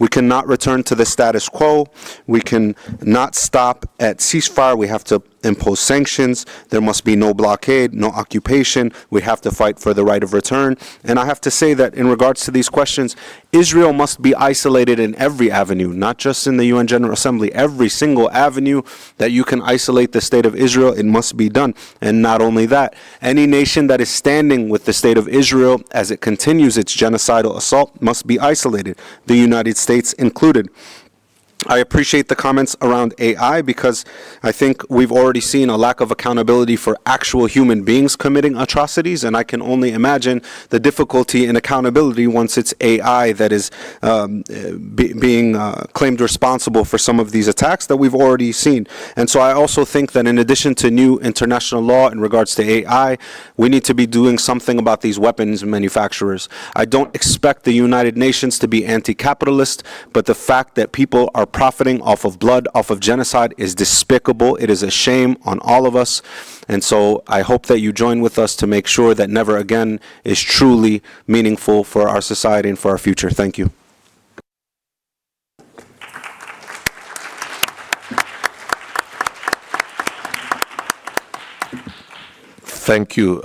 We cannot return to the status quo. We can not stop at ceasefire. We have to impose sanctions. There must be no blockade, no occupation. We have to fight for the right of return. And I have to say that in regards to these questions, Israel must be isolated in every avenue, not just in the UN General Assembly. Every single avenue that you can isolate the state of Israel, it must be done. And not only that, any nation that is standing with the state of Israel as it continues its genocidal assault must be isolated, the United States included. I appreciate the comments around AI because I think we've already seen a lack of accountability for actual human beings committing atrocities, and I can only imagine the difficulty in accountability once it's AI that is being claimed responsible for some of these attacks that we've already seen. And so I also think that in addition to new international law in regards to AI, we need to be doing something about these weapons manufacturers. I don't expect the United Nations to be anti-capitalist, but the fact that people are profiting off of blood, off of genocide is despicable. It is a shame on all of us. And so I hope that you join with us to make sure that never again is truly meaningful for our society and for our future. Thank you. Thank you.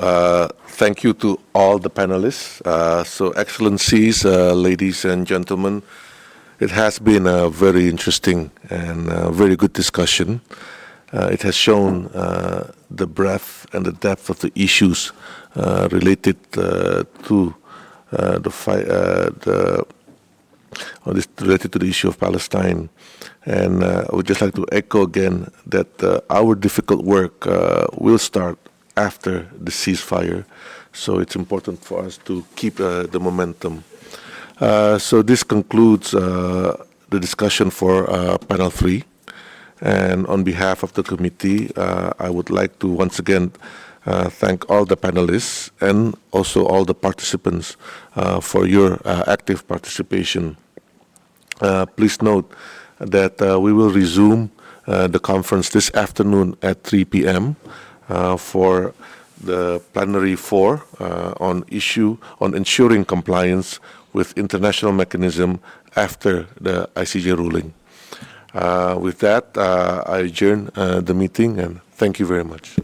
Thank you to all the panelists. So, Excellencies, ladies and gentlemen, it has been a very interesting and very good discussion. It has shown the breadth and the depth of the issues related to related to the issue of Palestine. And I would just like to echo again that our difficult work will start after the ceasefire. So it's important for us to keep the momentum. So this concludes the discussion for panel 3. And on behalf of the committee, I would like to once again thank all the panelists and also all the participants for your active participation. Please note that we will resume the conference this afternoon at 3 p.m. For the Plenary 4 on ensuring compliance with international mechanism after the ICJ ruling. With that, I adjourn the meeting and thank you very much.